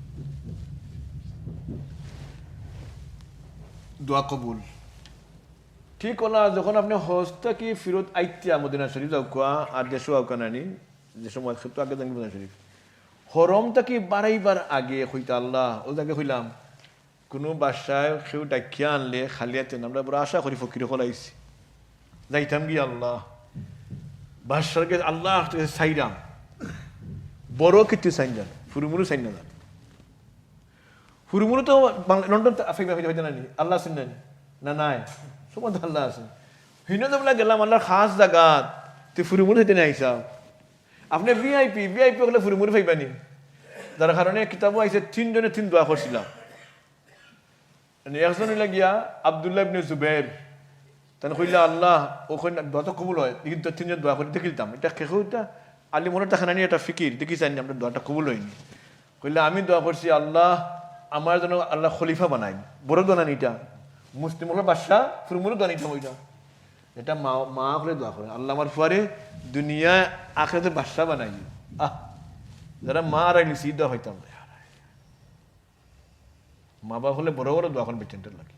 Dua kabul. ঠিক হলো যখন আপনি হজ থেকে ফিরত আইতিয়া মদিনা শরীফ যাও কোয়া আর দেশও আউকানানি যে সময় ক্ষেত্র আগে জানি মদিনা শরীফ হরম থেকে বাড়াইবার আগে হইতা আল্লাহ ও জায়গায় হইলাম কোনো বাসায় কেউ ডাকিয়া আনলে খালি হাতে না, আমরা বড় আশা করি ফকির হল আইসি যাইতাম গিয়ে আল্লাহ বাসারকে আল্লাহ চাইরাম বড় কিছু চাইন যান ফুরুমুরু চাইন না যান ফুরুমুরু তো লন্ডন হইতে নানি আল্লাহ আছেন নানি না নাই সব আল্লাহ আছেন হিনো তো বলে গেলাম আল্লাহর খাস জাগাত তুই ফুরুমুরু হইতে নাই চাও আপনি ভিআইপি হলে ফুরুমুরু পাইবানি যার কারণে কিতাবও আইসে 3 জনে 3 দোয়া করছিলাম একজন হইলা গিয়া আব্দুল্লাহ ইবনে জুবাইর তান কইলা আল্লাহ ওখানে দোয়া তো কবুল হয় কিন্তু 3 জন দোয়া করে দেখিতাম এটা কেউটা আলী মনে টাকা নানি এটা ফিকির দেখি জানি আমরা দোয়াটা কবুল হয়নি কইলা আমি দোয়া করছি আল্লাহ আমার জন্য আল্লাহ খলিফা বানাই বড় দোয়া নানি এটা মুসলিম হলো বাদশা ফুরমুরু দোয়া নিতাম ওইটা এটা মা করে দোয়া করে আল্লাহ আমার ফুয়ারে দুনিয়া আখিরাতের বাদশা বানাই যারা মা আর নিছি দোয়া হইতাম মা বাবা হলে বড় বড় দোয়া করেন বেচেন্টের লাগে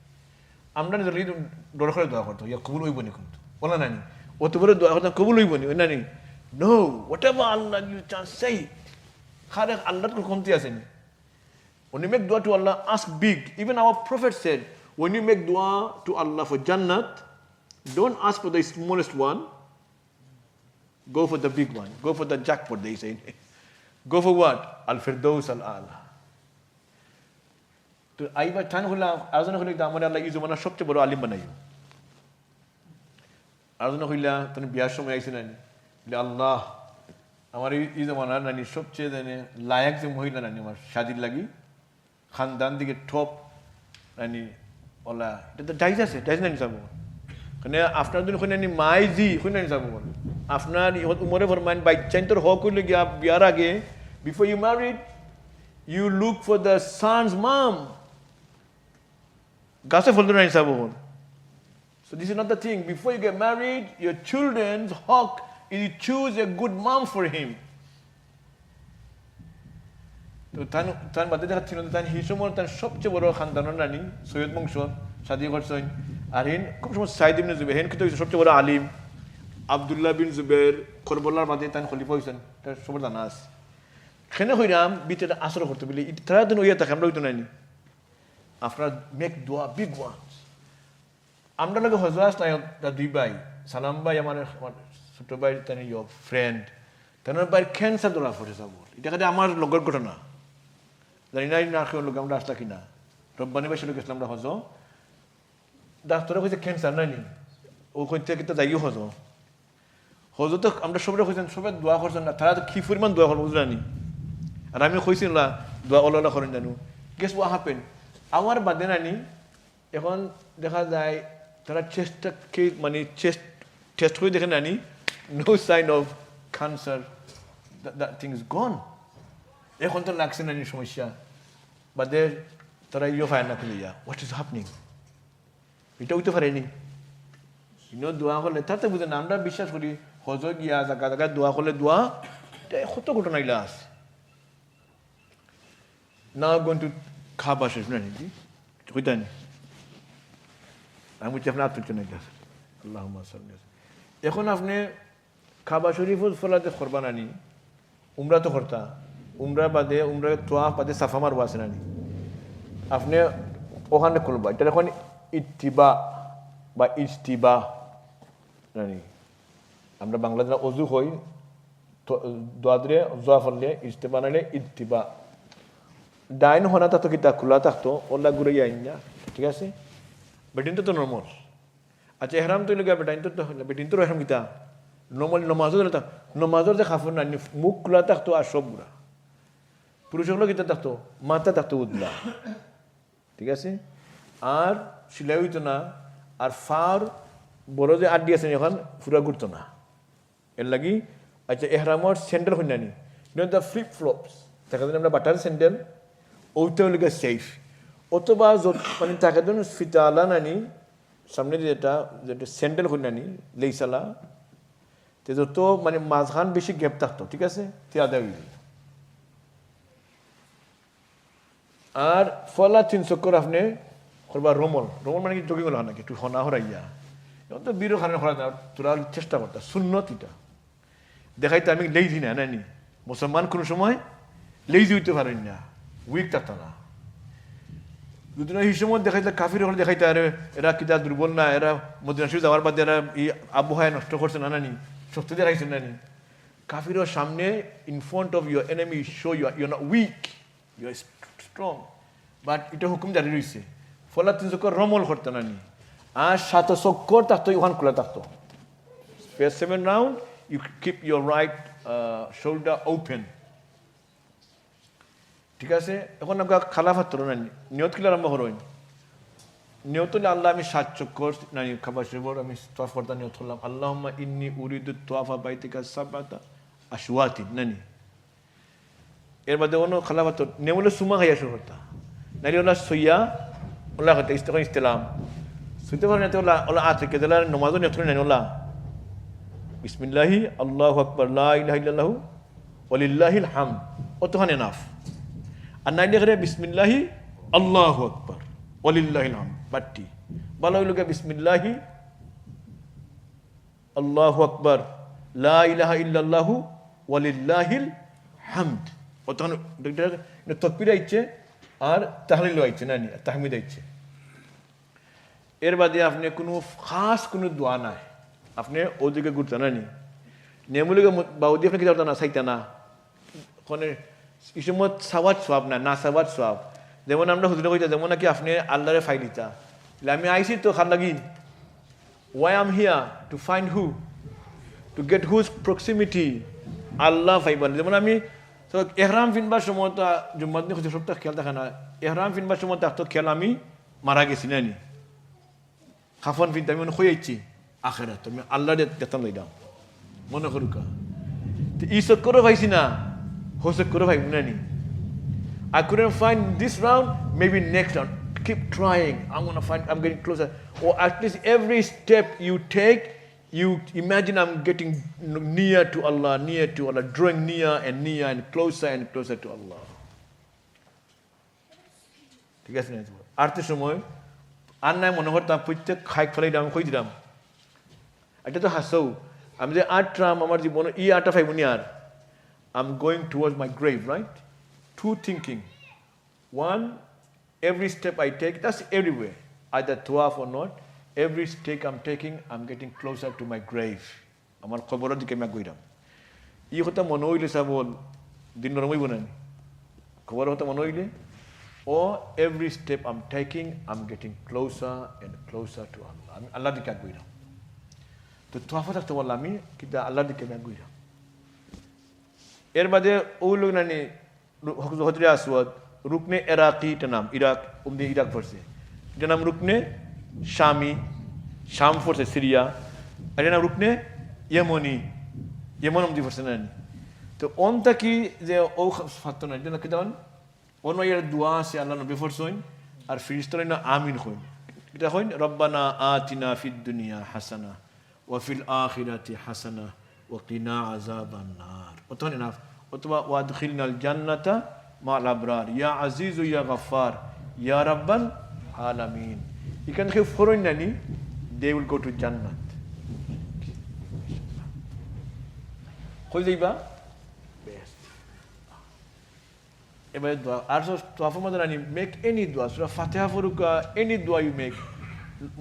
আমরা নিজের ডর করে দোয়া করতো ইয়া কবুল হইব নি কিন্তু বলা নানি অত বড় দোয়া করতাম কবুল হইব নি নানি নো হোয়াট এভার আল্লাহ ইউ চান্স সেই খারে আল্লাহর কোনো কমতি আছে নি when you make dua to Allah ask big even our prophet said when you make dua to Allah for jannat don't ask for the smallest one go for the big one go for the jackpot they say go for what al firdaus al ala তো আইবা টান হলা আরজনা হইলা আমার আল্লাহ এই জমানার সবচেয়ে বড় আলিম বানাইও আরজনা হইলা তুমি বিয়ার সময় আইছেন নানি বলে আল্লাহ আমার এই জমানার নানি সবচেয়ে জানে লায়ক যে মহিলা নানি আমার শাদির লাগি খানদান দিকে টপ নানি ওলা এটা তো ডাইজ আছে ডাইজ নানি যাব মানে আপনার দিন নানি মাই জি হই নানি যাব আপনার উমরে ফরমান বাইচাইন তোর হক হইল গিয়া বিয়ার আগে before you married you look for the son's mom গাছে ফলতো না হিসাব হন so this is not the thing before you get married your children's hawk is you choose a good mom for him তো তান বাদে দেখা ছিল তান হিসমর তার সবচেয়ে বড় খানদানের নানি সৈয়দ বংশ শাদি করছেন আর হেন খুব সময় সাইদ ইবনে জুবাইর হেন কিন্তু সবচেয়ে বড় আলিম আব্দুল্লাহ বিন জুবাইর করবলার বাদে তান খলিফা হইছেন তার সবার জানা আছে খেনে হইরাম বিতের আসর করতে বলি তারা দিন ওইয়া থাকে আমরা হইতো নাইনি আপনার মেক দোয়া বিগ ওয়ান্স আমরা লাগে হজরাস নাই দুই ভাই সালাম ভাই আমার ছোট ভাই তাই ইয়োর ফ্রেন্ড তার ভাই ক্যান্সার ধরা পড়ে যাব এটা কাজে আমার লগর ঘটনা জানি নাই না কেউ লোক আমরা আসলা কিনা রব্বানি ভাই লোক গেছিলাম আমরা হজ ডাক্তারে কইছে ক্যান্সার নাইনি ও কইতে কিন্তু যাইও হজ তো আমরা সবাই কইছেন সবাই দোয়া করছেন না তারা তো কি পরিমাণ দোয়া করবো বুঝলানি আর আমি কইছি না দোয়া ওলা করেন জানো গেস ওয়া হ্যাপেন আমার বাদে নানি এখন দেখা যায় তারা চেস্টটাকে মানে টেস্ট করে দেখে নানি no sign of cancer that thing is gone এখন তো লাগছে নানি সমস্যা বাদে তারা ইয়ে ফায়ার না খুলে যা হোয়াট ইজ হ্যাপনিং এটা হইতে পারেনি দোয়া করলে তাতে বুঝে না আমরা বিশ্বাস করি হজ গিয়া জায়গা জায়গায় দোয়া করলে দোয়া কত ঘটনা ইলা আছে now I'm going to Kaaba Sharif নাকি কইতানি আমি আপনার আত্মীয় নাকি আছে আল্লাহুম্মা সাল্লি এখন আপনি কাবা শরীফ ফলাতে করবা নানি উমরা তো করতা উমরা বাদে উমরা তোয়াফ বাদে সাফা মারবা আছে নানি আপনি ওখানে করবা এটা এখন ইত্তিবা বা ইজতিবা নানি আমরা বাংলাদেশে অজু হই দোয়াদরে জোয়া ফললে ইজতিবা নাইলে ইত্তিবা ডাইন হনা তো কিতা খোলা থাকতো ওলা ঘুরে যাই না ঠিক আছে বেটিন তো নর্মাল আচ্ছা এহরাম তো লগা বেটিন তো এহরাম কিতা নর্মাল নমাজর যে খাফর না মুখ খোলা থাকতো আর সব গুড়া পুরুষগুলো কিতা থাকতো মাথা থাকতো উদলা ঠিক আছে আর সিলাই হইতো না আর ফার বড় যে আড্ডি আছে এখন পুরা ঘুরতো না এর লাগি আচ্ছা এহরামর স্যান্ডেল হই নানি দ্য ফ্লিপ ফ্লপস দেখা যায় আমরা বাটার স্যান্ডেল ওইটাও লেগে সেফ অথবা মানে তাকে ধরুন ফিতালা নানি সামনে যেটা স্যান্ডেল হই নানি লেইসালা তে যত মানে মাঝখান বেশি গ্যাপ থাকতো ঠিক আছে তে আদায় হয়ে যায় আর ফলা 3 চক্কর আপনি করবা রোমল মানে কি জগিং হল নাকি একটু হনা হরাইয়া এখন তো বীর খানে হরা তোরা চেষ্টা করতা সুন্নত এটা দেখাইতে আমি লেইজি না নানি মুসলমান কোনো সময় লেইজি হইতে পারেন না উইক থাকতো না যদি না হিসমত দেখাইতে কাফির হলে দেখাইতে আরে এরা কিতা দুর্বল না, এরা মদিনা শরীফ যাওয়ার বাদে এরা এই আবহাওয়া নষ্ট করছে না নানি, শক্তি দেখাইছে নানি। কাফিরের সামনে in front of your enemy show you are not weak, you are strong, but এটা হুকুম জারি রয়েছে। ফলে তিন চক্কর রমল করতো নানি, আর 7 চক্কর থাকতো ইউহান খোলা থাকতো। Space 7 round, you keep your right shoulder open. ঠিক আছে, এখন আমরা খালাফাত তো না নিয়ত কিলা আরম্ভ করুন। নিয়ত হলে আল্লাহ আমি 7 চক্কর নানি খাবার শিবর আমি তওয়াফ করতে নিয়ত করলাম, আল্লাহুম্মা ইন্নী উরিদু তওয়াফা বাইতিকা সাবআতা আশওয়াতিন নানি। এর বাদে অন্য খালাফাত নেমলে সুমা খাইয়া শুরু করতা, নানি ওলা সইয়া ওলা করতে ইস্তেলাম সুইতে পারে না, ওলা ওলা আতকে দিলা নামাজও নিয়ত করে নানি ওলা বিসমিল্লাহি আল্লাহু আকবার লা ইলাহা ইল্লাল্লাহু ওয়ালিল্লাহিল হামদ, অতখানে নাফ। আর নাই দেখে বিসমিল্লাহি আল্লাহু আকবার ওয়ালিল্লাহিল হামদ বাট্টি ভালো হইল গে বিসমিল্লাহি আল্লাহু আকবার লা ইলাহা ইল্লাল্লাহু ওয়ালিল্লাহিল হামদ, অতখানে তকবীর আইছে আর তাহলিল আইছে নানি, তাহমিদ আইছে। এর বাদে আপনি কোনো খাস কোনো দোয়া নাই, আপনি ওদিকে ঘুরতে নানি নেমুলিকে বাউদি আপনি কি না চাইতে না ওখানে এই সময় সাবাদ সোয়াব না সাবাদ সোয়াব। যেমন আমরা হুজুরে কইতা যেমন নাকি আপনি আল্লাহরে ফাইল দিতা, আমি আইসি তো খার লাগি why am here to find who, to get whose proximity আল্লাহ ফাইবান। যেমন আমি এহরাম ফিনবার সময় তো জুম্মার দিন সপ্তাহ খেয়াল থাকে না, এহরাম ফিনবার সময় তো খেয়াল আমি মারা গেছি নানি, খাফন ফিনতে আমি হয়ে যাচ্ছি আখেরা তুমি আল্লাহ দেখতাম লই দাও মনে করুকা ই চক্করও পাইছি না, হো চক্করও পাইব নানি। I couldn't find this round, maybe next round. Keep trying. I'm going to find, I'm getting closer. Or at least every step you take, you imagine I'm getting near to Allah, drawing near and closer to Allah. ঠিক আছে না? আরতে সময় আর নাই মনে করতাম প্রত্যেক খাইক ফেলাই আমি কই দিলাম এটা তো হাসৌ আমি যে আটরাম আমার জীবনে ই আটটা ফাইবনি আর I'm going towards my grave, right? Two thinking. One, every step I take, that's everywhere, either tawaf or not, every step I'm taking, I'm getting closer to my grave. আমার খবরের দিকে আমি গইরাম ই কথা মনে হইলে সাবল দিন নরমই বনানি খবর কথা মনে হইলে ও every step I'm taking, I'm getting closer and closer to Allah. আমি আল্লাহর দিকে গইরাম তো তওয়াফ থাকতে বললাম আমি কিন্তু আল্লাহর দিকে আমি গইরাম। এর বাদে ওগুলো নানি হজরে আসওয়াদ রুকনে ইরাকিটা নাম, ইরাক উমদি ইরাক পড়ছে, এটা নাম রুকনে শামি, শাম পড়ছে সিরিয়া, আর এটা নাম রুকনে ইয়েমনি, ইয়েমন উমদি পড়ছে নানি। তো অনটা কি যে ও ফাত্ত না এটা কেমন অন্য এর দোয়া আছে আল্লাহ নবী পড়ছেন আর ফিরিস্তারা না আমিন কইন, এটা কইন রব্বানা আতিনা ফিদ দুনিয়া হাসানা ওয়া ফিল আখিরাতি হাসানা ওয়াকিনা আযাবান নার, অতনে না অথবা ওয়াদখিলনাল জান্নাতা মা'আল আবরার ইয়া আজিজু ইয়া গফফার ইয়া রাব্বাল আলামিন। এখান থেকে ফরন নানি দে উইল গো টু জান্নাত। কই যাইবা বেস্ট এবারে দোয়া আর তওয়াফ মধ্যে নানি মেক এনি দোয়া সূরা ফাতিহা ফরুকা এনি দোয়া ইউ মেক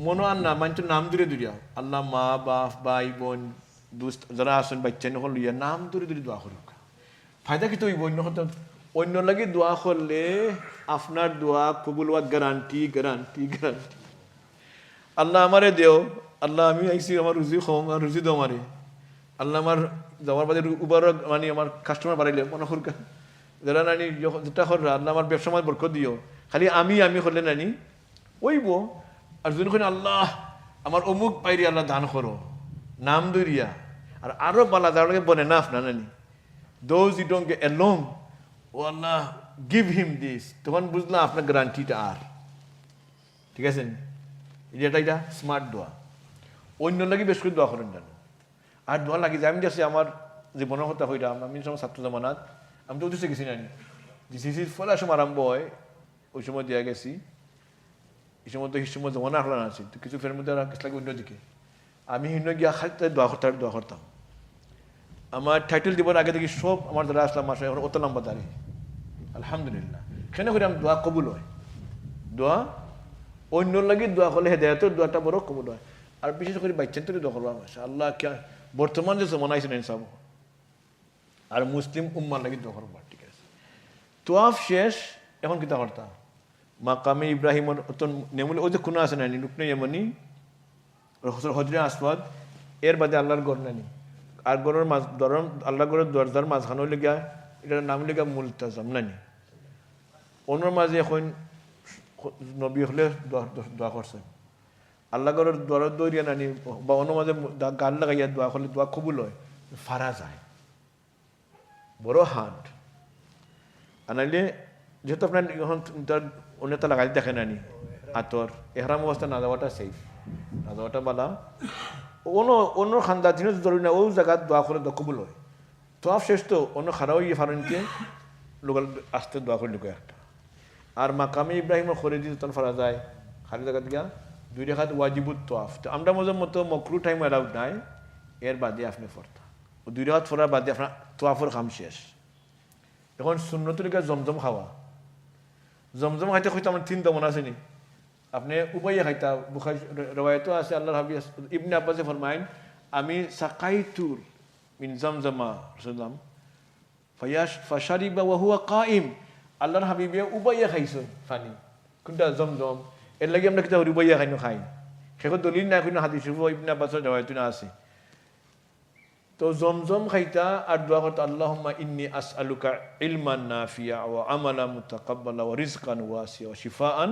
মনো আর না মানতো নাম দূরে দূরিয়া আল্লাহ মা বাপ ভাই বোন দুস্ত যারা আসেন বাচ্চা নহল ইয়া নাম দূরে দূরে দোয়া করুক ফায়দা কি তো অন্য হতো অন্য লাগে দোয়া করলে আপনার দোয়া কবুল হওয়ার গ্যারান্টি। আল্লাহ আমারে দেও, আল্লাহ আমি আইসি আমার রুজি খাও আর রুজি দাও আমারে, আল্লাহ আমার যাওয়ার বাদে উবার মানে আমার কাস্টমার বাড়াইলে মনে করুক যারা নানি যেটা কর আল্লাহ আমার ব্যবসা আমার বরকত দিও, খালি আমি করলে নানি ওইব। আর যদি আল্লাহ আমার অমুক পাইরি আল্লাহ দান করো নাম দরিয়া আর আরো বালা যার লাগে বনে না আপনার নানি those you don't get along, oh Allah give him this, তখন বুঝলাম আপনার গ্যারান্টিটা আর ঠিক আছে। এটা স্মার্ট দোয়া, অন্য লাগে বেশ করে দোয়া করেন জানো। আর দোয়া লাগে যে আমি যাচ্ছি আমার জীবনের কথা হইলাম আমি সময় ছাত্র জামানাত আমি তো উঠেছে গেছি নানি জিসিসির ফলার সময় আরম্ভ হয় ওই সময় দেওয়া গেছি, এই সময় তো হিসময় জমানা হলান আছে তো কিছু ফের মধ্যে লাগে অন্যদিকে আমি হিন্ন গিয়া খালি দোয়া করতাম। আমার টাইটেল দিবার আগে থেকে সব আমার যারা আসলাম মাসে এখন অত লম্বা দাঁড়িয়ে আলহামদুলিল্লাহ সেখানে করে আমি দোয়া কবুল হয়, দোয়া অন্য লাগি দোয়া করলে হেদায়তের দোয়াটা বড় কবুল হয়। আর বিশেষ করে বাচ্চাদের দোয়া করবা মাশাআল্লাহ, বর্তমান যে জমানা আছে ইনসাব আর মুসলিম উম্মার লাগি দোয়া করবা। ঠিক আছে, তোয়াফ শেষ, এখন কিতা করতা মাকামে ইব্রাহিম নেমুলে ওই যে কোনো আছে না রুকনে ইয়ামানি হজরে আসওয়াদ, এর বাদে আল্লাহর গড় নানি আর গড়ের মাঝ ধরম আল্লাহ গড়ের দরজার মাঝখানে লেগা এটার নাম লেগা মুলতাজাম নানি। অন্যর মাঝে এখন নবী হলে দোয়া করছেন আল্লাহ গড়ের দর দৌড়িয়া নানি বা অন্য মাঝে গান লাগাইয়া দোয়া করলে দোয়া কবুল হয়, ফারা যায় বড় হাট। আর নাইলে যেহেতু আপনার এখন তার অন্যতা লাগাই দেখে নানি আতর এহরাম অবস্থা না যাওয়াটা সেফ, না যাওয়াটা বালা। অন্য খান্দা জিনিস জরুরি না, ও জায়গা দোয়া করে কবুল হয়। তোয়াফ শেষ তো অন্য খারাও ইয়ে ফারনকে লোকাল আসতে দোয়া করে লুকে একটা। আর মাকামে ইব্রাহিমের খরে দিতে তখন ফারা যায় খালি জায়গা দিয়া 2 রাকাত ওয়াজিবুত তোয়াফ। তো আমরা মজার মতো মকরু টাইম অ্যালাউড নাই, এর বাদে আপনি ফরতা 2 রাকাত ফরার বাদে আপনার তোয়াফের কাম শেষ। এখন সুন্নতের লিগে জমজম খাওয়া, জমজম খাইতে হয়তো আমার 3 দমন আছে নি, আপনি উপায়ে খাইতা বুখারী রওয়ায়াতও আছে আল্লাহর হাবিব ইবনে আব্বাসে ফরমায়েন আমি সাকাইতুর মিন জামজামা রাসূলুল্লাহ ফাশারিবা ওয়া হুয়া কাইম, আল্লাহর হাবিবে উপায়ে খাইছেন পানি কোনটা জমজম, এর লাগি আমরা কিতা উপায়ে খাইনো খাই সেটা দলিল নাই কোনো হাদিস ইবনে আব্বাসের রওয়ায়াত না আছে। তো জমজম খাইতা আর দোয়া করতা আল্লাহুম্মা ইন্নী আসআলুকা ইলমান নাফিয়া ওয়া আমালা মুতাকাব্বালা ওয়া রিজকান ওয়াসিয়া ওয়া শিফাআন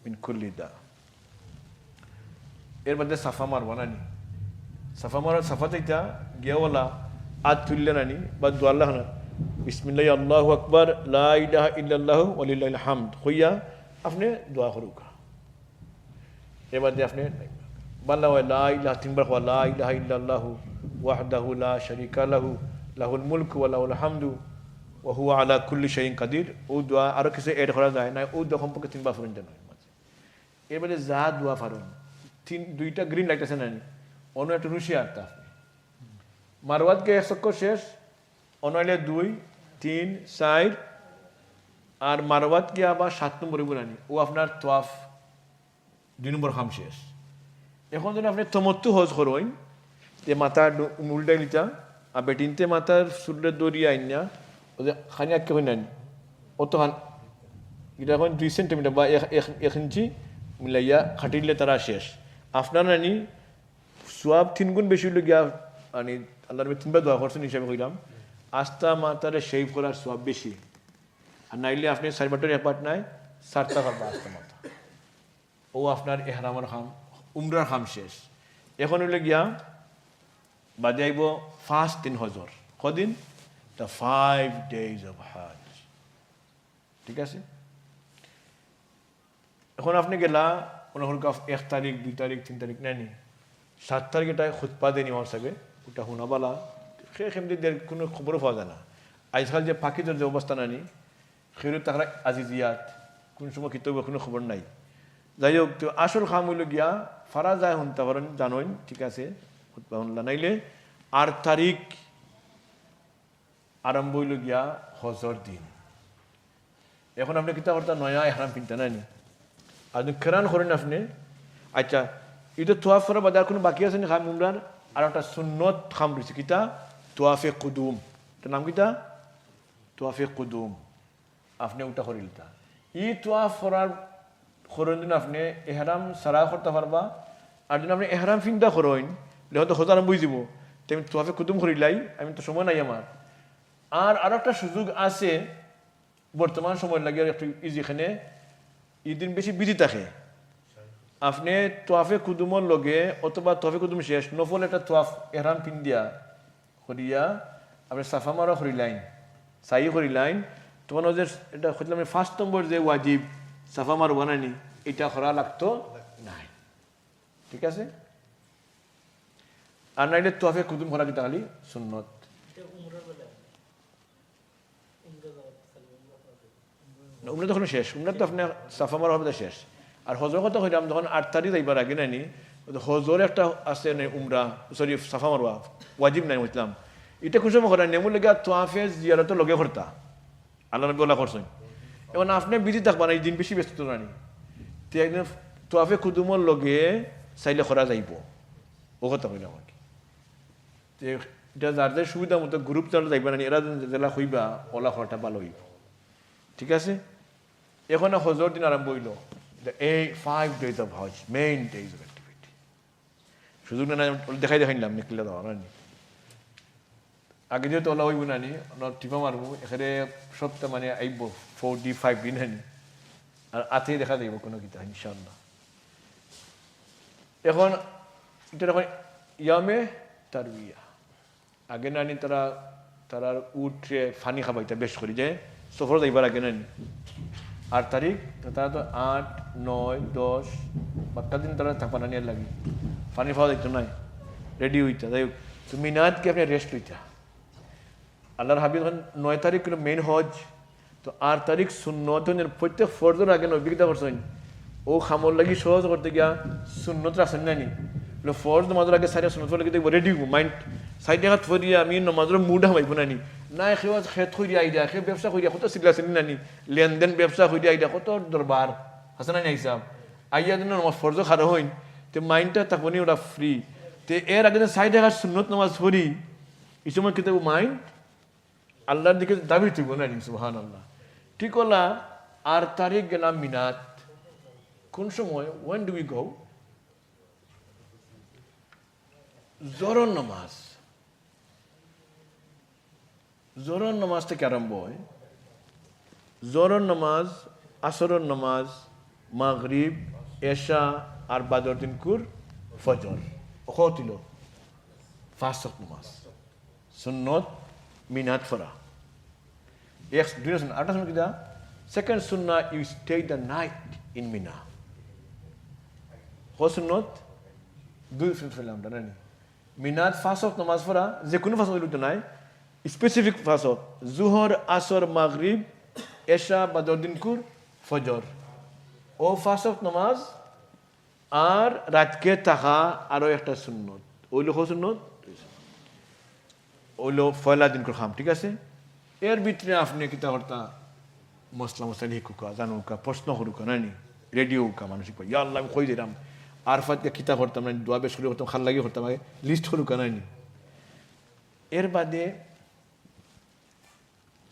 মিন কুল্লি দা। এর মধ্যে সাফা মারবা নানি, সাফা মারার সাফা চাইতা গিয়াওয়ালা আদ তুললে নানি বা দোয়া আল্লাহ না বিসমিল্লাহি আল্লাহু আকবার লা ইলাহা ইল্লাল্লাহু ওয়া লিল্লাহিল হামদ হইয়া আপনি দোয়া করুকা। এর মধ্যে আপনি বাল্লা ওয়া লা ইলাহা 3 বার লা ইলাহা ইল্লাল্লাহু ওয়াহদাহু লা শারীকা লাহু লাহুল মুলকু ওয়া লাহুল হামদু ওয়া হুয়া আলা কুল্লি শাইইন কাদির। ও দোয়া আরো কিছু এড করা যায় না, ও দোয়া সম্পর্কে 3 বার পড়েন জানো। এর মধ্যে যা দোয়া ফারুন 2টা গ্রিন লাইট আছে নানি, অন্য একটা রুশি আটটা মারওয়াতকে 1 চক্কর শেষ, অনইলে 2 3 4 আর মারওয়াতকে আবার 7 নম্বর নানি, ও আপনার তোয়াফ 2 নম্বর খাম শেষ। এখন যদি আপনি তমত্তু হজ করেন যে মাথার উল্টাই লিতা আর বেটিনতে মাথার চুলের দড়িয়ে আইন না ওই যে খানি আঁকে হই নানি অত খান এটা এখন 2 সেন্টিমিটার বা 1 ইঞ্চি মিলাইয়া খাটিলে তারা শেষ। আপনার নানি সোয়াব 3 গুণ বেশি হইলে গিয়া মানে আল্লাহর 3 বার দোয়া করছেন হিসাবে কইলাম, আস্তা মাথারে শেভ করার সোয়াব বেশি। আর নাইলে আপনি 4 বাটের এপাট নাই 4টা পারবা আস্তা মাথা, ও আপনার এহরামের খাম উমরার খাম শেষ। এখন হইলে গিয়া বাদে আইব ফার্স্ট দিন হজর, কদিন দ্য 5 days of Hajj। ঠিক আছে, এখন আপনি গেলা মনে হল 1 তারিখ 2 তারিখ 3 তারিখ নানি 7 তারিখ এটা খুতবা দেনি আমার সাথে ওটা হুনাবালা সেমনিদের কোনো খবরও পাওয়া যায় না। আজকাল যে পাখিদের যে অবস্থা নানি সেগুলো তারা আজিজিয়াত কোন সময় কিতব কোনো খবর নাই। যাই হোক, তো আসল খাম হইল গিয়া ফারা যায় শুনতে পারেন জানোই, ঠিক আছে খুতবা শুনলা নাইলে 8 তারিখ আরম্ভ হইল গিয়া হজর দিন। এখন আপনি কিতা করতে নয়া এহরাম পিনতে নানি আর খেরান করেন আপনি। আচ্ছা, এটা তোয়াফ করার বাদে আর কোনো বাকি আছে না খাম উমরার? আর একটা সুন্নত খাম রয়েছে কিতা তোয়াফে কুদুম, এটার নাম কিতা তোয়াফে কুদুম। আপনি ওটা করিলতা ই তোয়াফ করার করেন দিন আপনি এহরাম সারা করতে পারবা। আর যদি আপনি এহরাম ফিনটা করেন হয়তো হজর আরম্ভ হয়ে যাব, তেমনি তোয়াফে কুদুম করিলাই আমি তো সময় নাই আমার। আর একটা সুযোগ আছে বর্তমান সময় লাগে একটু যেখানে ঈদিন বেশি বিধি থাকে, আপনি তোয়াফে কুদুমর লগে অথবা তোয়াফে কুদুম শেষ নফল একটা তোয়াফ এহরাম পিন্দিয়া করিয়া আপনি সাফা মারা করিলাইন সাই করিলাইন, তখন ওদের এটা হইলাম 1 নম্বর যে ওয়াজিব সাফা মার বানানি এটা করা লাগতো নাই। ঠিক আছে, আর নাইলে তোয়াফে কুদুম করা কিতা খালি সুন্নত। উমরা তখন শেষ, উমরা তো আপনার সাফা মারা হবে শেষ। আর হজর কথা কইলাম যখন 8 তারিখ যাইবার আগে নানি হজর একটা আছে উমরা সরি সাফা মারওয়া ওয়াজিব নাই বুঝলাম, এটা খুশি করা নেমু লেগে তোয়াফে জিয়ারত লগে করতা আল্লাহ নবী ওলা করছেন। এখন আপনি বিজি থাকবা না এই দিন বেশি ব্যস্ত রানি, তে একদিন তোয়াফে কুদুমর লগে চাইলে করা যাইব ও কথা কইলাম আর কি যে এটা যার যার সুবিধা মতো গ্রুপ চালা যাইবা না এরা জেলা হইবা ওলা করাটা ভালো হইব ঠিক আছে এখন হজর দিন আরম্ভ হইল এই 5 days of Hajj main days of activity সুযোগ না দেখাই দেখাইলাম নিকলে দেওয়া না আগে যেহেতু ওলা হইব না টিপা মারবো এখানে সপ্তাহ মানে আইব 45 দিন হানি আর আতেই দেখা যাইব কোনো কিতা ইনশাআল্লাহ এখন এটা এখন ইয়ামে তারবিয়া আগে নানি তারা উঠে ফানি খাবাইতা বেশ করি যে সফর যাইবার আগে নানি 8 তারিখ তারা তো 8, 9, 10 বাক্কা দিন তারা থাকবা নানি লাগি ফানি খাওয়া যাইতো নাই রেডি হইতা যাই তো মিনাতকে আপনি রেস্ট লইতা আল্লাহর হাবিব 9 তারিখ হলো মেইন হজ তো 8 তারিখ সুন্নত প্রত্যেক ফরজের আগে অভিজ্ঞতা করছেন ও খামর লাগি সহজ করতে গিয়া সুন্নত রাখছেন নানি ফরজ নমাজের আগে সাইডে সুন্নত লাগি দেখবো রেডি মাইন্ড সাইডে হাত ফরিয়া আমি নমাজের মুড হামাইব নানি না খেয়ে খেত হইয়া আইডিয়া খেয়ে ব্যবসা করিয়া কত সিগলাছেন নানি লেনদেন ব্যবসা হইয়া আইডিয়া কত দরবার হাসান নানি হিসাব আইয়া দিন নমাজ ফরজ খারো হইন তো মাইন্ডটা থাকবো নি ওরা ফ্রি তো এর আগে সাইডে হাত সুন্নত নমাজ ফরি এই সময় কিন্তু মাইন্ড আল্লাহর দিকে দাবি তুইব নানি সুবহানাল্লাহ ঠিক হলা 8 তারিখ গেলাম মিনাত কোন সময় when do we go জোহর নামাজ থেকে আরম্ভ হয় জোহর নামাজ আসরের নামাজ মাগরিব এশা আর বাদর দিন কুর ফজর কতিল 5 ওয়াক্ত নামাজ সুন্নত মিনাত ফরা এক দুই আটা সময় কিদা সেকেন্ড সুন্নাহ you stay the night in Mina সুন্নত দুই ফেলাম জানি মিনাত 5 ওয়াক্ত নামাজ পড়া যে কোনো 5 ওয়াক্ত নাই স্পেসিফিক 5 ওয়াক্ত জোহর আসর মাগরিব এশা বাদর দিন কুর ফজর ও 5 ওয়াক্ত নামাজ আর রাতকে থাকা আরো একটা সুন্নত ওইলো সুন্নত ওইলো ফয়লা দিন কুর খাম ঠিক আছে এর ভিতরে আপনি কিতা করতা মশলা লিখুকা জানুকা প্রশ্ন করুকা নানি রেডিও কা মানসিক ইয়া আল্লাহ আমি কই দিলাম আরফাতকে কিতা করতাম না দোয়া বেশ করে করতাম খাল লাগিয়ে করতাম আগে লিস্ট করুকা নানি এর বাদে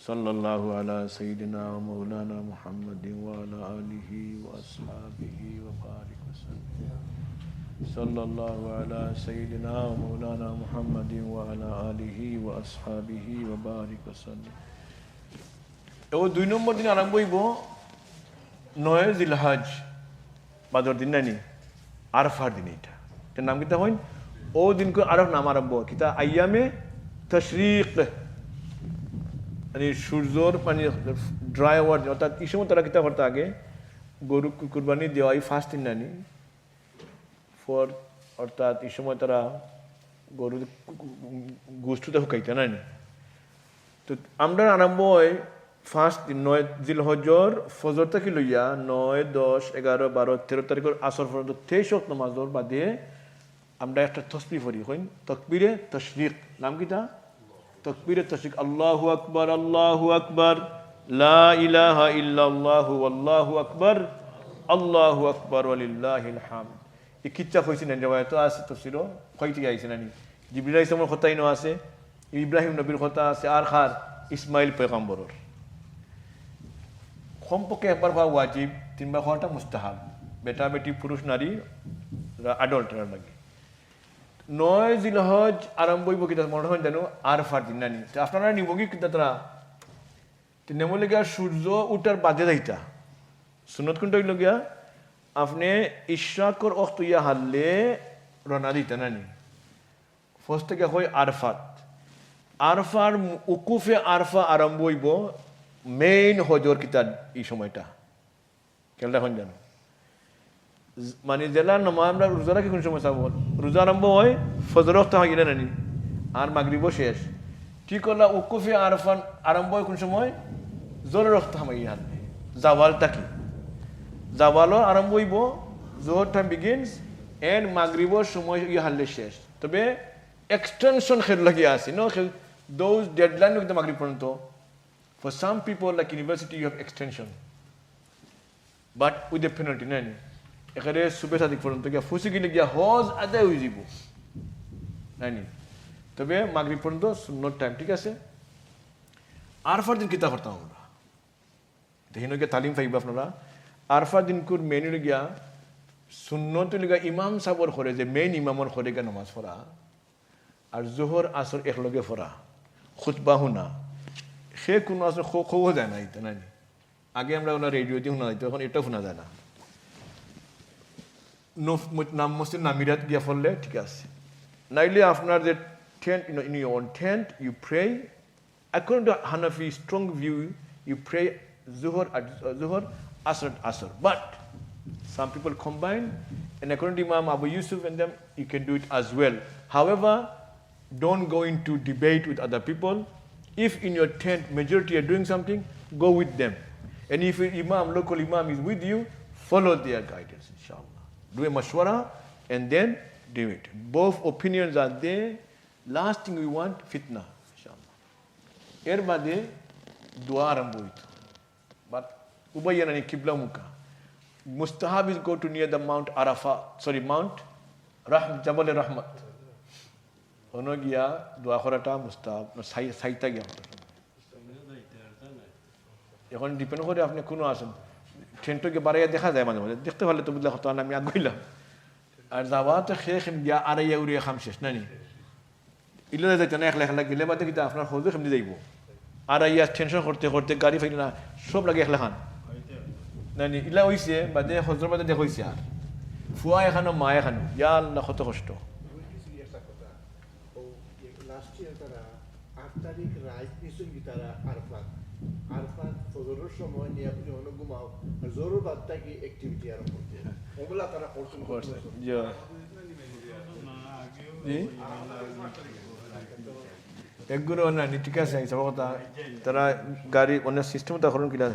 সাল্লাল্লাহু আলা সাইয়্যিদিনা ওয়া মাওলানা মুহাম্মাদিন ওয়া আলা আলিহি ওয়া আসহাবিহি ওয়া বারিক ওয়াসাল্লাম সাল্লাল্লাহু আলা সাইয়্যিদিনা ওয়া মাওলানা মুহাম্মাদিন ওয়া আলা আলিহি ওয়া আসহাবিহি ওয়া বারিক ওয়াসাল্লাম ও 2 নম্বর দিন আরম্ভ হইব 9 জিলহজ বাদর দিন নানি আরফার দিন এটার নাম কিতা হইন ও দিন কো আরফ নাম আরম্ভ কিতা আইয়ামে তশরিক মানে সূর্যর মানে ড্রাই ওয়ার অর্থাৎ এই সময় তারা কিতা করতে আগে গরু কুরবানি দেওয়াই ফার্স্ট দিন নানি ফর অর্থাৎ এই সময় তারা গরু গোষ্ঠটা হুকাইতে নানি তো আমরা আরম্ভ হয় ফার্স্ট দিন 9 জিলহজর ফজর থেকে লইয়া 9, 10, 11, 12, 13 তারিখের আসর পর্যন্ত 23 ওয়াক্ত নামাজের বাদে আমরা একটা তসবিহ পড়ি হইন তাকবীরে তাশরিক নাম কিটা তাকবীরে তাশরিক আল্লাহু আকবার লা ইলাহা ইল্লাল্লাহু আল্লাহু আকবার ওয়ালিল্লাহিল হামদ এই কিচ্ছা কইছেন রিওয়ায়াত আছে তাফসীর কইতে আইছেন নানি জিবরিল আলাইহিস সালামের কথা ইনো আছে ইব্রাহিম নবীর কথা আছে আর খার ইসমাইল পয়গম্বরের কমপক্ষে একবার হওয়া ওয়াজিব 3 বার হওয়াটা মুস্তাহাব বেটা বেটি পুরুষ নারী অ্যাডাল্টরা লাগে 9 জিলহজ আরম্ভ হইব কিতা মনে হয় জানো আরফার দিন নানি আপনারা নিবগি কিতা তারা নেমলে গিয়া সূর্য উঠার বাদে যাইতা সুন্নত কোনটা হইল গিয়া আপনি ইশরাকর ওয়াক্ত ইয়া হারলে রওনা দিতা নানি ফার্স্ট থেকে হয় আরফার উকুফে আরফা আরম্ভ হইব মেইন হজর কিতা এই সময়টা কেন এখন জানো মানে জেলা নমা আমরা রোজা রাখি কোন সময় চাবো রোজা আরম্ভ হয় ফজর ওয়াক্ত হয় কিনা নানি আর মাগরিবও শেষ ঠিক হলা উকুফে আরফান আরম্ভ হয় কোন সময় জোহরের ওয়াক্ত হামাই হারবে জাওয়ালটা কি জাওয়ালও আরম্ভ হইব জোহর টাইম বিগিনস এন্ড মাগরিবর সময় ইয়ে হারলে শেষ তবে এক্সটেনশন খেল লাগিয়ে আছে নো দোজ ডেডলাইন কিন্তু মাগরিব পর্যন্ত for some people like university you have extension but with the penalty nani এখানে সুবে সাদিক পর্যন্ত গিয়া ফুসি গেলে গিয়া হজ আদায় হয়ে যাব নাইনি তবে মাগরিব পর্যন্ত সুন্নত টাইম ঠিক আছে আরফার দিন কিতা করতাম আমরা দেখিন গিয়া তালিম পাইব আপনারা আরফার দিন কুর মেনু গিয়া সুন্নত লিগা ইমাম সাবর করে যে মেইন ইমামর করে গিয়া নামাজ পড়া আর জোহর আসর একলগে পড়া খুতবা শুনা সে কোনো আসলে খোও যায় না এটা নাইনি আগে আমরা ওনার রেডিওতে শোনা যাইতো এখন এটাও শোনা যায় না নাম মসজিদ নামিরাত গিয়া পড়লে ঠিক আছে নাইলে আপনার যে tent in your own tent you pray according to Hanafi strong view you pray zuhur at zuhur asr at asr but some people combine and according to Imam Abu Yusuf and them you can do it as well however don't go into debate with other people if in your tent majority are doing something go with them and if local imam is with you follow their guidance inshallah do a mashwara and then do it both opinions are there last thing we want fitna inshallah এর বাদে দোয়া আরম্ভ হইতো বাট উবাইয়ানি কিবলা মুকা mustahab is go to near the mount Arafat mount Jabal Rahmat ono gya dua kharata mustahab saita gya এখন ডিপেন্ড করে আপনি কোন আসেন ট্রেনটাকে বাড়াইয়া দেখা যায় মাঝে মাঝে দেখতে পারলে তো বুঝলে হতো আমি আগইলাম আর যাওয়াতে শেখ গিয়া আড়াইয়া উড়িয়া খাম শেষ নানি ইলে যাইতে না একলা একলা গেলে বাদে কিন্তু আপনার হজে খামদি যাইব আড়াইয়া টেনশন করতে করতে গাড়ি ফাইল না সব লাগে একলা খান নানি ইলা হইছে বাদে হজর বাদে দেখ হইছে আর ফুয়া এখানো মা এখানো ইয়া আল্লাহ কত কষ্ট লাস্ট ইয়ার তারা 8 তারিখ রাত নিছুন গিতারা আরফাত ফজরের সময় নিয়ে আপনি অনেক ঘুমাও আর জরুর বাদ থেকে অ্যাক্টিভিটি আরম্ভ করতে ওগুলা তারা করছেন জি একগুলো না ঠিক আছে সব কথা তারা গাড়ি অনেক সিস্টেম তা করুন কিনা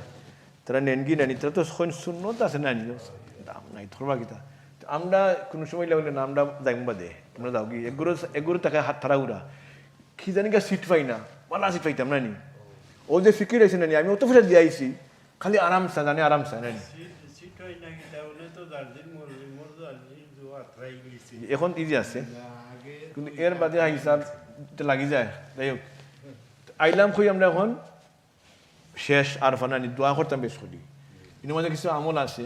তারা নেনগি নানি তারা তো শূন্যতা আছে নানি দাম নাই ধরবা কিতা আমরা কোনো সময় লাগলে না আমরা যাইম বাদে তোমরা যাও কি একগুলো তাকে হাত থারা উড়া কি জানি গা সিট পাই না পালা সিট পাইতাম নানি ও যে ফিকির আছে নানি আমি অত ফেলে দিয়ে আইছি খালি আরামসা জানি আরামসা নানি এখন ইজি আছে কিন্তু এর বাদে হিসাব লাগি যায় যাই হোক আইলাম খুঁই আমরা এখন শেষ আরফা নানি দোয়া করতাম বেশ করি কিন্তু মাঝে কিছু আমল আছে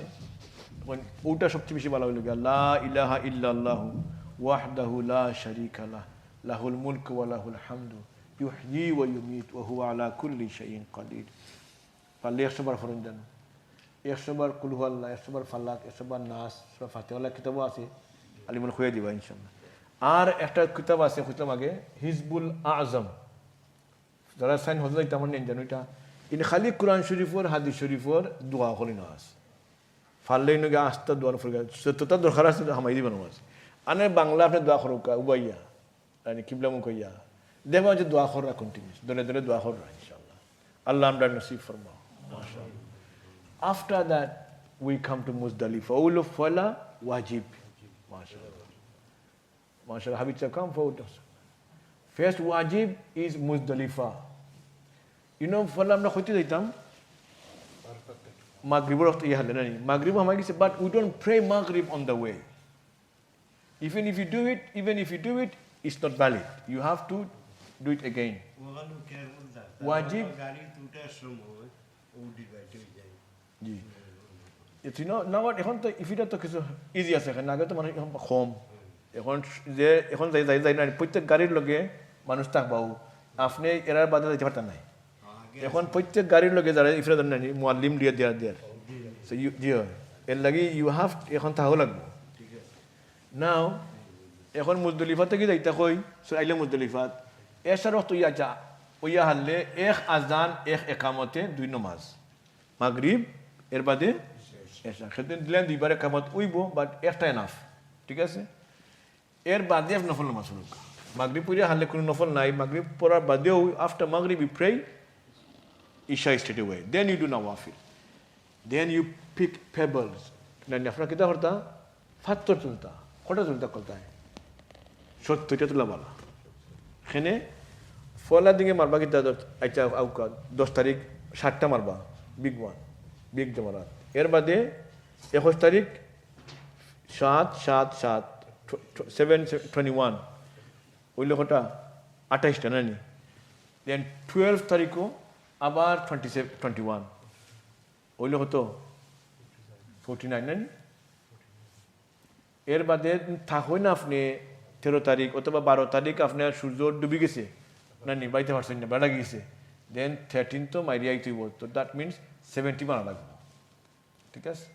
ওটা সবচেয়ে বেশি ভালো হইল লা ইলাহা ইল্লাল্লাহু ওয়াহদাহু লা শারীকা লাহ লাহুল মুলকু ওয়া লাহুল হামদু ইউহয়ী ওয়া ইউমীত ওয়া হুয়া আলা কুল্লি শাইইন কাদির পারলে 100 বার ফরন দেন 100 বার কুল হুয়াল্লাহ 100 বার ফালাক 100 বার নাস সূরা ফাতিহা কিতাবও আছে আলিমুল খুঁয়ে দিবা ইনশাআল্লাহ আর একটা কিতাব আছে কিতাব আগে হিজবুল আজম যারা সাইন হজরত তেমন নেন জানো এটা ইন খালি কোরআন শরীফর হাদিস শরীফর দোয়া করি না আছে ফাললেই নগে আস্তা দোয়ার ফুরগা সত্যতা দরকার আছে হামাই দিবেন নামাজ আনে বাংলা আপনি দোয়া করুকা উবাইয়া মানে কিবলা মুখ হইয়া দেখবা যে দোয়া করা কন্টিনিউস দলে দলে দোয়া করা ইনশাআল্লাহ আল্লাহ আমরা নসিব ফরমাও মাশাআল্লাহ after that we come to Muzdalifah উল ফালা ওয়াজিব মাশাআল্লাহ মাশাআল্লাহ Habib Sahib come forward first ওয়াজিব ইজ মুজদালিফা ফালা আমরা কইতে যাইতাম Maghrib of the Yahalani. Maghrib Hamagis, but we don't pray Maghrib on the way. Even if you do it, it's not valid. You have to do it again. Wajib. It's now what if you don't talk easy as a Nagato home. এখন যাই না প্রত্যেক গাড়ির লগে মানুষ থাকবাও আপনি এরার বাদে যাইতে পারতেন না এখন প্রত্যেক গাড়ির লগে যারা ইফরাদ নানি মুআল্লিম দিয়ে দেয়ার সো ইউ এর লাগি ইউ হ্যাভ এখন তাহলে লাগবে নাও এখন মুজদলিফা থেকে যাইতা কই সো আইলে মুজদলিফাত এসার ওয়াক্ত ইয়া হাললে এক আজান এক ইকামতে দুই নামাজ মাগরিব এর বাদে এসা খেতে দিলেন দুইবার ইকামত উইব বাট একটা এনাফ ঠিক আছে এর বাদে নফল নামাজ শুরু মাগরিব পড়ে হাললে কোনো নফল নাই মাগরিব পড়ার বাদেও আফটার মাগরিব you pray Isha straight away. Then you do nawafil. Then you pick pebbles. Then after kita horta, fattor tulta. Kota tulta kolta hai. Shot tuita tula bala. Khene, fola dinge marba kita acha auka 10 tarik 7 ta marba. Big one. Big jamarat. এর বাদে 21 তারিখ 7/7/7/21 হইল কটা 28টা নানি দেন 12 তারিখও আবার 21 হইল কত 49 নানি এর বাদে থাকই না আপনি 13 তারিখ অথবা 12 তারিখ আপনার সূর্য ডুবে গেছে নানি বাইতে পারছেন না বেড়া গেছে দেন 13 তো মাইরিয়াই তুইব তো দ্যাট মিনস 70 বানা লাগবে ঠিক আছে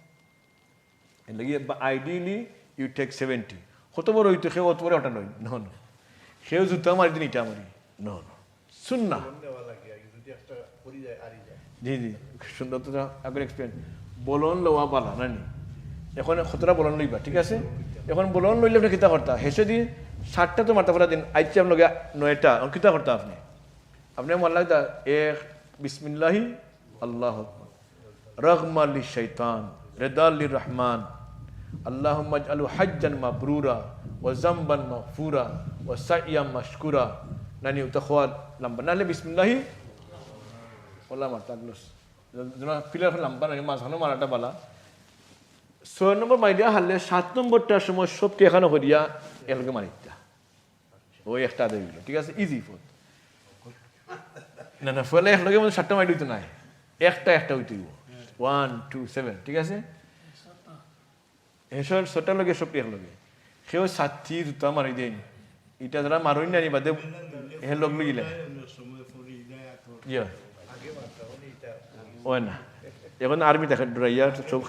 এর লাগি আইডিয়ালি ইউ টেক 70 কত বড় হইতো কেউ অত বড় ওটা নয় নো নো কেউ জুতা মারি দিন ইটা মারি নো নো সুন্নাহ জি জি সুন্দর তো আগের এক্সপিরিয়েন্স বলন লওয়া পালা নানি এখন কতটা বলন লইবা ঠিক আছে এখন বলন লইলে আপনি কিতা করতা হেসে দিয়ে 60টা তো মারতা ফেলা দিন আইছে আপনার 9টা কিতা করতা আপনি মন লাগতা এক বিসমিল্লাহি আল্লাহু আকবার রগমান লিশাইতান রিদাল লিররহমান আল্লাহুম্মা আজআলু হাজ্জান মাবরুরা ওয়া যামবান মাগফুরা ওয়া সাইয়াম মাশকুরা নানি উতাখওয়াত লম্বা নালে বিসমিল্লাহি ওলা মারতাগলস যেন পিলার লম্বা নানি মাঝখানে মারাটা বালা 6 নম্বর মাইডিয়া হারলে 7 নম্বরটার সময় সবটি এখানে করিয়া এলগে মারিতা ওই একটা দেই ঠিক আছে ইজি ফোর না না ফলে একলগে মধ্যে 7টা মাইড হইতো নাই একটা হইতো 1 2 7 ঠিক আছে এসব 6টা লগে সবটি একলগে কেউ সাথী জুতা মারি দেন এটা যারা মারই না বাদে হে লোক লইলে ইয়া ওই না এখন আর্মি দেখা ড্রাইয়ার চোখ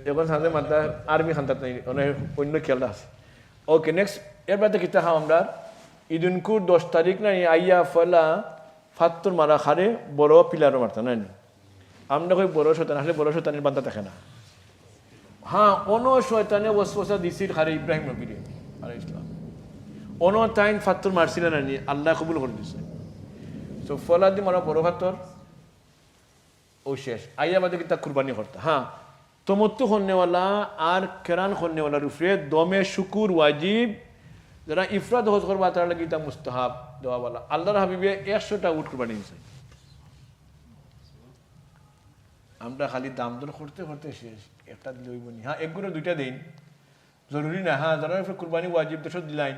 এখন সাথে মাত্রা আর্মি খান্তাত নাই অনেক অন্য খেলা আছে ওকে নেক্সট এর বাদে কিতা খাও আমরা ঈদুনকুর 10 তারিখ নাই আইয়া ফলা ফাত্তর মারা খারে বড় পিলারও মারতা নাই আমরা কই বড় শয়তান আসলে বড় শয়তানের বান্দা থাকে না হ্যাঁ অনো শয়তানে ওয়াসওয়াসা দিছিল খারে ইব্রাহিম নবীরে আলাইহিস সালাম অনো টাইম ফাত্তর মারছিলেন না আল্লাহ কবুল করে দিয়েছে সো ফলা দি মারা বড় ফাত্তর ও শেষ আইয়া বাদে কিতা কুরবানি করতা হ্যাঁ তমত্তু হন্নেওয়ালা আর কেরান হন্নেওয়ালার উপরে দমে শুকুর ওয়াজিব যারা ইফরাদ হজ করবা তারা লাগি তা মুস্তাহাব দেওয়াওয়ালা আল্লাহর হাবিবে 100টা উট কুরবানি দিয়েছে আমরা খালি দাম দর করতে করতে শেষ একটা দিলেই বনি হ্যাঁ একগুলো দুইটা দিন জরুরি না হ্যাঁ যারা কুরবানি ওয়াজিব দেশ দিলাইন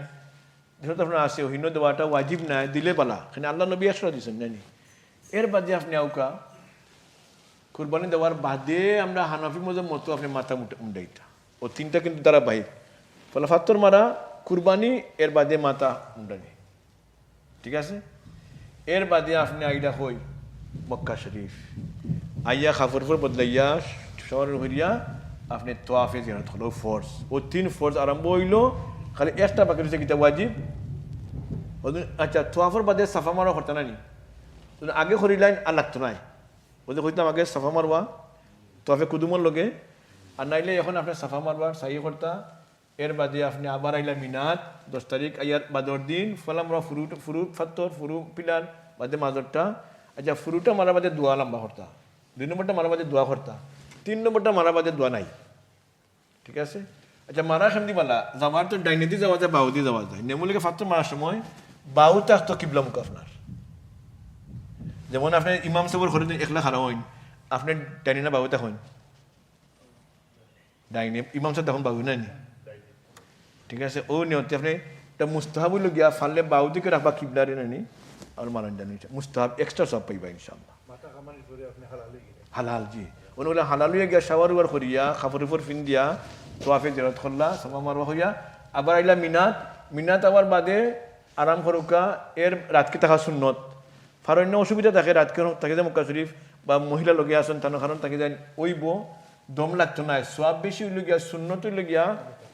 দেশ তো আপনার আছে অহিন্য দেওয়াটা ওয়াজিব নাই দিলে পালা এখানে আল্লাহ নবী 100 দিয়েছেন জানি এর বাদে আপনি আউকা কুরবানি দেওয়ার বাদে আমরা হানাফি মজব মতো আপনি মাথা মুন্ডাইটা ও 3টা কিন্তু তারা বাইর ফলে ফাত্তর মারা কুরবানি এর বাদে মাথা মুন্ডানি ঠিক আছে এর বাদে আপনি আইডা হই মক্কা শরীফ আইয়া খাফরফর বদলাইয়া শহর হইয়া আপনি তোয়াফে জিয়ারত হলো ফোর্স ও 3 ফোর্স আরম্ভ হইল খালি একটা বাকি রয়েছে কিতা ওয়াজিব আচ্ছা তোয়াফের বাদে সাফা মারা করতে না নি আগে করিলাইন আর লাগতো নাই ওদের কইতাম আগে সাফা মারবা তোয়াফে কুদুমর লগে আর নাইলে এখন আপনি সাফা মারবা সাই করতা এর বাদে আপনি আবার আইলা মিনাত 10 তারিখ আইয়ার বাদর দিন ফলা আমরা ফুরু ফাত্তর ফুরু পিলার বাদে মাজরটা আচ্ছা ফুরুটা মারা বাদে দোয়া লম্বা করতা 2 নম্বরটা মারা বাদে দোয়া করতা 3 নম্বরটা মারা বাদে দোয়া নাই ঠিক আছে আচ্ছা মারা খামদি বালা যাবার তো ডাইনে দি যাওয়া যায় বাউ দি যাওয়া যায় নেমুলিকে ফাত্তর মারার সময় বাউ তাক কিবলা মুখ আপনার যেমন আপনি ইমাম সাহেবের ঘরে একলা খারাপ হইন আপনি ডাইনে না বাউতে হইন ডাইনে ইমাম সাহেব তখন বাবু নাই ঠিক আছে ও নিয়তে আপনি এটা মুস্তাহাব গিয়া ফাললে বাউ দিকে রাখবা কিবলারে নানি আর মারান জানি মুস্তাহাব এক্সট্রা সব পাইবা ইনশাআল্লাহ হালাল জি ওনগুলা হালাল হইয়া গিয়া শাওয়ার উয়ার করিয়া খাফর উপর ফিন দিয়া তোয়াফে জিয়ারত করলা সামা মারওয়া হইয়া আবার আইলা মিনাত আবার বাদে আরাম করুকা এর রাতকে থাকা সুন্নত ফারণ্য অসুবিধা থাকে রাতকে থাকে যে মক্কা শরীফ বা মহিলা লগে আসেন তার কারণ তাকে যাই ওইব দম লাগতো না সোয়াব বেশি হইল গিয়া সুন্নত হইল গিয়া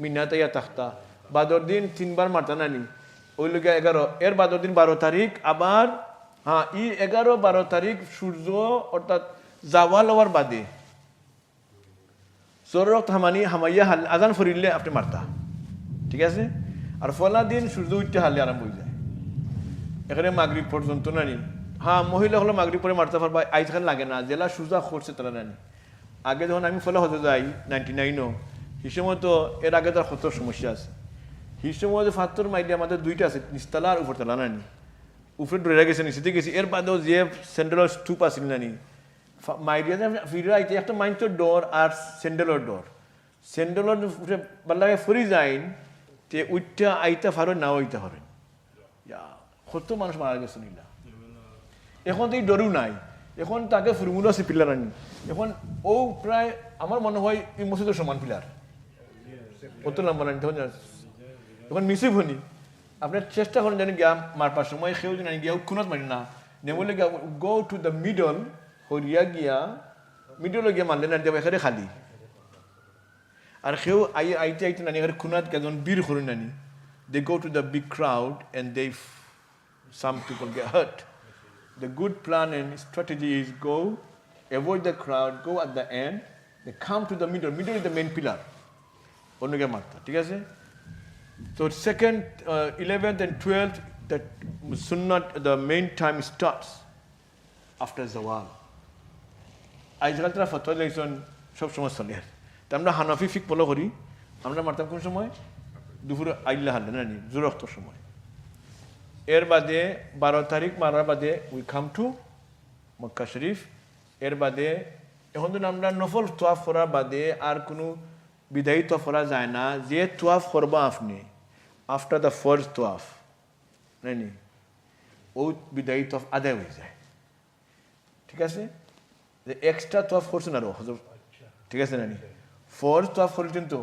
মিনাত ইয়া তাখতা বাদর দিন 3বার মারতা নানি ওই লগে 11 এর বাদর দিন 12 তারিখ আবার হ্যাঁ 11-12 তারিখ সূর্য অর্থাৎ জাওয়াল হওয়ার বাদে সৌরক হামাইয়া আজান ফরিলে আপনি মারতা ঠিক আছে আর ফলা দিন সূর্য উঠতে হালে আরম্ভ হয়ে যায় এখানে মাগরিব পর্যন্ত নানি হ্যাঁ মহিলা হলো মাগরিব পরে মারতে পারবা আইজখান লাগে না জেলা সুজা করছে তারা নানি আগে যখন আমি ফলা হতে যাই 99 হিসেবে তো এর আগে তার কত সমস্যা আছে হিসেবে ফাত্তর মাইলে আমাদের 2টা আছে নিচতলা আর উপরতলা নানি উপরে ডরে গেছে নিচেতে গেছি এর বাদেও যে স্যান্ডেলের স্তূপ আছিল নানি মাইডিয়া ফিরে আইতে একটা মাইন্ডের ডোর আর স্যান্ডেলের ডোর স্যান্ডেলের উপরে বাল্লাকে ফুরি যাইন তে উঠটা আইতা পারেন না হইতে পারেন কত মানুষ মারা গেছে নিলা এখন তো এই ডরু নাই এখন তাকে ফুরমুলো আছে পিলার আনি এখন ও প্রায় আমার মনে হয় এই মসজিদের সমান পিলার কত লম্বা নানি তখন এখন মিসিভ হনি আপনার চেষ্টা করেন জানি গিয়া মারপার সময় সেও জানি গিয়া খুনত মারি না নেমলে গিয়া গো টু দ্য মিডল হরিয়া গিয়া মিডলে গিয়া মারলে না দেব এখানে খালি আর সেও আইতে আইতে নানি এখানে খুনাত কেজন বীর করি নানি they go to the big crowd and they some people get hurt. The good plan and strategy is go, avoid the crowd, go at the end, they come to the middle. Middle is the main pillar. Onige marta, ঠিক আছে? So second, 11th and 12th, that sunnah, the main time starts after zawal. আজকাল তারা ফতোয়া দিয়েছেন সব সময় চলে তা আমরা হানাফি ফিক ফলো করি আমরা মারতাম কোন সময় দুপুর আইলা হালে না নি জোরক্ত সময় এর বাদে 12 তারিখ মারার বাদে উই কাম টু মক্কা শরীফ এর বাদে এখন তো আমরা নফল তোয়াফ করার বাদে আর কোনো বিদায়ী তোয়াফ করা যায় না যে তোয়াফ করবা আপনি আফটার দ্য ফার্স্ট তোয়াফ নাইনি ও বিদায়ী তোয়াফ আদায় হয়ে যায় ঠিক আছে যে এক্সট্রা তোয়াফ করছেন আরো ঠিক আছে নানি ফার্স্ট তোয়াফ করছেন তো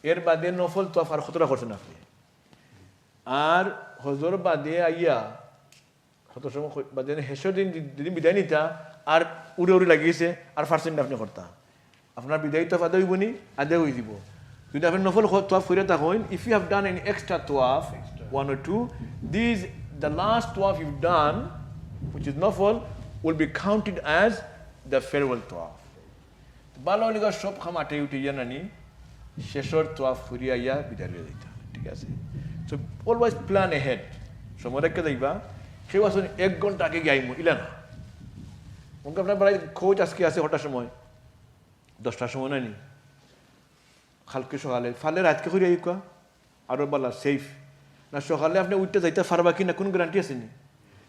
এর বাদে নফল তোয়াফ আর কতটা করছেন আপনি আর হজর বাদে আইয়া কত সময় বাদে হেসর দিন যেদিন বিদায় নিতা আর উড়ে উড়ে লাগিয়েছে আর ফার্সেন্ট আপনি করতা আপনার বিদায় তোয়াফ আদায় হইব নি আদায় হয়ে দিব যদি আপনি নফল তোয়াফ করে থাকেন if you have done an extra তোয়াফ 1 or 2 দিস দ্য লাস্ট তোয়াফ ইউ ডান হুইচ ইজ নফল will be counted as the farewell তোয়াফ ভালো লিগা সব খাম আটে উঠে ইয়া নানি শেষর তোয়াফ ফুরিয়া ইয়া বিদায় হয়ে দিতা ঠিক আছে So always plan ahead. সময় রেখে যাইবা কেউ আসুন 1 ঘন্টা আগে গাইমু ইলা না মনে আপনার বাড়ি খোঁজ আজকে আছে 8টার সময় 10টার সময় নানি কালকে সকালে ফালে রাতকে করে আইকা আরো বলা সেফ না সকালে আপনি উঠতে যাইতে পারবা কিনা কোন গ্যারান্টি আছে নি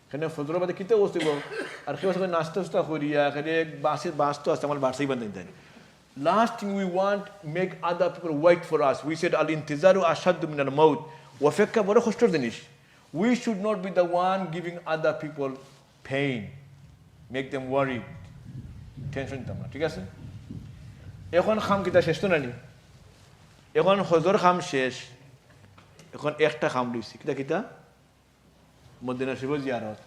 এখানে ফজরের বাদে কিতে বসতিব আর কেউ আসলে নাস্তা করিয়া এখানে বাস তো আছে আমার বাসেই বান্ধে দেন last thing we want make other people wait for us we said al intizaru ashaddu min al maut ওয়াফেক্কা বড় কষ্টের জিনিস we should not be the one giving other people pain make them worry tension নিতাম না ঠিক আছে এখন খাম কিতা শেষ তো নানি এখন হজর খাম শেষ এখন একটা খাম লইছি কিতা কিতা মদিনা শরীফ জিয়ারত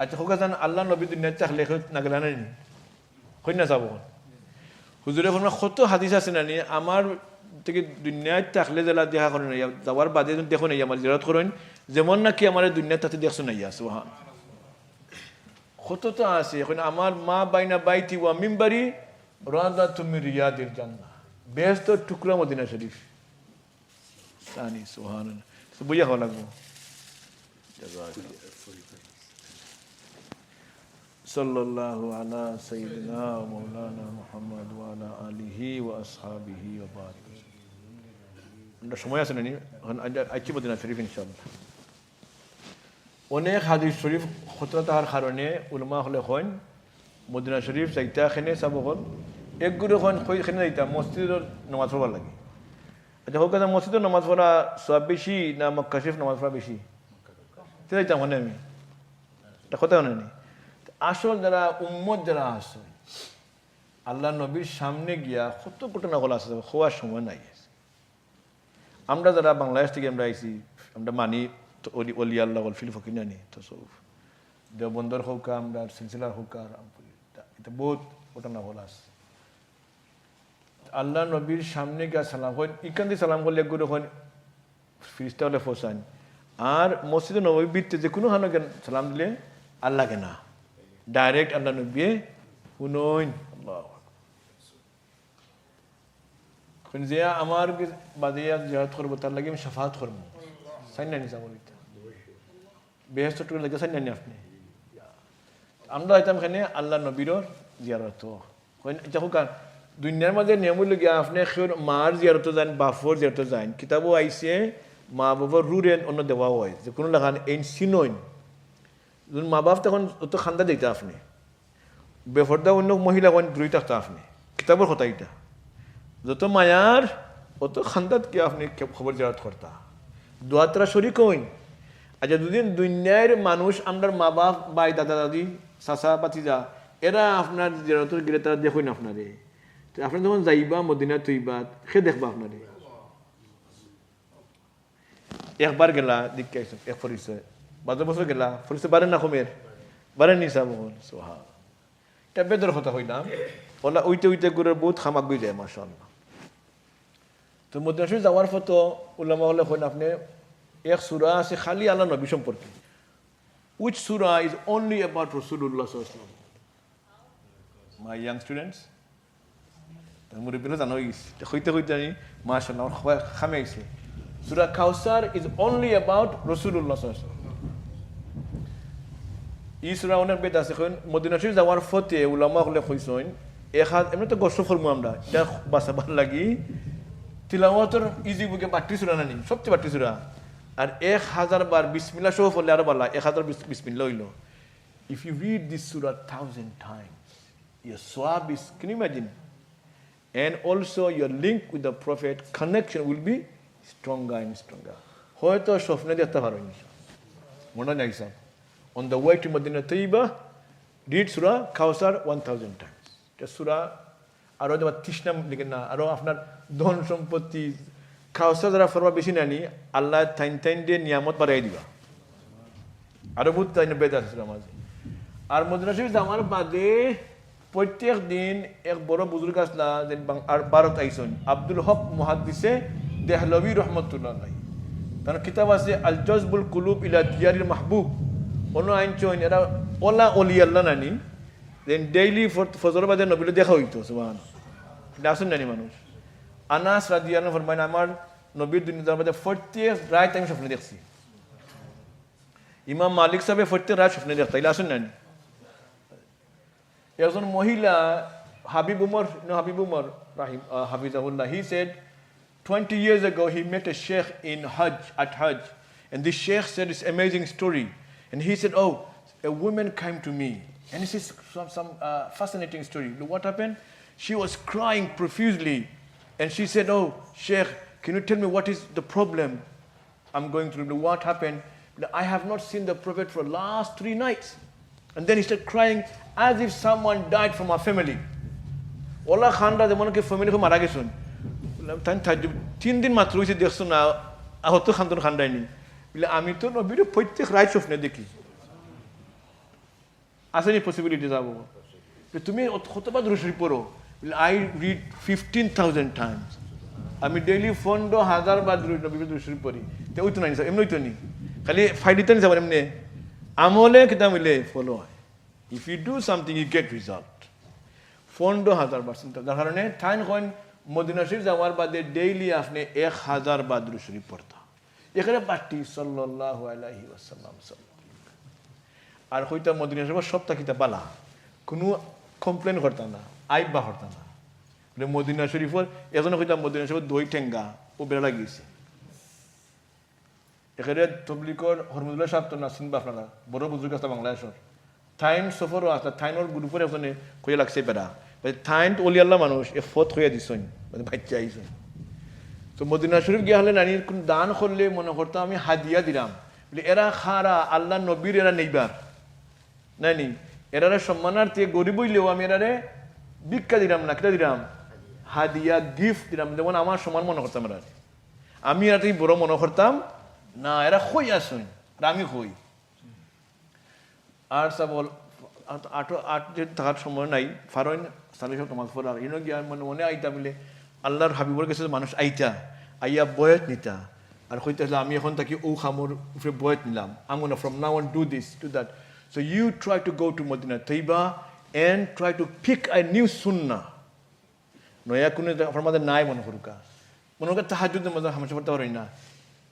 আচ্ছা হোক জান আল্লাহ নবী দুনিয়াতে থাকলে না গেলা নানি কই না যাব হুজুরে ফরমা কত হাদিস আছে নানি আমার থেকে দুনিয়ায় থাকলে যারা দেখা করেন না যাওয়ার বাদে দেখো নাই আমার জিয়ারত করেন যেমন নাকি আমার দুনিয়া তাতে দেখছো নাই সুবহান কত তো আছে এখন আমার মা বাইনা বাইতি ওয়া মিম্বারি রাদাতুম মিন রিয়াদিল জান্নাহ বেহেশত টুকরা মদিনা শরীফ সানি সুবহানাল্লাহ তো বুঝা হওয়া লাগবো সাল্লাল্লাহু আলা সাইয়্যিদিনা ওয়া মাওলানা মুহাম্মদ ওয়া আলা আলিহি ওয়া আসহাবিহি ওয়া বারিক আমরা সময় আছে নানি এখন আইছি মদিনা শরীফ ইনশাআল্লাহ অনেক হাদিস শরীফ খতরা তাহার কারণে উলামা হলে হন মদিনা শরীফ যাইতা খেনে সব হল এক গুরু হন কই খেনে যাইতা মসজিদের নামাজ পড়বার লাগে আচ্ছা হোক না মসজিদের নামাজ পড়া সব বেশি না মক্কা শরীফ নামাজ পড়া বেশি তো যাইতাম মানে আমি এটা কথা নানি আসল যারা উম্মত যারা আসল আল্লাহ নবীর সামনে গিয়া কত ঘটনা হল আসে হওয়ার সময় নাই আমরা যারা বাংলাদেশ থেকে আমরা আইছি আমরা মানি অলি আল্লাহ ফিল ফকির নানি তো সব দেওবন্দর হোক আমরা সিলসিলার হোক এটা বহুত ঘটনা হল আসে আল্লাহ নবীর সামনে গিয়া সালাম হয় ইকান দিয়ে সালাম করলে একগুলো হয় ফিরিস্তা হলে ফোসান আর মসজিদে নবী বৃত্তে যে কোনো হানো সালাম দিলে আল্লাহকে না ডাইরেক্ট আল্লাহ নবী হুনইন আল্লাহ কোন যে আমার বাদে জিয়ারত করব তার লাগি আমি শাফাআত করব সাইন নানি যাব এটা বেহেশত টুকু লাগে সাইন নানি আপনি আমরা আইতাম এখানে আল্লাহ নবীর জিয়ারত কোন যখন দুনিয়ার মধ্যে নিয়মগুলো গিয়া আপনি মার জিয়ারত যান বাফর জিয়ারত যান কিতাবও আইছে মা বাবার রুরেন অন্য দেওয়া হয় যে কোনো লাগান এন সিনইন যখন মা বাপ তখন অত খান্দা দিতে আপনি বেফরদা অন্য মহিলা কোন দূরে থাকতো আপনি কিতাবের কথা এটা যত মায়ার অত খান্দাত কে আপনি খবর জারাত করতা দোয়াতরা শরিক হইন। আচ্ছা দুদিন দুনিয়ার মানুষ আপনার মা বাপ ভাই দাদা দাদি চাচা পাতিজা এরা আপনার জেরাতর গেলে তারা দেখুন আপনারে, আপনি যখন যাইবা মদিনা তৈবা সে দেখবা আপনারে। একবার গেলা দেখতে আইসো এক পরিচয়, 12 বছর গেলা পরিচয় বারেন না কমের বারেন নিসা বহন সোহা। এটা বেদর কথা হইলাম ওলা উইতে উইতে করে বহুত খামাক গই যায় মাশাআল্লাহ। তো মদিনা শরীফ যাওয়ার ফটো উলামা হলে হইন আপনি এক সূরা আছে খালি আল্লাহ নবী সম্পর্কে, which surah is only about Rasulullah sallallahu alaihi wasallam. My young students, তারপরে বিলে জানো হইতে হইতে আমি মাশাআল্লাহ খামেইছে সূরা কাউসার is only about Rasulullah sallallahu alaihi wasallam. এই সূরা অনেক বেদ আছে কোন মদিনা শরীফ যাওয়ার ফতে উলামা হলে কইছেন এক এমনি তো গোসল ফরমু আমরা এটা বাসাবার লাগি তিলাওয়াতের ইজি বুকে 32 সূরা নানি সবচেয়ে 32 সূরা আর 1000 বার বিসমিল্লাহ সহ পড়লে আরো ভালো 1000 বিসমিল্লাহ হইলো। If you read this surah 1000 times, your swab is, can you imagine? And also your link with the Prophet connection will be stronger and stronger. হয়তো স্বপ্নে দেখতে পারবেন মনে নাই sir. On the way to Medina Tayyiba, read surah Kausar 1000 times. এটা সূরা আরো যেমন তৃষ্ণা লিখেন না আরো আপনার ধন সম্পত্তি কাউসার যারা ফরমা বেশি নানি আল্লাহ টাইন দিয়ে নিয়ামত বাড়াই দিবা আরো বহুত তাই বেদ আছে মাঝে। আর মদিনা শরীফ যাওয়ার বাদে প্রত্যেক দিন এক বড় বুজুর্গ আসলা যে আর ভারত আইসন আব্দুল হক মুহাদ্দিসে দেহলভি রহমতুল্লাহ আলাইহি তার কিতাব আছে আল জজবুল কুলুব ইলা দিয়ারিল মাহবুব অন্য আইন চইন এরা ওলা অলি আল্লাহ নানি দেন ডেইলি ফজর বাদে নবীলে দেখা হইতো সুবহানাল্লাহ আসুন নানি মানুষ। আনাস রাদিয়াল্লাহু ফরমায় আমার নবীর দুনিয়ার মধ্যে প্রত্যেক রাত আমি স্বপ্নে দেখছি। ইমাম মালিক সাহেব প্রত্যেক রাত স্বপ্নে দেখতে আসুন নানি। একজন মহিলা হাবিব উমর রাহিম হাফিজাহুল্লাহ, he said 20 years ago he met a sheikh in Hajj and this sheikh said this amazing story and he said oh a woman came to me and this is some fascinating story. What happened? She was crying profusely and she said oh sheikh can you tell me what is the problem I'm going through? What happened? I have not seen the prophet for last 3 nights. And then he started crying as if someone died from our family. Ola khanra যেমন কি ফ্যামিলি কো মারা গেছেন তাই 3 দিন মাত্র হইছে দেখছো না আহত খান্দন খান্দাইনি বলে আমি তো নবীর প্রত্যেক রাত স্বপ্নে দেখি। আসেনি পসিবিলিটি যাবো তুমি কতবার দরুদ শরীফ পড়ো? I read 15,000 times. আমি ডেইলি 15,000 বার দরুদ শরীফ পড়ি। তো ওই তো নাই এমনি হইতো নি খালি ফাইডিতে যাবেন এমনি আমলে কিতাব মিলে ফলো হয়। If you do something you get result. 15,000% তার কারণে টাইম কোন মদিনা শরীফ যাওয়ার বাদে ডেইলি আপনি 1000 বার দরুদ শরীফ পড়তা এখানে পাটি সাল্লাল্লাহু আলাইহি ওয়াসাল্লাম আর হইতা মদিনা শরীফ সপ্তাহ কিতাব বালা কোনো কমপ্লেন করতা না আইবা করতা না মদিনা শরীফের এজন্য হইতা মদিনা শরীফ দই ঠেঙ্গা ও বেড়া লাগিয়েছে। এখানে তবলিগর হরমুদুল্লাহ সাহেব তো না চিনবা আপনারা বড় বুজুর্গ আছে বাংলাদেশের থাইন সফরও আছে থাইনের গ্রুপের এখানে কইয়া লাগছে বেড়া থাইন অলি আল্লাহ মানুষ এ ফত হইয়া দিছেন মানে বাচ্চা আইছেন। তো মদিনা শরীফ গিয়া হলে নানির কোন দান করলে মনে করতো আমি হাদিয়া দিলাম বলে এরা খারা আল্লাহ নবীর এরা নেইবার নানি এরারে সম্মানার্থে গরিব হইলেও আমি এরারে ভিক্ষা দিলাম না কিটা দিলাম হাদিয়া গিফট দিলাম যেমন আমার সমান মনে করতাম এরা আমি এরা বড় মনে করতাম না এরা কই আসুন আর আমি কই আর সবল আট যে থাকার সময় নাই ফারইন সালিশ তোমাজ ফরার ইনো গিয়া মনে আইতা বলে আল্লাহর হাবিবর কাছে মানুষ আইতা আইয়া বয়ত নিতা আর কইতে আমি এখন থাকি ও খামর উপরে বয়ত নিলাম I'm going to from now on do this do that. So you try to go to Medina Tayyiba and try to pick a new sunnah. নয়া কোনো আমাদের নাই মনে করুকা মনে কর তাহাজ্জুদের মধ্যে হামেশা পড়তে পারি না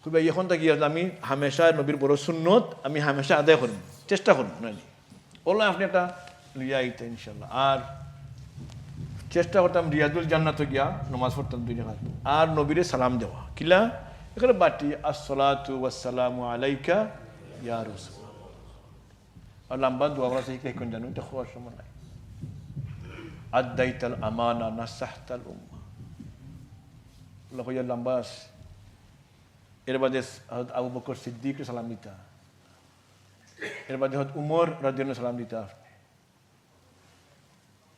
খুব এখন থাকি আমি হামেশা নবীর বড় সুন্নত আমি হামেশা আদায় করব চেষ্টা করব নানি ওলা আপনি একটা লিয়া আইতে ইনশাআল্লাহ। আর চেষ্টা করতাম রিয়াদুল জান্নাতে গিয়া নামাজ পড়তাম 2 রাকাত আর নবীরে সালাম দেওয়া কিলা এখানে বাটি আসসালাতু ওয়াসসালামু আলাইকা ইয়া রাসূলুল্লাহ আর লম্বা দোয়া করা শিখে কোন জানো এটা খাওয়ার সময় নাই আদাইতাল আমানা নাসাহতাল উম্মাহ লকইয়া লম্বাস এর বাদে হযরত আবু বকর সিদ্দিক সালাম দিতা এর বাদে হযরত উমর রাদিয়াল্লাহু সালাম দিতা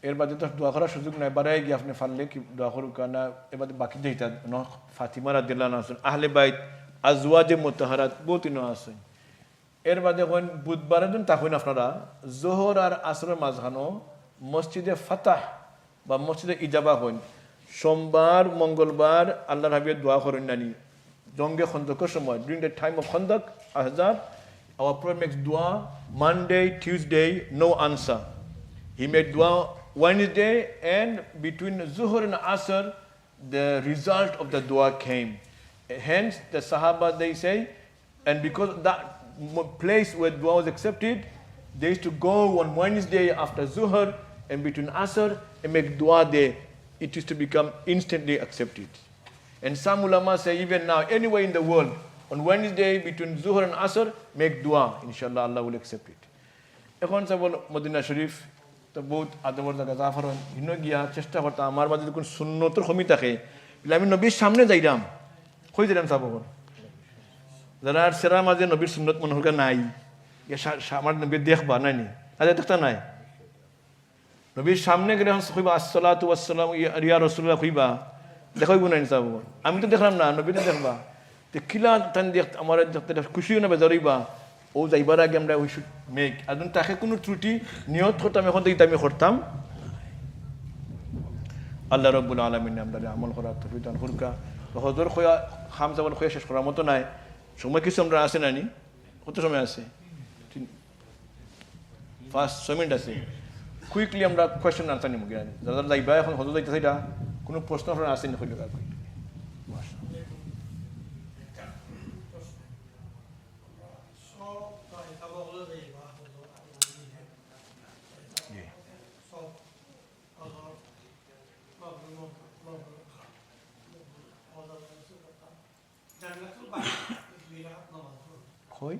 এর বাদে তো দোয়া করার সুযোগ নাই বাড়াই গিয়ে আপনি ফাললে কি দোয়া করুক না এর বাদে বাকি যেটা ফাতিমা রাদিয়াল্লাহু আনহা আহলে বাইত আজওয়াজে মুতাহারাত বহুত ন আছে এর বাদে কোন বুধবারের দিন তখন আপনারা যোহর আর আসরের মাঝখানো মসজিদে ফাতাহ বা মসজিদে ইজাবা হন সোমবার মঙ্গলবার আল্লাহর হাবিবের দোয়া করেন নানি জঙ্গে খন্দকের সময় during the time of খন্দক Ahzab our prophet makes dua Monday Tuesday no answer he made dua Wednesday and between Zuhur and Asr the result of the dua came hence the Sahaba they say and because that place where dua was accepted they used to go on Wednesday after Zuhur and between Asr and make dua there it used to become instantly accepted and some ulama say even now anywhere in the world on Wednesday between Zuhur and Asr make dua inshallah Allah will accept it এখন সবল মদিনা শরীফ তো বহুত আদবর জায়গা জাফর ইনো গিয়া চেষ্টা করতাম আমার মাঝে যখন সুন্নতর কমি থাকে আমি নবীর সামনে যাইলাম কই দিলাম সাবো যারা সেরা মাঝে নবীর সুন্নত মনে হল নাই আমার নবীর দেখবা নাই নি আরে দেখতা নাই নবীর সামনে গেলে কইবা আসসালাতু ওয়াসসালামু ইয়া রাসূলুল্লাহ কইবা দেখাইব না সাবো আমি তো দেখলাম না নবী তো দেখবা তো কিলা টান দেখ আমার দেখতে খুশি না বেজারিবা ও যাইবার আগে আমরা উই শুড মেক আদন তাকে কোনো ত্রুটি নিয়ত করতাম এখন থেকে আমি করতাম আল্লাহ রাব্বুল আলামিন আমরা আমল করার তৌফিক দান করুক হযর খোয়া খাম যাবন খোয়া শেষ করার মতো নাই সময় কিছু আমরা আছে নানি কত সময় আছে ফার্স্ট 6 মিনিট আছে কুইকলি আমরা কোয়েশ্চেন আনসার নিব গিয়া যারা যাইবা এখন হযর যাইতে সেটা কোনো প্রশ্ন আপনারা আসেন কইলো কাকু কই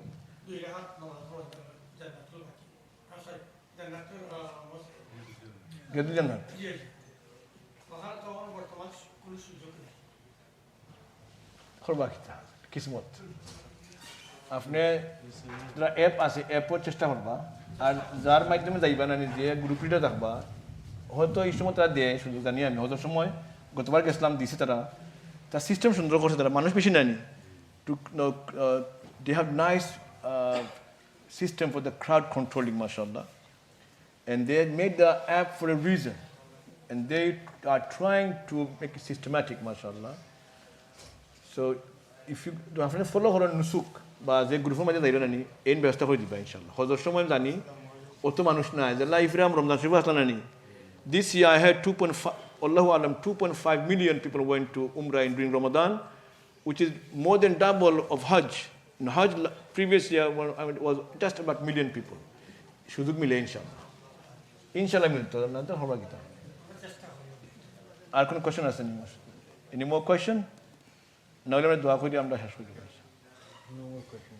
গেদু জান্নাত করবা কিতা কিসমত আপনি যারা অ্যাপ আছে অ্যাপও চেষ্টা করবা আর যার মাধ্যমে যাইবা না নিজে গ্রুপটা থাকবা হয়তো এই সময় তারা দেয় সুযোগ জানি আমি হয়তো সময় গতবার গেছিলাম দিছে তারা তার সিস্টেম সুন্দর করছে তারা মানুষ বেশি নেয়নি two they have nice system for the crowd controlling mashallah and they made the app for a reason and they are trying to make it systematic mashallah so if you don't have to follow her nusuk বা যে গ্রুপের মধ্যে যাইরা নানি এই ব্যবস্থা করে দিবা ইনশাআল্লাহ হজর সময় জানি অত মানুষ না যে লাইফ রাম রমজান শরীফ আসলা নানি this year I had 2.5 Allahu alam 2.5 million people went to umrah during Ramadan which is more than double of Hajj. In Hajj previous year it was just about million people. সুযোগ মিলে ইনশাআল্লাহ মিলতো না তো হবা কিতা আর কোন কোশ্চেন আছে নি এনি মোর কোশ্চেন না হলে আমরা দোয়া করি আমরা শেষ করি নো মোর কোশ্চেন